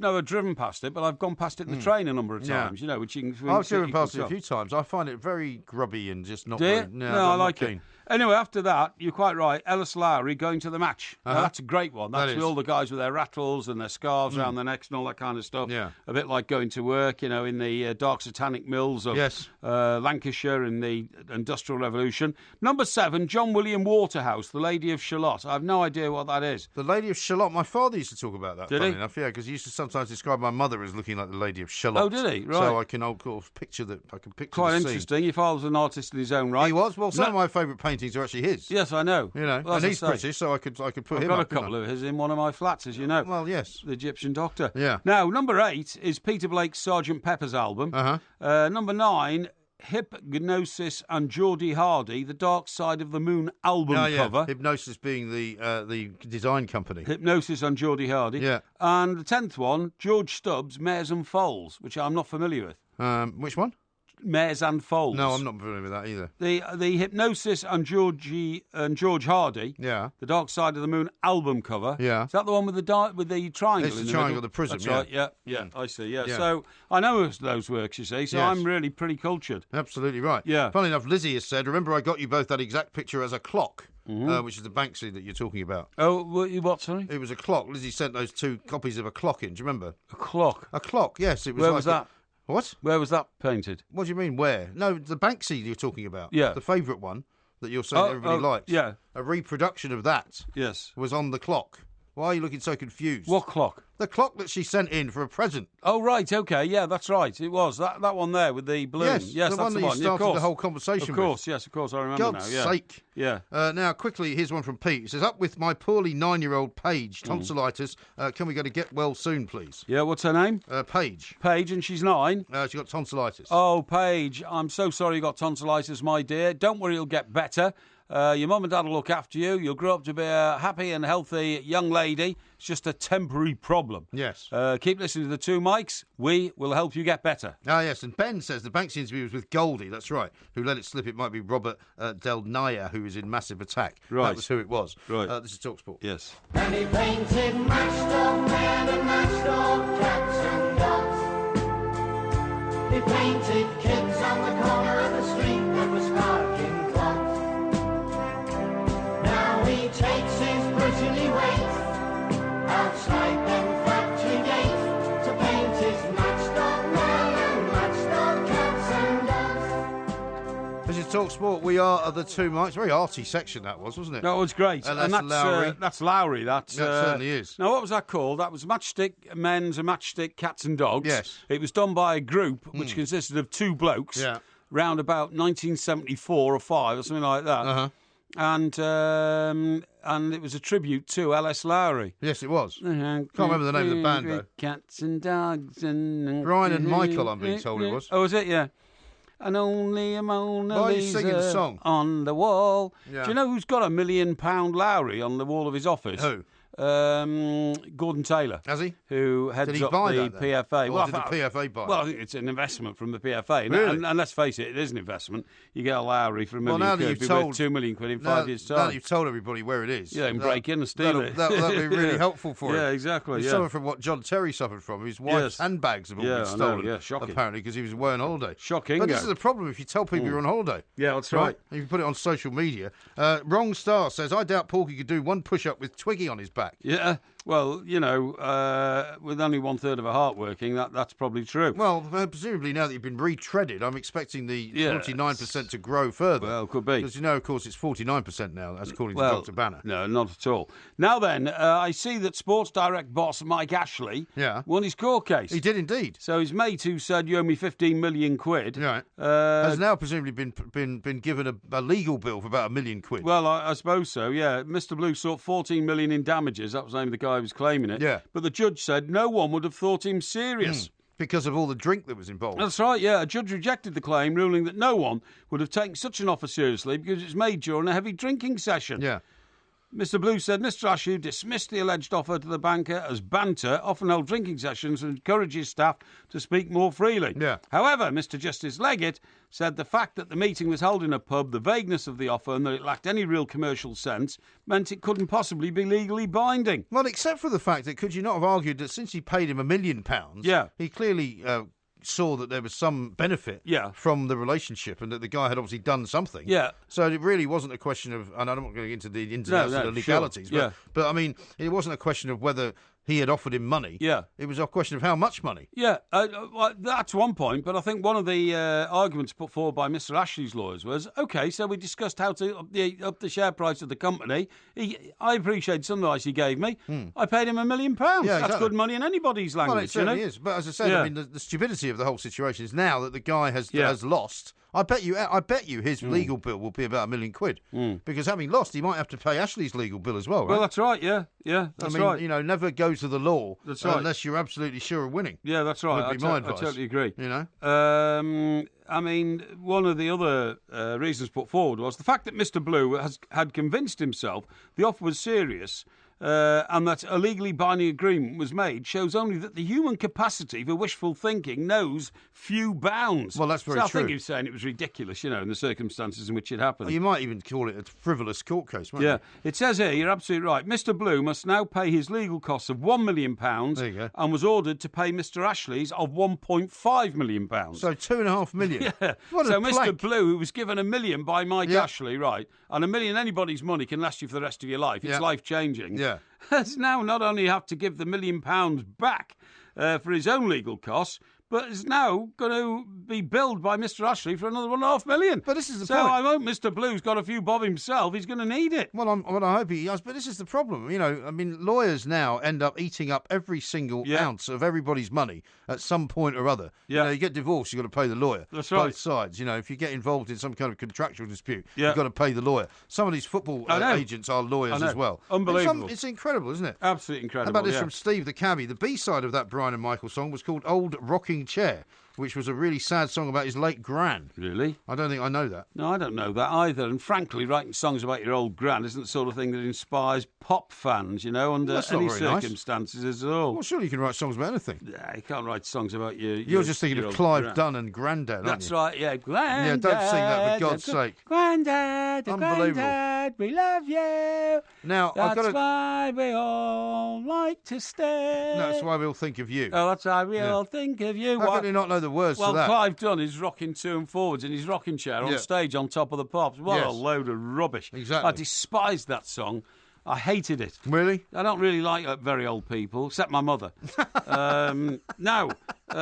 never driven past it, but I've gone past it in the train a number of times, which you can... I've driven past it a few times. I find it very grubby and just not... No, I like it. Anyway, after that, you're quite right. Ellis Lowry going to the match. Now, that's a great one. That's with all the guys with their rattles and their scarves around their necks and all that kind of stuff. Yeah. A bit like going to work, in the dark satanic mills of Lancashire in the Industrial Revolution. Number 7, John William Waterhouse, The Lady of Shalott. I have no idea what that is. The Lady of Shalott. My father used to talk about that, funny he? enough, because he used to sometimes describe my mother as looking like the Lady of Shalott. Oh, did he? Right. So I can picture that. Quite interesting. Your father's an artist in his own right. He was. Well, some of my favourite paintings are actually his. Yes, I know. And he's British, so I could put him up. I've got a couple of his in one of my flats, as you know. Well, yes. The Egyptian Doctor. Yeah. Now, number 8 is Peter Blake's Sgt. Pepper's album. Number 9, Hypnosis and Geordie Hardy, The Dark Side of the Moon album cover. Hypnosis being the design company. Hypnosis and Geordie Hardy. Yeah. And the 10th one, George Stubbs' Mares and Foals, which I'm not familiar with. Which one? Mares and Foals. No, I'm not familiar with that either. The Hypnosis and George Hardy. Yeah. The Dark Side of the Moon album cover. Yeah. Is that the one with the triangle? It's in the the triangle, middle? the prism. That's right. Yeah. I see. Yeah. So I know those works. You see. So I'm really pretty cultured. Absolutely right. Yeah. Funnily enough, Lizzie has said, "Remember, I got you both that exact picture as a clock." Which is the Banksy that you're talking about. Oh, what, sorry? It was a clock. Lizzie sent those 2 copies of a clock in. Do you remember? A clock? A clock, yes. It was. Where was that? What? Where was that painted? What do you mean, where? No, the Banksy you're talking about. Yeah. The favourite one that you're saying everybody likes. Yeah. A reproduction of that. Yes. Was on the clock. Why are you looking so confused? What clock? The clock that she sent in for a present. Oh, right, okay, yeah, that's right. It was. That one there with the balloon. Yes, that's the one that you started the whole conversation with. Of course, with. yes, of course, I remember God's now. Yeah. sake. Yeah. Now, quickly, here's one from Pete. It says, up with my poorly 9-year-old Paige, tonsillitis. Can we go to get well soon, please? Yeah, what's her name? Paige. Paige, and she's 9? She got tonsillitis. Oh, Paige, I'm so sorry you got tonsillitis, my dear. Don't worry, it'll get better. Your mum and dad will look after you. You'll grow up to be a happy and healthy young lady. It's just a temporary problem. Yes. Keep listening to the 2 mics. We will help you get better. Ah, yes. And Ben says the Banksy interview was with Goldie. That's right. Who let it slip? It might be Robert Del Naya, who is in Massive Attack. Right. That was who it was. Right. This is TalkSport. Yes. And he painted matched up men and matched up cats and dogs. He painted kids on the corner of the street. This is Talk Sport. We are the two mics. Very arty section that was, wasn't it? No, it was great. And that's Lowry. That's Lowry. That certainly is. Now, what was that called? That was Matchstick Men's and Matchstick Cats and Dogs. Yes. It was done by a group which consisted of two blokes. Yeah. Round about 1974 or 5 or something like that. Uh-huh. And it was a tribute to L.S. Lowry. Yes, it was. Can't remember the name of the band, though. Cats and Dogs and... Brian and Michael, I'm being told it was. Oh, was it? Yeah. And only a Mona Why are you singing the Lisa song? on the wall. Yeah. Do you know who's got £1 million Lowry on the wall of his office? Who? Gordon Taylor. Has he? Who heads Did he up buy the that, then? PFA? Or did the PFA buy it? Well, I think it's an investment from the PFA. Really? And let's face it is an investment. You get a Lowry for £1 million now that quid, you've be told- worth £2 million in Now- 5 years' Now time. that you've told everybody where it is. Yeah, and break in and steal it. That'll be really Yeah. helpful for him. Yeah, exactly. He Yeah. suffered from what John Terry suffered from. His wife's Yes. handbags have all Yeah, been I know, stolen. yeah, shocking. Apparently, because he was away on holiday. Shocking. But this is the problem if you tell people you're on holiday. Yeah, that's right. And you put it on social media. Wrong Star says, I doubt Porky could do one push-up with Twiggy on his back. Yeah, well, you know, with only 1/3 of a heart working, that's probably true. Well, presumably now that you've been retreaded, I'm expecting the Yes. 49% to grow further. Well, could be. Because, you know, of course, it's 49% now, as according to Well, Dr. Banner. No, not at all. Now then, I see that Sports Direct boss Mike Ashley won his court case. He did indeed. So his mate who said you owe me 15 million quid. Right. Has now presumably been given a legal bill for about £1 million. Well, I suppose so, yeah. Mr. Blue sought 14 million in damages. That was the name of the guy who was claiming it. Yeah. But the judge said no one would have thought him serious. Because of all the drink that was involved. That's right, yeah. A judge rejected the claim, ruling that no one would have taken such an offer seriously because it was made during a heavy drinking session. Yeah. Mr. Blue said Mr. Ashew dismissed the alleged offer to the banker as banter, often held drinking sessions, and encourages staff to speak more freely. Yeah. However, Mr. Justice Leggett said the fact that the meeting was held in a pub, the vagueness of the offer, and that it lacked any real commercial sense meant it couldn't possibly be legally binding. Well, except for the fact that could you not have argued that since he paid him £1 million, he clearly saw that there was some benefit from the relationship and that the guy had obviously done something. Yeah. So it really wasn't a question of, and I'm not going into the ins and outs of the legalities, but I mean, it wasn't a question of whether he had offered him money. Yeah. It was a question of how much money. Yeah, well, that's one point, but I think one of the arguments put forward by Mr. Ashley's lawyers was, OK, so we discussed how to up the share price of the company. I appreciate some advice he gave me. I paid him £1 million. Yeah, exactly. That's good money in anybody's language. Well, it certainly is. But as I said, I mean, the stupidity of the whole situation is now that the guy has lost. I bet you his legal bill will be about £1 million because having lost, he might have to pay Ashley's legal bill as well. Right? Well, that's right. Yeah, that's right. You know, never go to the law unless you're absolutely sure of winning. Yeah, that's right. Would be my advice. I totally agree. You know, I mean, one of the other reasons put forward was the fact that Mr. Blue had convinced himself the offer was serious. And that a legally binding agreement was made shows only that the human capacity for wishful thinking knows few bounds. Well, that's very true. I think he was saying it was ridiculous, you know, in the circumstances in which it happened. Well, you might even call it a frivolous court case, mightn't you? It says here, you're absolutely right, Mr. Blue must now pay his legal costs of £1 million there you go. and was ordered to pay Mr. Ashley's of £1.5 million. So £2.5 million. Yeah. What so a Mr. plank. Blue, who was given £1 million by Mike Ashley, right, and £1 million anybody's money can last you for the rest of your life. It's life-changing. Yeah. Has now not only have to give the £1 million back for his own legal costs, but is now going to be billed by Mr. Ashley for another £1.5 million. But this is the so point. I hope Mr. Blue's got a few bob himself. He's going to need it. Well, I hope he does. But this is the problem. You know, I mean, lawyers now end up eating up every single ounce of everybody's money at some point or other. Yeah. You know, you get divorced, you've got to pay the lawyer. That's right. Both sides. You know, if you get involved in some kind of contractual dispute, Yeah. you've got to pay the lawyer. Some of these football agents are lawyers as well. Unbelievable. It's incredible, isn't it? Absolutely incredible. How about this from Steve the Cabbie? The B-side of that Brian and Michael song was called Old Rocking Chair, which was a really sad song about his late gran. Really? I don't think I know that. No, I don't know that either. And frankly, writing songs about your old gran isn't the sort of thing that inspires pop fans, you know, under any circumstances at all. Well, surely you can write songs about anything. Yeah, you can't write songs about your You're just thinking of Clive Dunn and Grandad, aren't That's you? right, yeah. Grandad. Yeah, don't sing that, for God's sake. Grandad, Unbelievable. Grandad, we love you. Now, That's why we all like to stay. That's why we all think of you. Oh, that's why we all think of you. How can you not know the words to that? Well, Clive Dunn is rocking to and forwards in his rocking chair on stage on top of the pops. What a load of rubbish. Exactly. I despised that song. I hated it. Really? I don't really like very old people, except my mother. No. She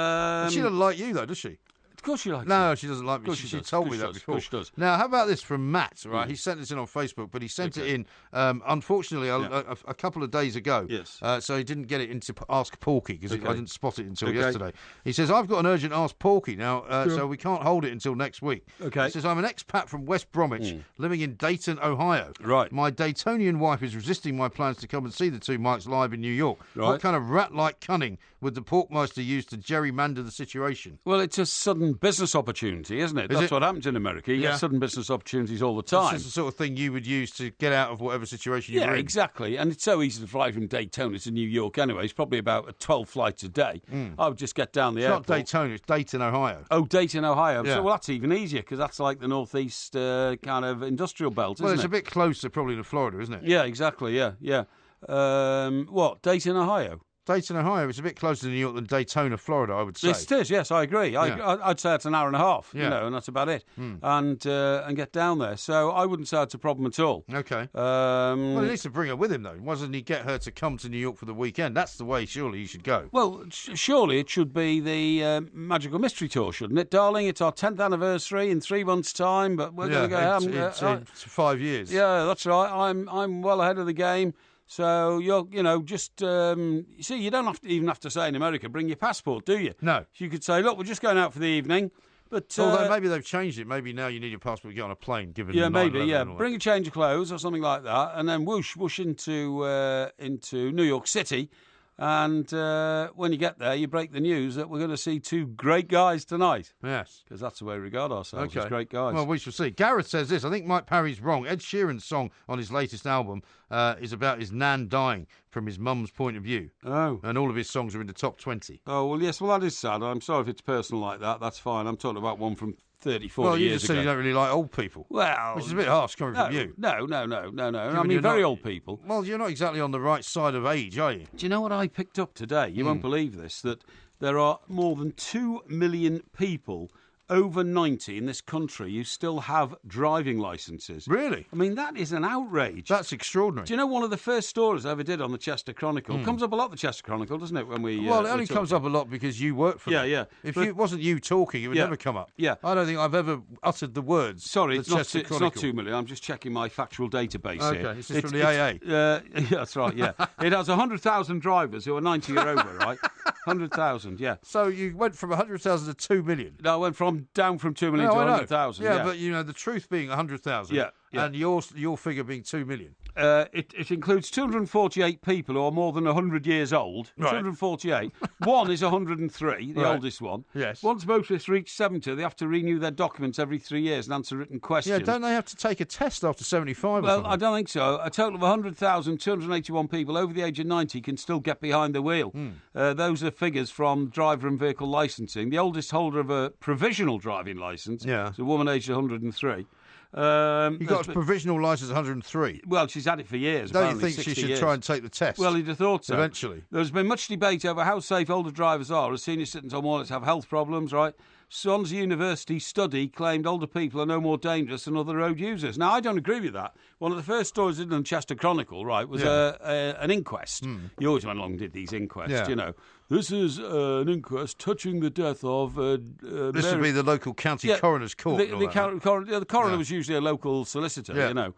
doesn't like you, though, does she? Of course she likes me. No, she doesn't like me. She told me that before. Of course she does. Now, how about this from Matt? Right, he sent this in on Facebook, but he sent it in, unfortunately, a couple of days ago. Yes. So he didn't get it into Ask Porky because I didn't spot it until yesterday. He says, I've got an urgent Ask Porky now, so we can't hold it until next week. Okay. He says, I'm an expat from West Bromwich, living in Dayton, Ohio. Right. My Daytonian wife is resisting my plans to come and see the two Mikes live in New York. Right. What kind of rat-like cunning would the Porkmeister use to gerrymander the situation? Well, it's a sudden business opportunity, isn't it? That's what happens in America. You get sudden business opportunities all the time. It's the sort of thing you would use to get out of whatever situation you're in. Yeah, exactly. And it's so easy to fly from Daytona to New York anyway. It's probably about 12 flights a day. I would just get down the airport. It's not Daytona, it's Dayton, Ohio. Oh, Dayton, Ohio. Yeah. So, well, that's even easier because that's like the northeast kind of industrial belt, isn't it? Well, it's a bit closer probably to Florida, isn't it? Yeah, exactly, yeah. What, Dayton, Ohio? Dayton, Ohio, it's a bit closer to New York than Daytona, Florida, I would say. Yes, it is, yes, I agree. I'd say it's an hour and a half, and that's about it. And get down there. So I wouldn't say it's a problem at all. Okay. Well, he needs to bring her with him, though. Why doesn't he get her to come to New York for the weekend? That's the way, surely, he should go. Well, surely it should be the Magical Mystery Tour, shouldn't it, darling? It's our 10th anniversary in 3 months' time, but we're going to go... It's 5 years. Yeah, that's right. I'm well ahead of the game. So you see, you don't even have to say in America, bring your passport, do you? No. You could say, look, we're just going out for the evening, but although maybe they've changed it. Maybe now you need your passport to get on a plane. Given bring a change of clothes or something like that, and then whoosh into New York City. And when you get there, you break the news that we're going to see two great guys tonight. Yes. Because that's the way we regard ourselves as great guys. Well, we shall see. Gareth says this. I think Mike Parry's wrong. Ed Sheeran's song on his latest album is about his nan dying from his mum's point of view. Oh. And all of his songs are in the top 20. Oh, well, yes. Well, that is sad. I'm sorry if it's personal like that. That's fine. I'm talking about one from 30, 40 years ago. Well, you just said you don't really like old people. Well... Which is a bit harsh coming from you. No. I mean, very old people. Well, you're not exactly on the right side of age, are you? Do you know what I picked up today? You won't believe this, that there are more than 2 million people over 90 in this country who still have driving licences. Really? I mean, that is an outrage. That's extraordinary. Do you know one of the first stories I ever did on the Chester Chronicle? Comes up a lot, the Chester Chronicle, doesn't it? When we well, it only comes up a lot because you work for them. Yeah. If it wasn't you talking, it would never come up. Yeah. I don't think I've ever uttered the words. Sorry, it's not 2 million. I'm just checking my factual database here. Okay, this is from the AA. Yeah, that's right, yeah. It has 100,000 drivers who are 90 or over, right? 100,000, yeah. So you went from 100,000 to 2 million. No, I went down from 2 million to 100,000. Yeah, but the truth being 100,000. Yeah. And your figure being 2 million. It includes 248 people who are more than 100 years old. Right. 248. One is 103, the oldest one. Yes. Once motorists reach 70, they have to renew their documents every 3 years and answer written questions. Yeah, don't they have to take a test after 75 or something? Well, I don't think so. A total of 100,281 people over the age of 90 can still get behind the wheel. Those are figures from driver and vehicle licensing. The oldest holder of a provisional driving licence is a woman aged 103. You got a provisional licence at 103. Well, she's had it for years. Don't you think she should try and take the test? Well, you'd have thought so. Eventually. There's been much debate over how safe older drivers are, as senior citizens on warrants have health problems, right? Swansea University study claimed older people are no more dangerous than other road users. Now, I don't agree with that. One of the first stories in the Chester Chronicle, right, was an inquest. You always went along and did these inquests, you know. This is an inquest touching the death of... this would be the local county coroner's court. The coroner was usually a local solicitor, you know.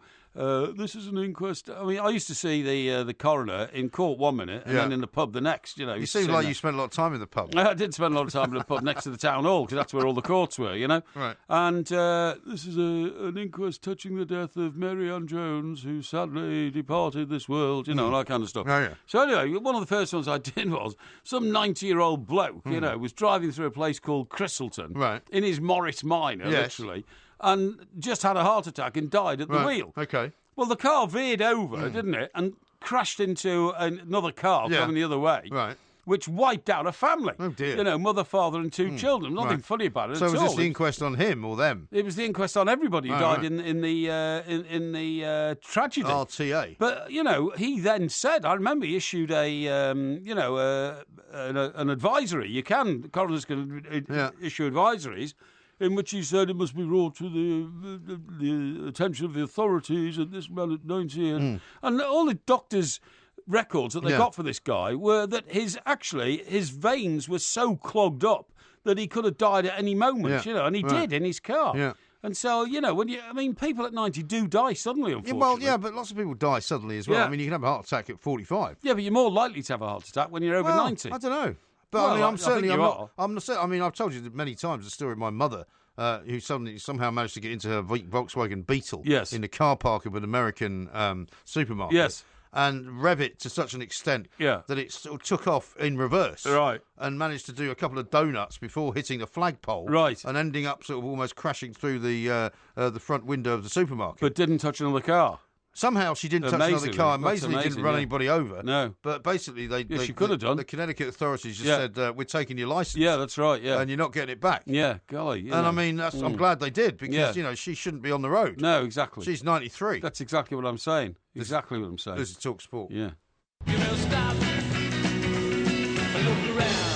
This is an inquest. I mean, I used to see the coroner in court 1 minute and then in the pub the next. You know, you seem like you spent a lot of time in the pub. I did spend a lot of time in the pub next to the town hall because that's where all the courts were. You know, right? And this is an inquest touching the death of Mary Ann Jones, who sadly departed this world. You know, and that kind of stuff. Oh, yeah. So anyway, one of the first ones I did was some 90-year-old bloke. You know, was driving through a place called Cristleton, right, in his Morris Minor, literally. And just had a heart attack and died at the wheel. Okay. Well, the car veered over, didn't it, and crashed into another car coming the other way. Right. Which wiped out a family. Oh, dear. You know, mother, father and 2 children. Nothing funny about it at all. So was this the inquest on him or them? It was the inquest on everybody who died in the tragedy. RTA. But, you know, he then said, I remember he issued an advisory. The coroners can issue advisories, in which he said it must be brought to the attention of the authorities at this man at 90. And all the doctors' records that they got for this guy were that his veins were so clogged up that he could have died at any moment, and he did in his car. Yeah. And so, people at 90 do die suddenly, unfortunately. But lots of people die suddenly as well. Yeah. I mean, you can have a heart attack at 45. Yeah, but you're more likely to have a heart attack when you're over 90. I don't know. But Well, I've told you many times the story of my mother, who somehow managed to get into her Volkswagen Beetle in the car park of an American supermarket. Yes. And rev it to such an extent that it sort of took off in reverse. Right. And managed to do a couple of donuts before hitting a flagpole. Right. And ending up sort of almost crashing through the front window of the supermarket. But didn't touch another car. Somehow she didn't touch another car. Amazingly, didn't run anybody over. No. But basically, she could have done. The Connecticut authorities just said, we're taking your licence. Yeah, that's right, yeah. And you're not getting it back. Yeah, golly. I mean, I'm glad they did because, she shouldn't be on the road. No, exactly. She's 93. That's exactly what I'm saying. Exactly what I'm saying. This is Talk Sport. Yeah. Stop. Look around.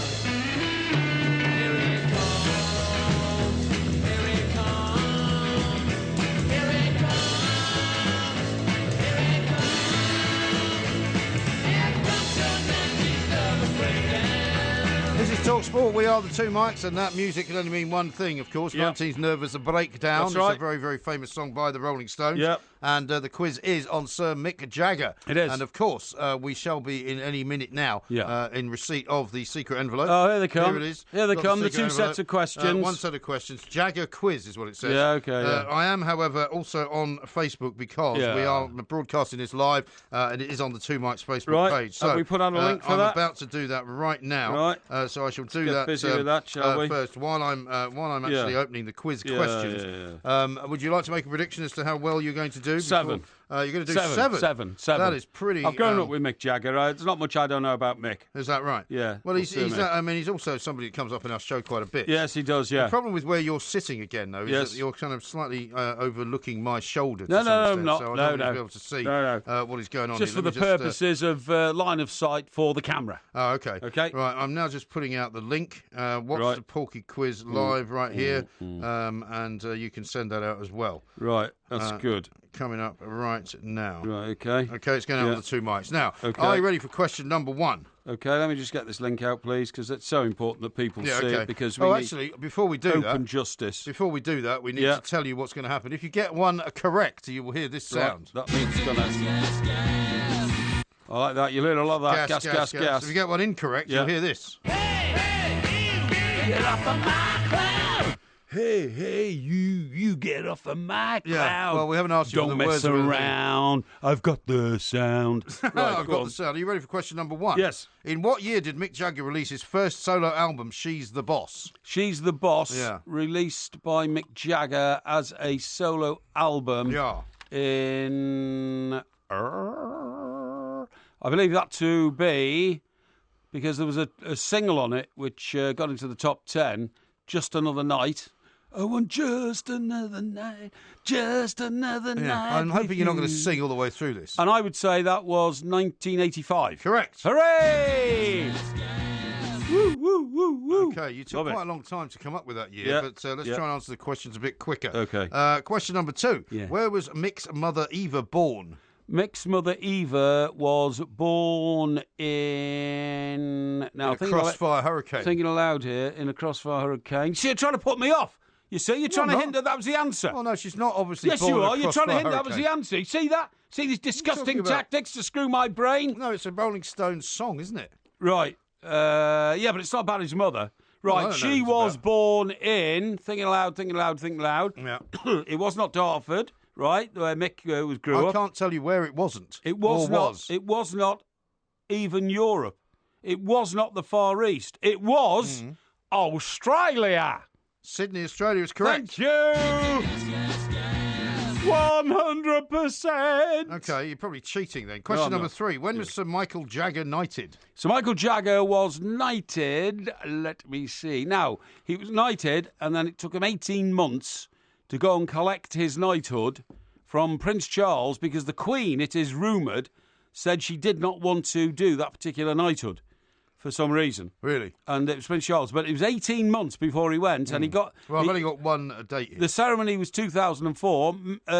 Here it comes. Here it comes. Here it comes. Here it comes. Here comes your magic love breakdown. This is Talk Sport. We are the two mics, and that music can only mean one thing, of course. 19's Nervous Breakdown. That's right. It's a very, very famous song by the Rolling Stones. Yep. And the quiz is on Sir Mick Jagger. It is. And, of course, we shall be in any minute now in receipt of the secret envelope. Oh, here they come. Here it is. Here they Got come, the secret two sets of questions. One set of questions. Jagger Quiz is what it says. Yeah, okay. I am, however, also on Facebook because we are broadcasting this live, and it is on the Two Mics Facebook page. So have we put on a link for that? I'm about to do that right now. Right. So I shall do Get that. busy with that, shall we? First, while I'm actually opening the quiz questions. Would you like to make a prediction as to how well you're going to do? 7. You're going to do 7. 7. That is pretty. I've grown up with Mick Jagger. There's not much I don't know about Mick. Is that right? Yeah. Well, he's also somebody that comes up in our show quite a bit. Yes, he does. Yeah. The problem with where you're sitting again, though, is that you're kind of slightly overlooking my shoulder. To some extent, I'm not. So I don't be able to see what is going on. Just for the purposes of line of sight for the camera. Oh, okay. Okay. Right. I'm now just putting out the link. Watch the Porky Quiz live right here, and you can send that out as well. Right. That's good. Coming up right now. Right, okay. Okay, it's going out on the two mics. Now, are you ready for question number 1? Okay, let me just get this link out, please, because it's so important that people see it, because we actually, before we do open justice. Before we do that, we need to tell you what's going to happen. If you get one correct, you will hear this sound. That means it's going to... I like that. You'll hear a lot of that. Gas. If you get one incorrect, you'll hear this. Get off of my cloud. Hey, you get off of my cloud. Yeah, well, we haven't asked you Don't for the mess words around. I've got the sound. Right, I've got the sound. Are you ready for question number 1? Yes. In what year did Mick Jagger release his first solo album, She's the Boss? She's the Boss, released by Mick Jagger as a solo album in... I believe that to be... because there was a single on it which got into the top 10, Just Another Night. I want just another night, just another night. I'm hoping you're not going to sing all the way through this. And I would say that was 1985. Correct. Hooray! Woo, woo, woo, woo. Okay, you took quite a long time to come up with that year, but let's try and answer the questions a bit quicker. Okay. Question number 2. Yeah. Where was Mick's mother Eva born? Mick's mother Eva was born in... Now, in a Crossfire Hurricane. Thinking aloud here, in a Crossfire Hurricane. See, you're trying to put me off. You see, you're trying to hint that was the answer. Oh, no, she's not obviously Yes, born you are. in a You're trying to hint Crossfire that was the answer. You see that? See these disgusting tactics to screw my brain? No, it's a Rolling Stones song, isn't it? Right. Yeah, but it's not about his mother. Right, well, she was born in... Thinking aloud. Yeah. It was not Dartford, right, where Mick grew up. I can't tell you where it wasn't. It was not. It was not even Europe. It was not the Far East. It was Australia. Sydney, Australia is correct. Thank you. 100%. Okay, you're probably cheating then. Question number 3. When was Sir Michael Jagger knighted? So Michael Jagger was knighted, let me see. Now, he was knighted, and then it took him 18 months to go and collect his knighthood from Prince Charles, because the Queen, it is rumoured, said she did not want to do that particular knighthood for some reason. Really? And it was Prince Charles. But it was 18 months before he went, and he got... Well, I've only got one date here. The ceremony was 2004.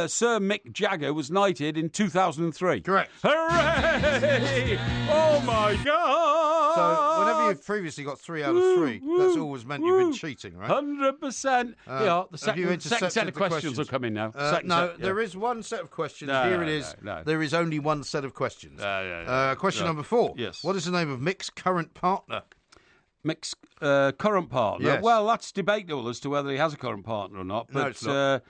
Sir Mick Jagger was knighted in 2003. Correct. Hooray! Oh, my God! So whenever you've previously got 3 out of 3, that's always meant you've been cheating, right? 100%. Yeah, the second set of questions will come in now. There is one set of questions. Here it is. No. There is only one set of questions. Question number 4. Yes. What is the name of Mick's current partner? Mick's current partner? Yes. Well, that's debatable as to whether he has a current partner or not. But, No, it's not.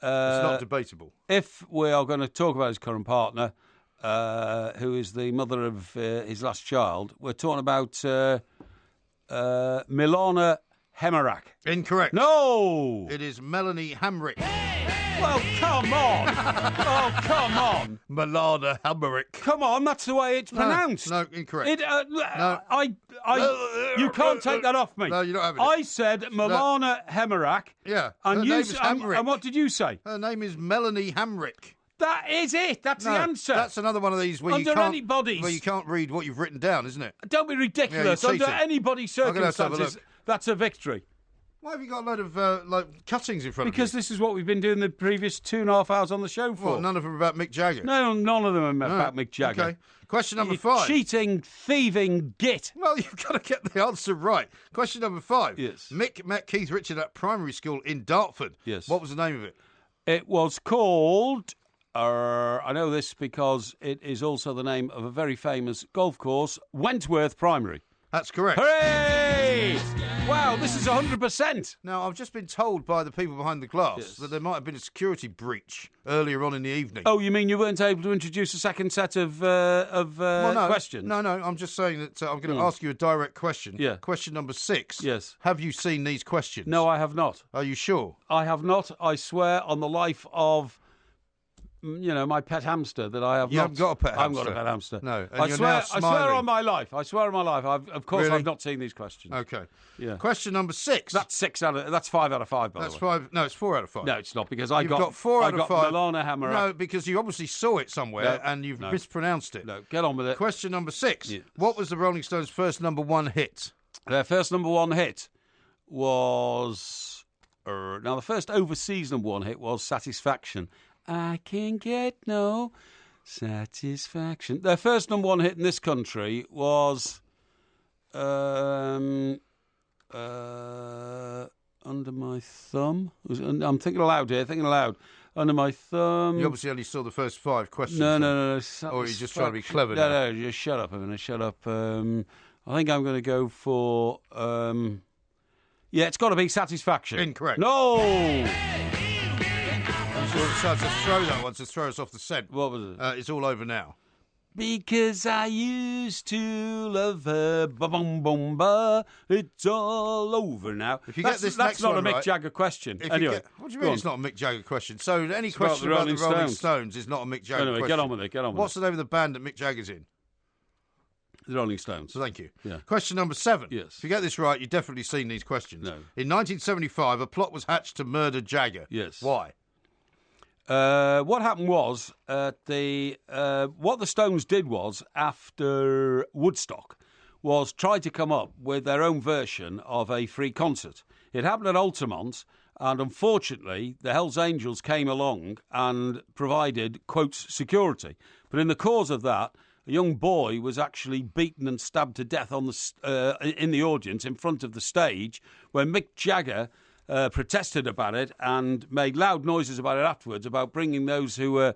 It's not debatable. If we are going to talk about his current partner, who is the mother of his last child, we're talking about Milana Hemerack. Incorrect. No! It is Melanie Hamrick. Well, come on. Oh, come on. Milana Hamrick. Come on, that's the way it's pronounced. No, incorrect. You can't take that off me. No, you're not having it. I said Milana Hemerack. Yeah. And her you name is Hamrick. and what did you say? Her name is Melanie Hamrick. That is it. That's the answer. That's another one of these where Under you can't anybody's. where you can't read what you've written down, isn't it? Don't be ridiculous. Yeah, you're Under cheating. anybody's I'm gonna have to have a circumstances, look. that's a victory. Why have you got a load of cuttings in front of you? Because this is what we've been doing the previous 2.5 hours on the show for. Well, none of them are about Mick Jagger. No, none of them are about Mick Jagger. Okay. Question number You 5. cheating, thieving git. Well, you've got to get the answer right. Question number 5. Yes. Mick met Keith Richard at primary school in Dartford. Yes. What was the name of it? It was called... I know this because it is also the name of a very famous golf course, Wentworth Primary. That's correct. Hooray! Wow, this is 100%. Now, I've just been told by the people behind the glass that there might have been a security breach earlier on in the evening. Oh, you mean you weren't able to introduce a second set of questions? No, I'm just saying that I'm going to ask you a direct question. Yeah. Question number 6. Yes. Have you seen these questions? No, I have not. Are you sure? I have not. I swear on the life of... my pet hamster that I have You not. haven't got a pet hamster. I haven't got a pet hamster. No, and I you're swear. now I swear smiling. on my life. I swear on my life. Of course, Really? I've not seen these questions. Okay. Yeah. Question number 6. That's 5 out of 5. By That's the way. 5. No, it's 4 out of 5. No, it's not because I You've got 4 out of 5. Milana Hammer. No, because you obviously saw it somewhere and you've mispronounced it. No, get on with it. Question number 6. Yes. What was the Rolling Stones' first number 1 hit? Their first number 1 hit was... now, the first overseas number 1 hit was Satisfaction. I can get no satisfaction. Their first number 1 hit in this country was Under My Thumb. I'm thinking aloud here, Under My Thumb. You obviously only saw the first 5 questions. No. Or are you just trying to be clever now? now? No, just shut up a minute, shut up. I think I'm going to go for... yeah, it's got to be Satisfaction. Incorrect. No! So just throw that one to throw us off the scent. What was it? It's all over now. Because I used to love her, ba-bum-bum-ba, it's all over now. If you get this next not one a Mick right, Jagger question. Anyway, what do you mean it's not a Mick Jagger question? So any question about about the the Rolling Rolling Stones is not a Mick Jagger anyway, question. get on with it. What's the name of the band that Mick Jagger's in? The Rolling Stones. So thank you. Yeah. Question number 7. Yes. If you get this right, you've definitely seen these questions. No. In 1975, a plot was hatched to murder Jagger. Yes. Why? What happened was what the Stones did was after Woodstock was try to come up with their own version of a free concert. It happened at Altamont, and unfortunately, the Hells Angels came along and provided quotes security. But in the cause of that, a young boy was actually beaten and stabbed to death in the audience in front of the stage when Mick Jagger protested about it and made loud noises about it afterwards, about bringing those who were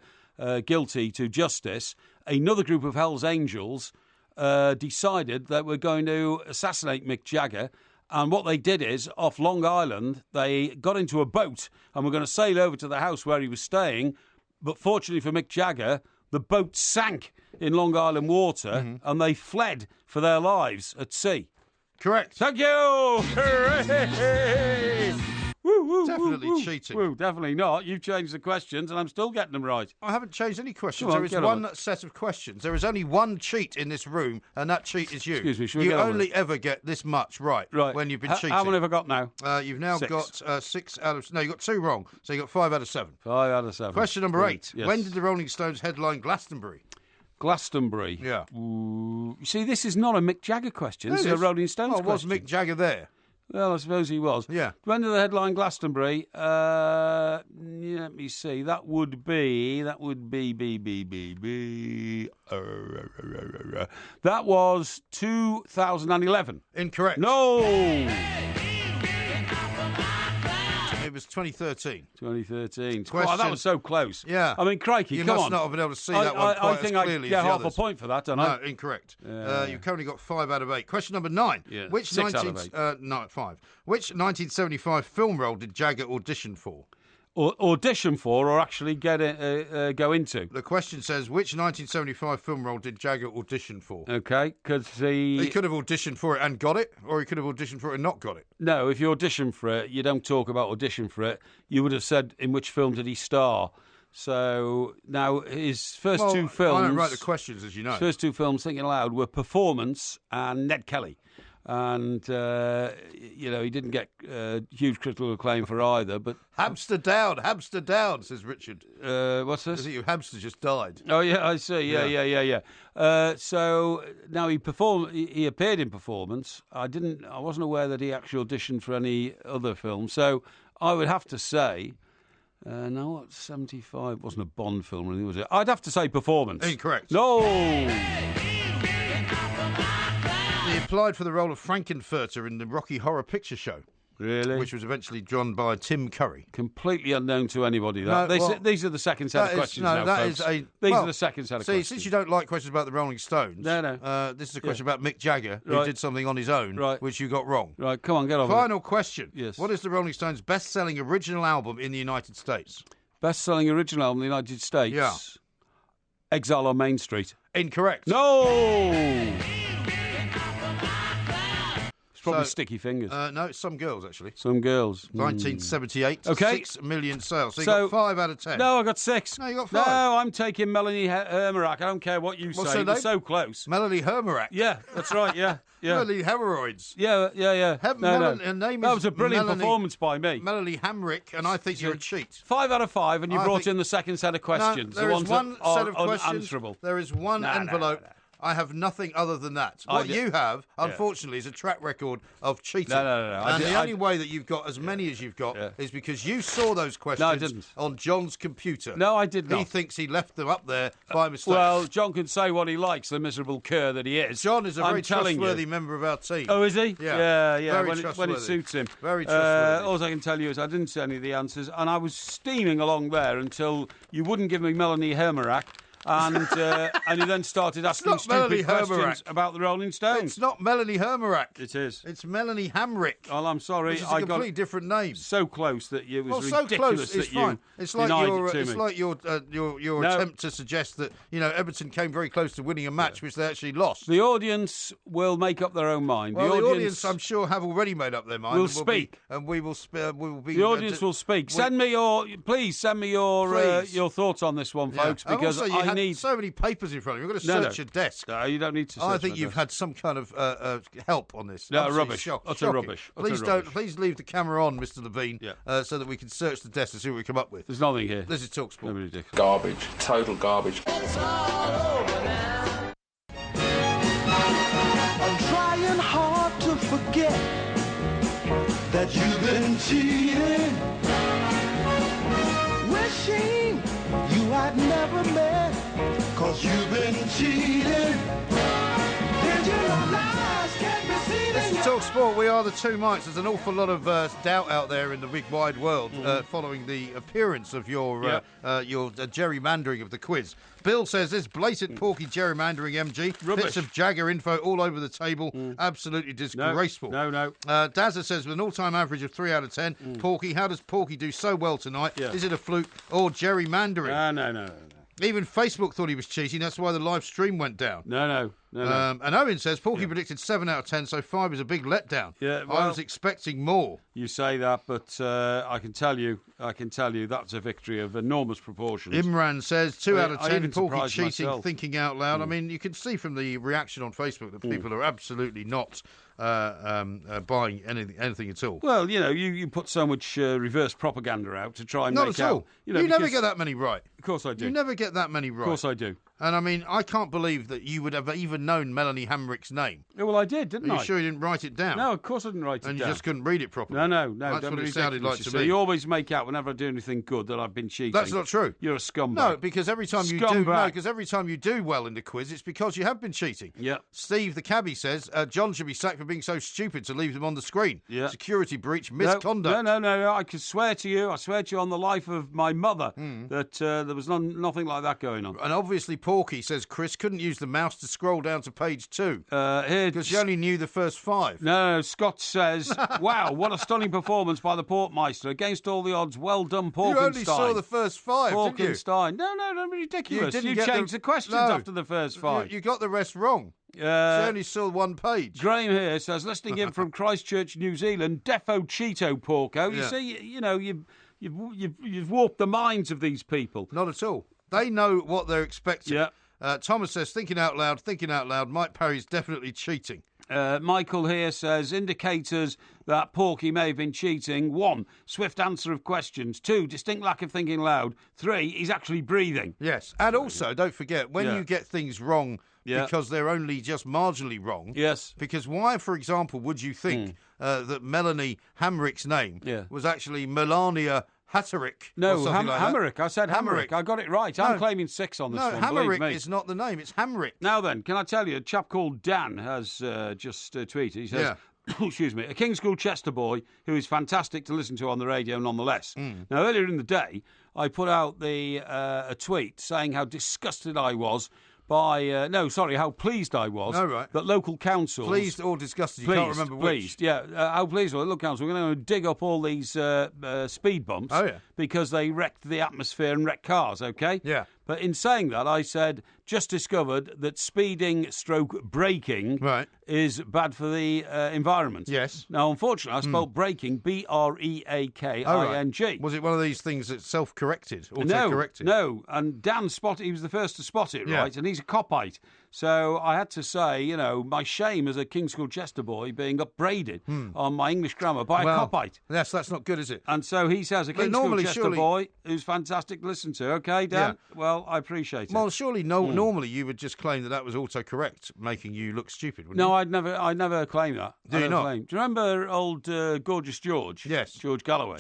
guilty to justice. Another group of Hells Angels decided that we're going to assassinate Mick Jagger. And what they did is, off Long Island, they got into a boat and were going to sail over to the house where he was staying. But fortunately for Mick Jagger, the boat sank in Long Island water and they fled for their lives at sea. Correct. Thank you! Hooray! Woo, woo, Definitely woo, woo. cheating. Woo, definitely not. You've changed the questions and I'm still getting them right. I haven't changed any questions. Come on, There is get on one set of questions. There is only one cheat in this room, and that cheat is you. Excuse me, should we you get on with only ever get this much right when you've been cheating. How many have I got now? You've now 6. got 6 out of... No, you got 2 wrong, so you got 5 out of 7. 5 out of 7. Question number 8. Yes. When did the Rolling Stones headline Glastonbury? Glastonbury. Yeah. Ooh. You see, this is not a Mick Jagger question. This is a Rolling Stones was question. Mick Jagger there? Well, I suppose he was. Yeah. When did they headline Glastonbury? Let me see. That would be. That was 2011. Incorrect. No. It was 2013. 2013. Question. Oh, that was so close. Yeah. I mean, crikey, You come must on. not have been able to see that one quite I think as clearly I get as the half others. a point for that, don't I? No, incorrect. Yeah. You've currently got 5 out of 8. Question number 9. Yeah, Which 6 out of 8. No, 5. Which 1975 film role did Jagger audition for? Or audition for, or actually go into. The question says, which 1975 film role did Jagger audition for? Okay, because He could have auditioned for it and got it, or he could have auditioned for it and not got it. No, if you audition for it, you don't talk about audition for it. You would have said, in which film did he star? So now his first two films... I don't write the questions, as you know. His first two films, thinking aloud, were Performance and Ned Kelly. And, he didn't get huge critical acclaim for either, but... Hamster down, says Richard. What's this? Your hamster just died. Oh, yeah, I see. Yeah. So now he appeared in Performance. I wasn't aware that he actually auditioned for any other film. So I would have to say... no, what, 75? Wasn't a Bond film, really, was it? I'd have to say Performance. Incorrect. No! He applied for the role of Frankenfurter in the Rocky Horror Picture Show. Really? Which was eventually drawn by Tim Curry. Completely unknown to anybody. These are the second set of questions now, folks. These are the second set of questions. Since you don't like questions about the Rolling Stones, this is a question about Mick Jagger, who did something on his own, which you got wrong. Right, come on, get on. Final question. Yes. What is the Rolling Stones' best-selling original album in the United States? Best-selling original album in the United States? Yeah. Exile on Main Street. Incorrect. No! Probably Sticky Fingers. No, it's Some Girls, actually. Some Girls. 1978. Okay. 6 million sales. So you got 5 out of 10. No, I got 6. No, you got 5. No, I'm taking Melanie Hermarack. I don't care what you What's say. her You're name? so close. Melanie Hermarack. Yeah, that's right, yeah. Melanie Hemorrhoids. Yeah. Her name That is was a brilliant Melanie, performance by me. Melanie Hamrick, and I think you're a cheat. 5 out of 5, and you brought in the second set of questions. No, there the is ones one that are set of questions. unanswerable. There is one envelope. No. I have nothing other than that. What you have, unfortunately, is a track record of cheating. No. And the only way that you've got as many as you've got is because you saw those questions on John's computer. No, I did not. He thinks he left them up there by mistake. Well, John can say what he likes, the miserable cur that he is. John is a very trustworthy member of our team. Oh, is he? Yeah. Very trustworthy. when it suits him. Very trustworthy. All I can tell you is I didn't see any of the answers, and I was steaming along there until you wouldn't give me Melanie Hermarack. And you then started asking stupid questions about the Rolling Stones. It's not Melanie Hermarack. It is. It's Melanie Hamrick. Well, I'm sorry. Which is a completely different name. So close that it was ridiculous so close, that it's fine. It's like your attempt to suggest that Everton came very close to winning a match which they actually lost. The audience will make up their own mind. Well, the audience, I'm sure, have already made up their mind. Will speak, and we will be. The audience will speak. Please send me your thoughts on this one, folks, because I need so many papers in front of you. You've got to search your desk. No, you don't need to search I think you've had some kind of help on this. No, rubbish. Utter rubbish. Please leave the camera on, Mr. Levine, so that we can search the desk and see what we come up with. There's nothing here. This is TalkSport. Garbage. Total garbage. It's all over now. I'm trying hard to forget that you've been cheating. Wishing you had never met, 'cause you've been cheating. Did you know lies can't be seen? This is TalkSport. We are the two mics. There's an awful lot of doubt out there in the big wide world following the appearance of your gerrymandering of the quiz. Bill says this blatant Porky gerrymandering, MG. Rubbish. Bits of Jagger info all over the table. Absolutely disgraceful. No. Dazza says with an all-time average of 3 out of 10. Porky, how does Porky do so well tonight? Yeah. Is it a fluke or gerrymandering? No. Even Facebook thought he was cheating. That's why the live stream went down. No. And Owen says Porky predicted 7 out of 10, so 5 is a big letdown. Yeah, well, I was expecting more. You say that, but I can tell you that's a victory of enormous proportions. Imran says 2 out of 10. Porky surprised cheating, myself. thinking out loud. I mean, you can see from the reaction on Facebook that people are absolutely not buying anything at all. Well, you put so much reverse propaganda out to try and Not make at all. out. You never get that many right. Of course I do. You never get that many right. Of course I do. And I mean, I can't believe that you would have even known Melanie Hamrick's name. Yeah, well, I did, didn't I? Are you sure you didn't write it down? No, of course I didn't write it down. And you just couldn't read it properly? No. That's what it sounded like to me. You always make out whenever I do anything good that I've been cheating. That's not true. You're a scumbag. No, because every time you do well in the quiz, it's because you have been cheating. Yeah. Steve, the cabbie, says John should be sacked for being so stupid to leave them on the screen. Yeah. Security breach, misconduct. No. I can swear to you on the life of my mother that there was nothing like that going on. And obviously, Porky says Chris couldn't use the mouse to scroll down to page 2 because she only knew the first 5. No, Scott says, wow, what a stunning performance by the Portmeister. Against all the odds, well done, Porkenstein. You only saw the first 5, didn't you? Porkenstein. No, don't be ridiculous. You changed the questions after the first 5. You got the rest wrong. She only saw 1 page. Graham here says, listening in from Christchurch, New Zealand, Defo Cheeto, Porco. You see, you've warped the minds of these people. Not at all. They know what they're expecting. Yeah. Thomas says, thinking out loud, Mike Parry's definitely cheating. Michael here says, indicators that Porky may have been cheating. 1, swift answer of questions. 2, distinct lack of thinking loud. 3, he's actually breathing. Yes, and also, don't forget, when you get things wrong because they're only just marginally wrong. Yes. Because why, for example, would you think that Melanie Hamrick's name was actually Melania Hatterick? No, Hamrick. I said Hamrick. I got it right. I'm claiming 6 on this one. No, Hamrick is not the name. It's Hamrick. Now then, can I tell you, a chap called Dan has just tweeted. He says, excuse me, a King School Chester boy who is fantastic to listen to on the radio nonetheless. Now, earlier in the day, I put out a tweet saying how disgusted I was by, how pleased I was that local councils... Pleased or disgusted? You can't remember which. How pleased were the local councils? We're going to dig up all these speed bumps because they wrecked the atmosphere and wrecked cars, okay? Yeah. But in saying that, I said, just discovered that speeding stroke braking is bad for the environment. Yes. Now, unfortunately, I spelled braking, B-R-E-A-K-I-N-G. Was it one of these things that self-corrected? No. And Dan he was the first to spot it, right? And he's a copite. So I had to say, my shame as a King School Chester boy being upbraided on my English grammar by a copite. Yes, that's not good, is it? And so he says, a King School Chester boy who's fantastic to listen to. Okay, Dan? Yeah. Well, I appreciate it. Well, surely normally you would just claim that was autocorrect, making you look stupid, wouldn't you? No, I'd never claim that. Do you not? Do you remember old Gorgeous George? Yes. George Galloway.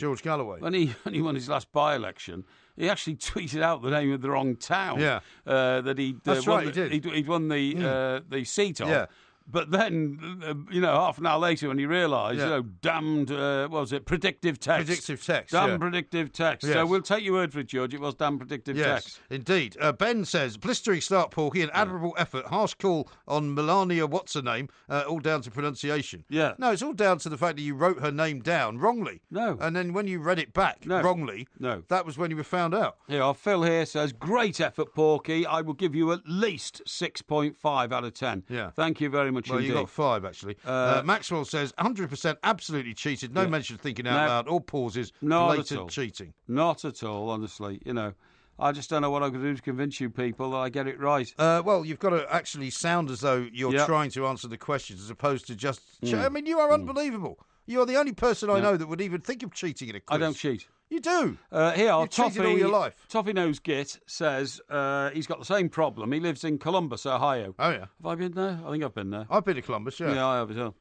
When he won his last by-election, he actually tweeted out the name of the wrong town. Yeah. That he'd won the seat on. Yeah. But then, half an hour later when he realised, damned, what was it, predictive text. Predictive text, Damn predictive text. Yes. So we'll take your word for it, George. It was damn predictive text. Indeed. Ben says, blistering start, Porky, an admirable effort. Harsh call on Melania what's-her-name, all down to pronunciation. Yeah. No, it's all down to the fact that you wrote her name down wrongly. No. And then when you read it back wrongly, that was when you were found out. Yeah, Phil here says, great effort, Porky. I will give you at least 6.5 out of 10. Yeah. Thank you very much indeed. You got 5, actually. Maxwell says, 100% absolutely cheated. No mention of thinking out loud or pauses. Blatant cheating. Not at all, honestly. I just don't know what I could do to convince you people that I get it right. Well, you've got to actually sound as though you're trying to answer the questions as opposed to just... I mean, you are unbelievable. You are the only person I know that would even think of cheating in a quiz. I don't cheat. You do. You've cheated all your life. Toffee Nose Git says he's got the same problem. He lives in Columbus, Ohio. Oh, yeah. Have I been there? I think I've been there. I've been to Columbus, yeah. Yeah, I have as well.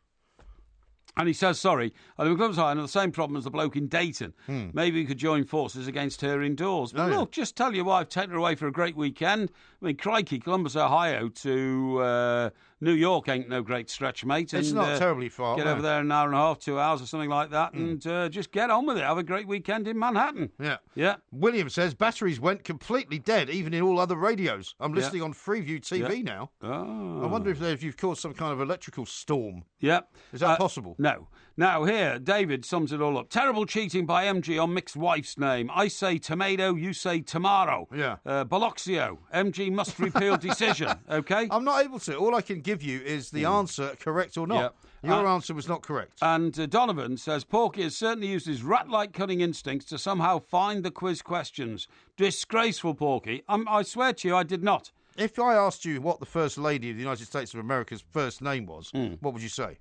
And he says, sorry, I live in Columbus Ohio and have the same problem as the bloke in Dayton. Maybe we could join forces against her indoors. But look, just tell you why I've taken her away for a great weekend. I mean, crikey, Columbus, Ohio to New York ain't no great stretch, mate. It's not terribly far. Get over there in an hour and a half, 2 hours or something like that, and just get on with it. Have a great weekend in Manhattan. Yeah. Yeah. William says, batteries went completely dead, even in all other radios. I'm listening on Freeview TV now. Oh. I wonder if you've caused some kind of electrical storm. Yeah. Is that possible? No. Now, here, David sums it all up. Terrible cheating by MG on mixed wife's name. I say tomato, you say tomorrow. Yeah. Boloxio. MG must repeal decision. Okay? I'm not able to. All I can give you is the answer, correct or not. Yeah. Your answer was not correct. And Donovan says, Porky has certainly used his rat-like cunning instincts to somehow find the quiz questions. Disgraceful, Porky. I swear to you, I did not. If I asked you what the First Lady of the United States of America's first name was, what would you say?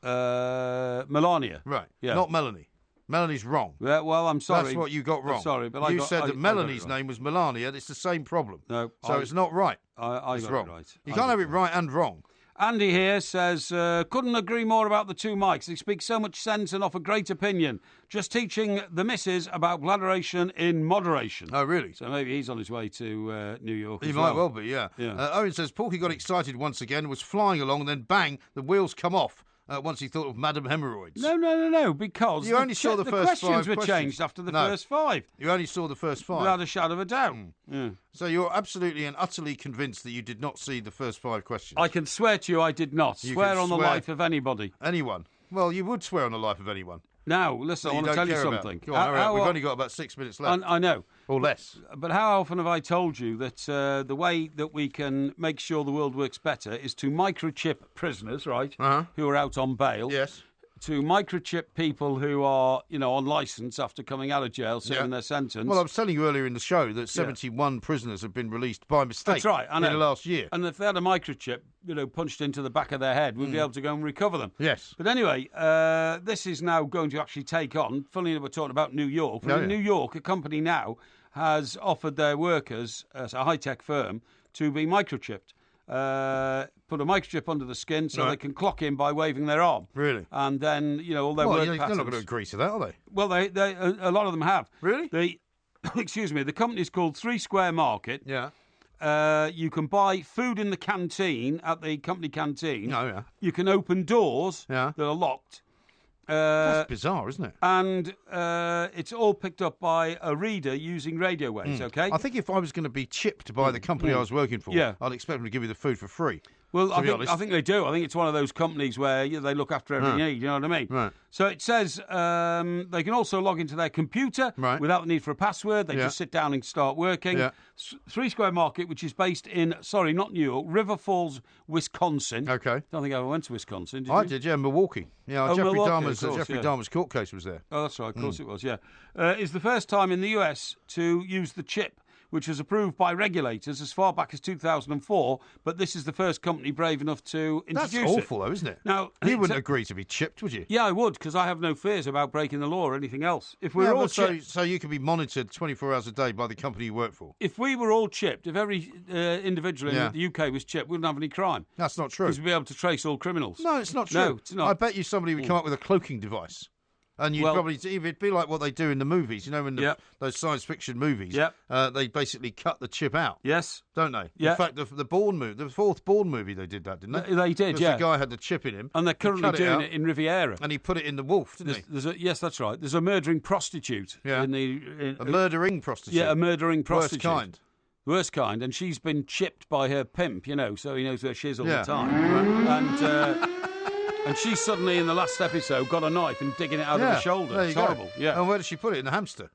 Melania. Right. Yeah. Not Melanie. Melanie's wrong. Yeah, well, I'm sorry. That's what you got wrong. I'm sorry, but you said that Melanie's name was Melania. It's the same problem. No. So it's not right. I it's got wrong. it right. You can't have it right and wrong. Andy here says, couldn't agree more about the two mics. They speak so much sense and offer great opinion. Just teaching the missus about bladderation in moderation. Oh, really? So maybe he's on his way to New York He as might well. well be, yeah. Owen says, Porky got excited once again, was flying along, and then bang, the wheels come off. Once he thought of Madam Hemorrhoids. No, because you only saw the first questions five were changed after the first 5. You only saw the first 5. Without a shadow of a doubt. Yeah. So you're absolutely and utterly convinced that you did not see the first 5 questions? I can swear to you I did not. Swear on the life of anybody. Anyone. Well, you would swear on the life of anyone. Now, listen, I want to tell you something. Go on, we've only got about 6 minutes left. I know. Or less. But how often have I told you that the way that we can make sure the world works better is to microchip prisoners, right, who are out on bail. Yes. To microchip people who are, on licence after coming out of jail, serving their sentence. Well, I was telling you earlier in the show that 71 prisoners have been released by mistake. That's right, I know. In the last year. And if they had a microchip, punched into the back of their head, we'd be able to go and recover them. Yes. But anyway, this is now going to actually take on, funnily enough, we're talking about New York. In New York, a company now has offered their workers, as a high-tech firm, to be microchipped. Put a microchip under the skin so they can clock in by waving their arm. Really? And then, all their work patterns. They're not going to agree to that, are they? Well, a lot of them have. Really? Excuse me, the company's called 3 Square Market. Yeah. You can buy food in the canteen, at the company canteen. Oh, yeah. You can open doors that are locked. That's bizarre, isn't it? And it's all picked up by a reader using radio waves, okay? I think if I was going to be chipped by the company I was working for, I'd expect them to give me the food for free. Well, I think they do. I think it's one of those companies where they look after every need, you know what I mean? Right. So it says they can also log into their computer without the need for a password. They just sit down and start working. Yeah. 3 Square Market, which is based in, not New York, River Falls, Wisconsin. Okay. Don't think I ever went to Wisconsin, did you? I did, yeah, Milwaukee. Yeah, Jeffrey Dahmer's court case was there. Oh, that's right, of course it was, yeah. It's the first time in the US to use the chip, which was approved by regulators as far back as 2004, but this is the first company brave enough to introduce it. That's awful, though, isn't it? Now, you wouldn't agree to be chipped, would you? Yeah, I would, because I have no fears about breaking the law or anything else. If we're all chipped, so you can be monitored 24 hours a day by the company you work for. If we were all chipped, if every individual in the UK was chipped, we wouldn't have any crime. That's not true. Because we'd be able to trace all criminals. No, it's not true. No, it's not. I bet you somebody would come up with a cloaking device. And you'd probably it'd be like what they do in the movies, in those science fiction movies. They basically cut the chip out. Yes, don't they? Yeah. In fact, the Bourne movie, the 4th Bourne movie, they did that, didn't they? They did, yeah. The guy had the chip in him, and they're currently doing it in Riviera. And he put it in the Wolf, didn't he? Yes, that's right. There's a murdering prostitute. Yeah. A murdering prostitute. Yeah, a murdering prostitute. Worst kind, and she's been chipped by her pimp, so he knows where she is all the time. Right. And she suddenly, in the last episode, got a knife and digging it out of her shoulder. It's horrible. Yeah. And where did she put it? In the hamster?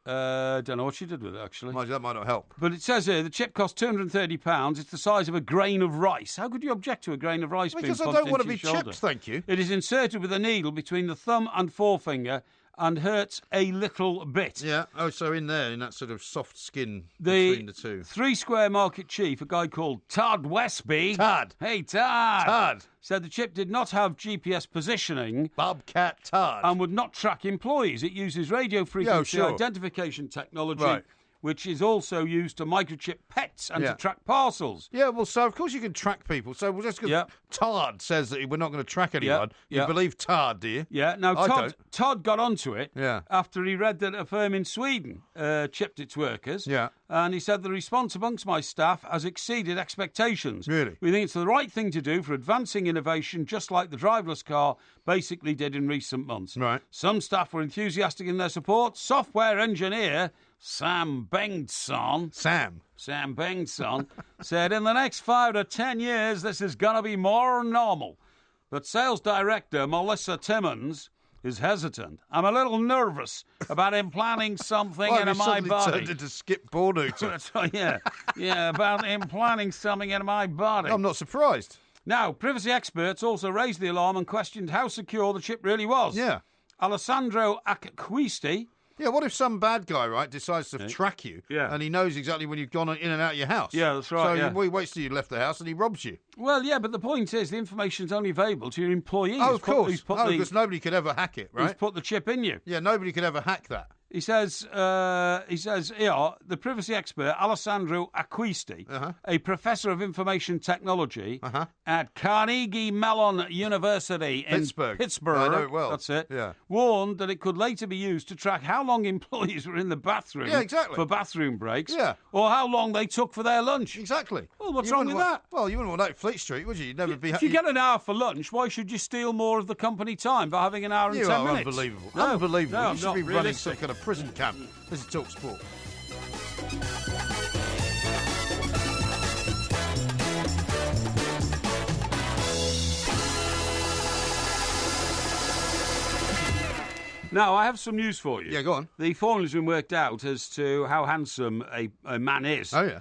Don't know what she did with it, actually. That might not help. But it says here, the chip costs £230. It's the size of a grain of rice. How could you object to a grain of rice being punched into your shoulder? Because I don't want to be chipped, thank you. It is inserted with a needle between the thumb and forefinger and hurts a little bit. Yeah. Oh, so in that sort of soft skin between the two. 3 Square Market chief, a guy called Todd Westby. Todd. Hey, Todd. Todd. Said the chip did not have GPS positioning. Bobcat Todd. And would not track employees. It uses radio frequency identification technology, which is also used to microchip pets and to track parcels. Yeah, well, so of course you can track people. So we'll just because Todd says that we're not going to track anyone. You believe Todd, do you? Yeah. Now, Todd got onto it after he read that a firm in Sweden chipped its workers. Yeah. And he said the response amongst my staff has exceeded expectations. Really? We think it's the right thing to do for advancing innovation, just like the driverless car basically did in recent months. Right. Some staff were enthusiastic in their support. Software engineer Sam Bengtsson said, in the next 5 to 10 years, this is going to be more normal. But sales director Melissa Timmons is hesitant. I'm a little nervous about implanting something into my body. Turned into Skip Bornooter. About implanting something into my body. I'm not surprised. Now, privacy experts also raised the alarm and questioned how secure the chip really was. Yeah. Alessandro Acquisti, Yeah, what if some bad guy, right, decides to track you and he knows exactly when you've gone in and out of your house? Yeah, that's right. So he waits till you left the house and he robs you. Well, yeah, but the point is the information's only available to your employees. Oh, of course. Because nobody could ever hack it, right? Who's put the chip in you. Yeah, nobody could ever hack that. He says here, the privacy expert, Alessandro Acquisti, a professor of information technology at Carnegie Mellon University in Pittsburgh. I know it well. That's it. Yeah. Warned that it could later be used to track how long employees were in the bathroom for bathroom breaks or how long they took for their lunch. Exactly. Well, what's wrong with that? Well, you wouldn't want that at Fleet Street, would you? You'd never be... If you get an hour for lunch, why should you steal more of the company time by having an hour and 10 minutes? Unbelievable. No, unbelievable. No, you should be running some kind of prison camp. This is Talk Sport. Now, I have some news for you. Yeah, go on. The formula's been worked out as to how handsome a man is. Oh, yeah.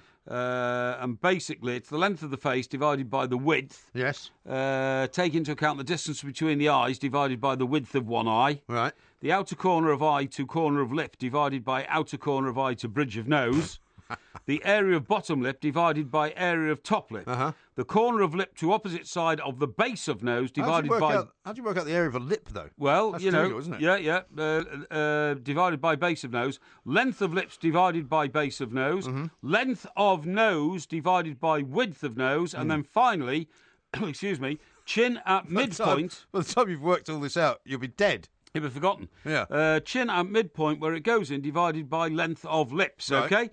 And basically, it's the length of the face divided by the width. Yes. Take into account the distance between the eyes divided by the width of one eye. Right. The outer corner of eye to corner of lip divided by outer corner of eye to bridge of nose. The area of bottom lip divided by area of top lip. The corner of lip to opposite side of the base of nose divided by... How do you work out the area of a lip, though? Well, that's trivial, isn't it? Yeah. Divided by base of nose. Length of lips divided by base of nose. Length of nose divided by width of nose. And then finally, excuse me, chin at midpoint. By the time you've worked all this out, you'll be dead. You'll be forgotten. Yeah. Chin at midpoint where it goes in divided by length of lips, right. okay?